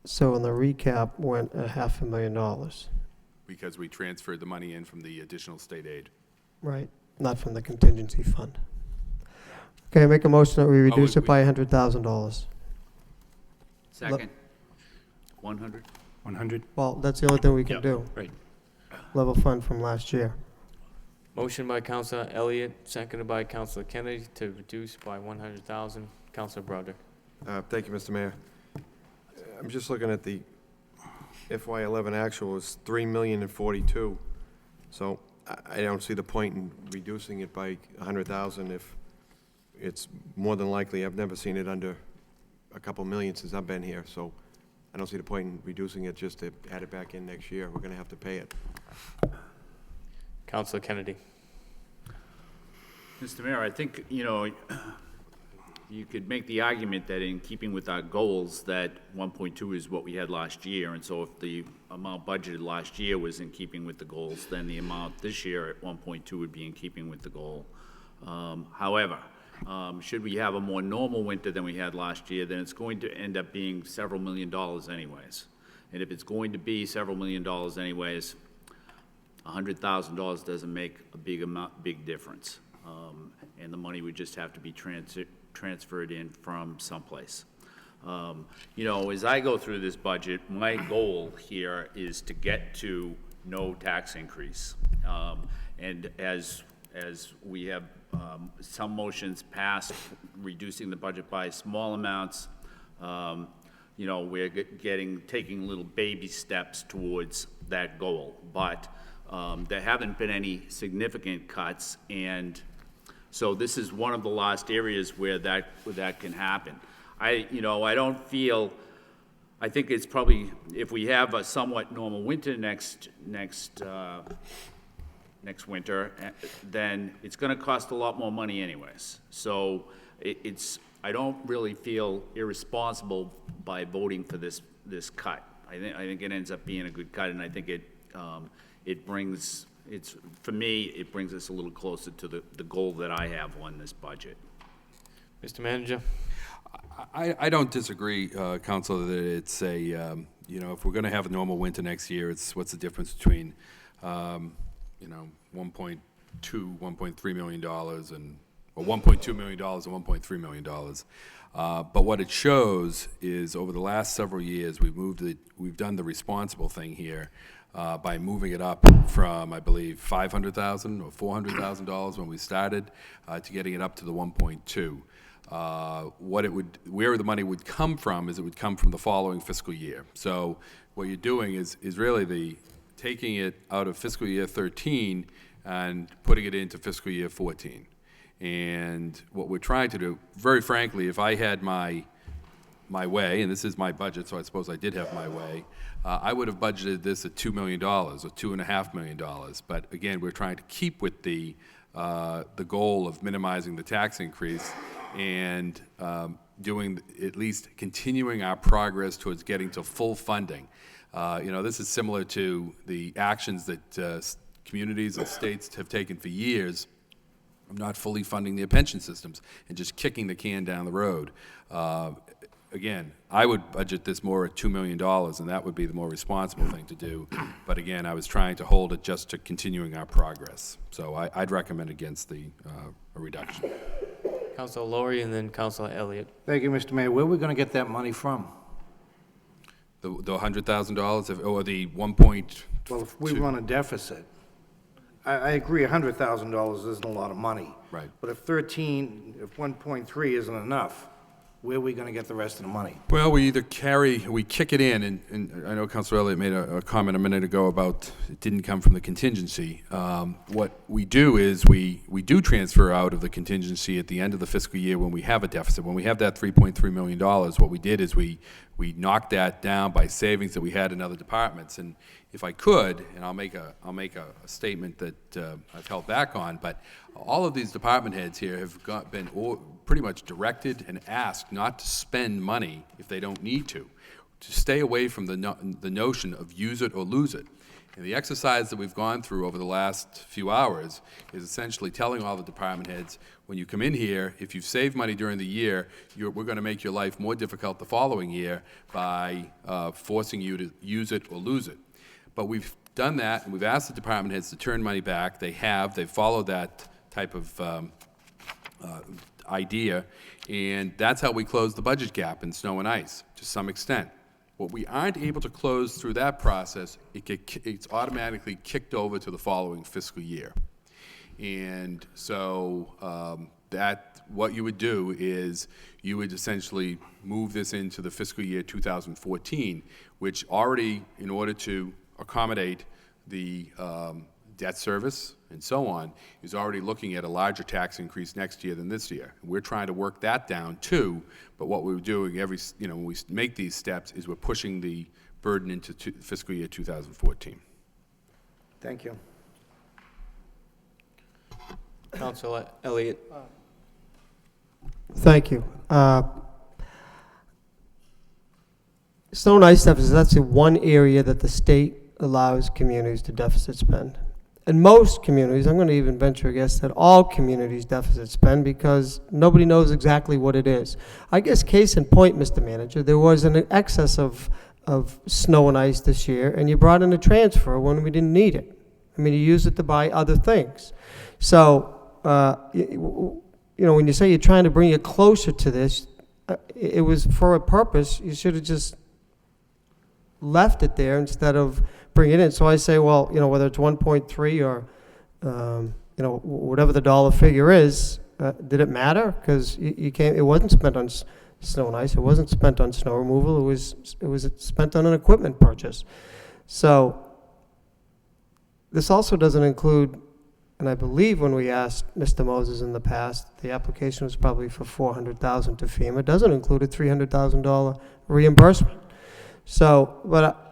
So in the recap went $500,000. Because we transferred the money in from the additional state aid. Right, not from the contingency fund. Okay, make a motion that we reduce it by $100,000. Second. 100? 100? Well, that's the only thing we can Yep, do. right. Level fund from last year. Motion by Councilor Elliott, seconded by Councilor Kennedy to reduce by 100,000. Councilor Broderick. Thank you, Mr. Mayor. I'm just looking at the FY11 actual is $3,042,000. So I don't see the point in reducing it by 100,000 if it's more than likely. I've never seen it under a couple million since I've been here, so I don't see the point in reducing it just to add it back in next year. We're going to have to pay it. Councilor Kennedy. Mr. Mayor, I think, you could make the argument that in keeping with our goals, that 1.2 is what we had last year, and so if the amount budgeted last year was in keeping with the goals, then the amount this year at 1.2 would be in keeping with the goal. However, should we have a more normal winter than we had last year, then it's going to end up being several $1 million anyways. And if it's going to be several $1 million anyways, $100,000 doesn't make a big difference. And the money would just have to be transferred in from someplace. As I go through this budget, my goal here is to get to no tax increase. And as we have some motions passed reducing the budget by small amounts, we're taking little baby steps towards that goal. But there haven't been any significant cuts, and so this is one of the last areas where that can happen. I think it's probably, if we have a somewhat normal winter next winter, then it's going to cost a lot more money anyways. So I don't really feel irresponsible by voting for this cut. I think it ends up being a good cut, and I think for me, it brings us a little closer to the goal that I have on this budget. Mr. Manager. I don't disagree, Councilor, that it's if we're going to have a normal winter next year, what's the difference between, $1.2, $1.3 million or $1.2 million and $1.3 million. But what it shows is over the last several years, we've done the responsible thing here by moving it up from, I believe, $500,000 or $400,000 when we started to getting it up to the 1.2. Where the money would come from is it would come from the following fiscal year. So what you're doing is really taking it out of fiscal year 13 and putting it into fiscal year 14. And what we're trying to do, very frankly, if I had my my way, and this is my budget, so I suppose I did have my way, I would have budgeted this at $2 million or $2.5 million. But again, we're trying to keep with the goal of minimizing the tax increase and doing, at least continuing our progress towards getting to full funding. This is similar to the actions that communities and states have taken for years of not fully funding their pension systems and just kicking the can down the road. Again, I would budget this more at $2 million, and that would be the more responsible thing to do. But again, I was trying to hold it just to continuing our progress. So I'd recommend against a reduction. Councilor Lowry and then Councilor Elliott. Thank you, Mr. Mayor. Where are we going to get that money from? The $100,000 or the 1.2? Well, if we run a deficit, I agree, $100,000 isn't a lot of money. Right. But if 1.3 isn't enough, where are we going to get the rest of the money? Well, we kick it in, and I know Councilor Elliott made a comment a minute ago about it didn't come from the contingency. What we do is we do transfer out of the contingency at the end of the fiscal year when we have a deficit. When we have that $3.3 million, what we did is we knocked that down by savings that we had in other departments. And if I could, and I'll make a statement that I've held back on, but all of these department heads here have been pretty much directed and asked not to spend money if they don't need to stay away from the notion of use it or lose it. And the exercise that we've gone through over the last few hours is essentially telling all the department heads, when you come in here, if you've saved money during the year, we're going to make your life more difficult the following year by forcing you to use it or lose it. But we've done that, and we've asked the department heads to turn money back. They've followed that type of idea, and that's how we close the budget gap in snow and ice, to some extent. What we aren't able to close through that process, it's automatically kicked over to the following fiscal year. And so what you would do is you would essentially move this into the fiscal year 2014, which already, in order to accommodate the debt service and so on, is already looking at a larger tax increase next year than this year. We're trying to work that down too, but what we're doing when we make these steps is we're pushing the burden into fiscal year 2014. Thank you. Councilor Elliott. Thank you. Snow and ice deficits, that's the one area that the state allows communities to deficit spend. And most communities, I'm going to even venture a guess that all communities deficit spend because nobody knows exactly what it is. I guess case in point, Mr. Manager, there was an excess of snow and ice this year, and you brought in a transfer when we didn't need it. I mean, you used it to buy other things. So, when you say you're trying to bring it closer to this, it was for a purpose. You should have just left it there instead of bringing it in. So I say, well, whether it's 1.3 or, whatever the dollar figure is, did it matter? Because it wasn't spent on snow and ice. It wasn't spent on snow removal. It was spent on an equipment purchase. So this also doesn't include, and I believe when we asked Mr. Moses in the past, the application was probably for $400,000 to FEMA. It doesn't include a $300,000 reimbursement. So, but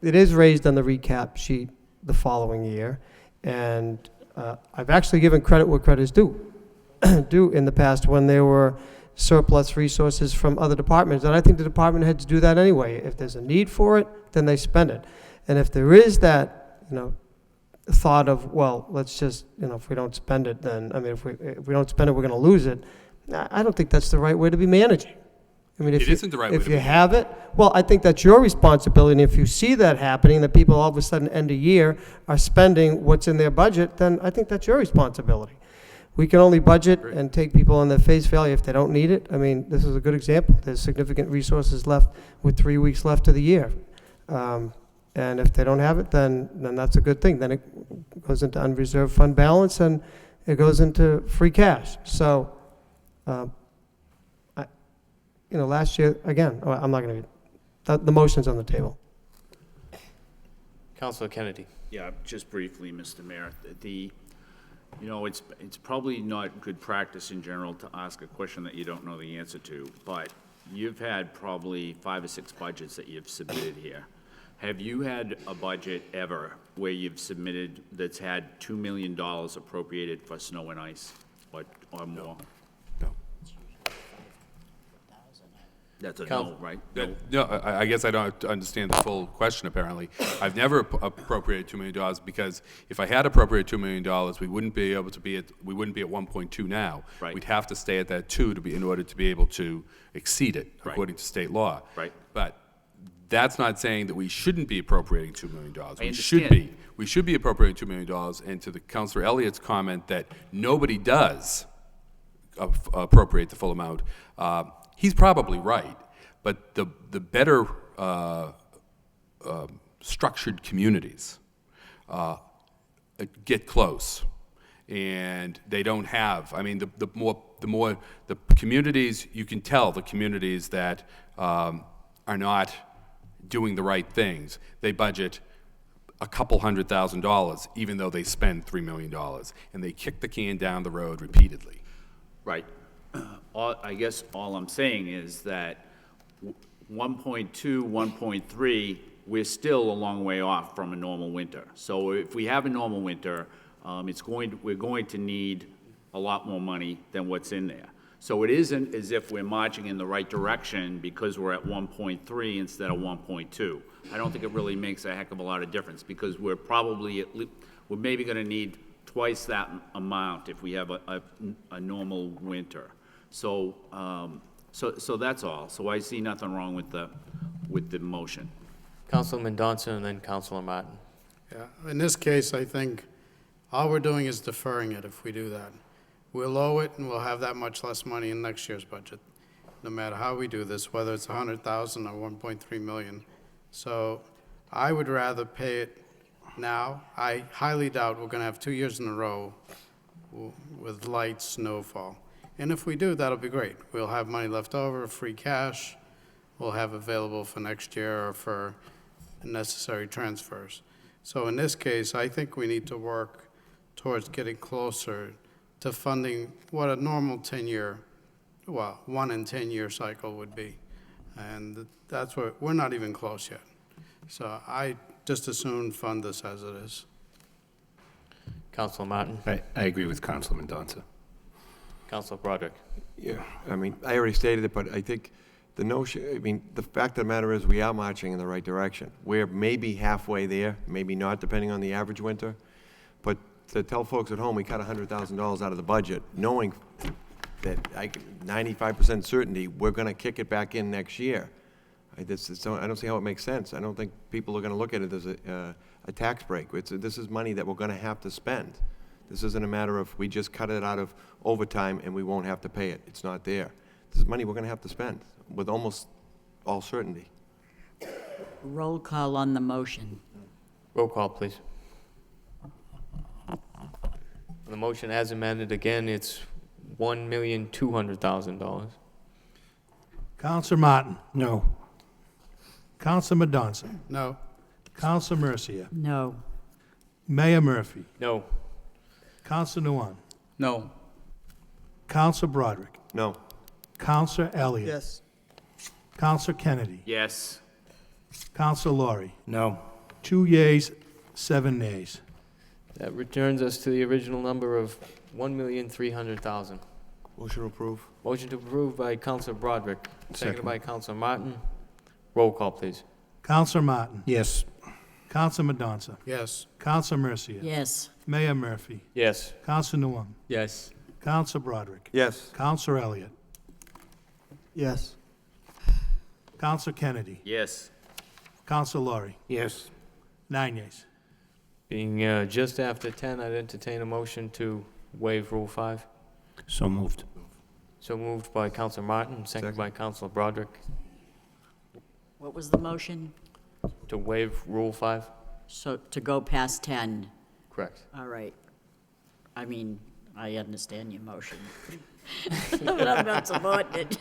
it is raised on the recap sheet the following year, and I've actually given credit where credit is due in the past when there were surplus resources from other departments, and I think the department heads do that anyway. If there's a need for it, then they spend it. And if there is that, thought of, well, let's just, if we don't spend it, then, if we don't spend it, we're going to lose it. I don't think that's the right way to be managing. It isn't the right way to if be you have it, well, I think that's your responsibility. And if you see that happening, that people all of a sudden end of year are spending what's in their budget, then I think that's your responsibility. We can only budget and take people on their face value if they don't need it. This is a good example. There's significant resources left with 3 weeks left of the year. And if they don't have it, then that's a good thing. Then it goes into unreserved fund balance and it goes into free cash. So, last year, again, I'm not going to, the motion's on the table. Councilor Kennedy. Yeah, just briefly, Mr. Mayor. You know, it's probably not good practice in general to ask a question that you don't know the answer to, but you've had probably 5 or 6 budgets that you've submitted here. Have you had a budget ever where you've submitted that's had $2 million appropriated for snow and ice or more? No. That's a no, right? No, I guess I don't understand the full question, apparently. I've never appropriated $2 million because if I had appropriated $2 million, we wouldn't be able to be at, we wouldn't be at 1.2 now. Right. We'd have to stay at that 2 to be, in order to be able to exceed it, Right. according to state law. Right. But that's not saying that we shouldn't be appropriating $2 million. We understand. should be. We should be appropriating $2 million, and to the Councilor Elliott's comment that nobody does appropriate the full amount, he's probably right, but the better structured communities get close, and they don't have. I mean, the more the communities, you can tell the communities that are not doing the right things. They budget a couple $100,000, even though they spend $3 million, and they kick the can down the road repeatedly. Right. I guess all I'm saying is that 1.2, 1.3, we're still a long way off from a normal winter. So if we have a normal winter, we're going to need a lot more money than what's in there. So it isn't as if we're marching in the right direction because we're at 1.3 instead of 1.2. I don't think it really makes a heck of a lot of difference because we're probably we're maybe going to need twice that amount if we have a normal winter. So so that's all. So I see nothing wrong with the motion. Councilor Mendonça and then Councilor Martin. Yeah, in this case, I think all we're doing is deferring it if we do that. We'll lower it and we'll have that much less money in next year's budget, no matter how we do this, whether it's 100,000 or 1.3 million. So I would rather pay it now. I highly doubt we're gonna have 2 years in a row with light snowfall. And if we do, that'll be great. We'll have money left over, free cash, we'll have available for next year or for necessary transfers. So in this case, I think we need to work towards getting closer to funding what a normal 10-year, well, 1 in 10-year cycle would be. And that's what, we're not even close yet. So I just as soon fund this as it is. Councilor Martin. I agree with Councilor Mendonça. Councilor Broderick. Yeah, I mean, I already stated it, but I think the notion, I mean, the fact of the matter is we are marching in the right direction. We're maybe halfway there, maybe not, depending on the average winter. But to tell folks at home we cut $100,000 out of the budget, knowing that 95% certainty we're going to kick it back in next year, I don't see how it makes sense. I don't think people are going to look at it as a tax break. This is money that we're going to have to spend. This isn't a matter of we just cut it out of overtime and we won't have to pay it. It's not there. This is money we're going to have to spend with almost all certainty. Roll call on the motion. Roll call, please. The motion as amended, again, it's $1,200,000. Counselor Martin. No. Counselor Mendonça. No. Counselor Mercia. No. Mayor Murphy. No. Counselor Nguyen. No. Counselor Broderick. No. Counselor Elliott. Yes. Counselor Kennedy. Yes. Counselor Laurie. No. 2 yeas, 7 nays. That returns us to the original number of $1,300,000. Motion to approve. Motion to approve by Councilor Broderick, seconded by Councilor Martin. Roll call, please. Counselor Martin. Yes. Counselor Mendonça. Yes. Counselor Mercia. Yes. Mayor Murphy. Yes. Counselor Nguyen. Yes. Counselor Broderick. Yes. Counselor Elliott. Yes. Counselor Kennedy. Yes. Counselor Laurie. Yes. 9 yeas. Being just after 10, I'd entertain a motion to waive Rule 5. So moved. So moved by Councilor Martin, seconded by Councilor Broderick, What was the motion? to waive Rule 5. So to go past 10. Correct. All right. I mean, I understand your motion. But I'm not supporting it.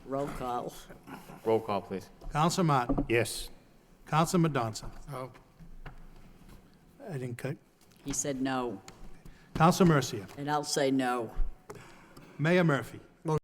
Roll call. Roll call, please. Counselor Martin. Yes. Counselor Mendonça. Oh. I didn't cut. He said no. Counsel Mercia. And I'll say no. Mayor Murphy.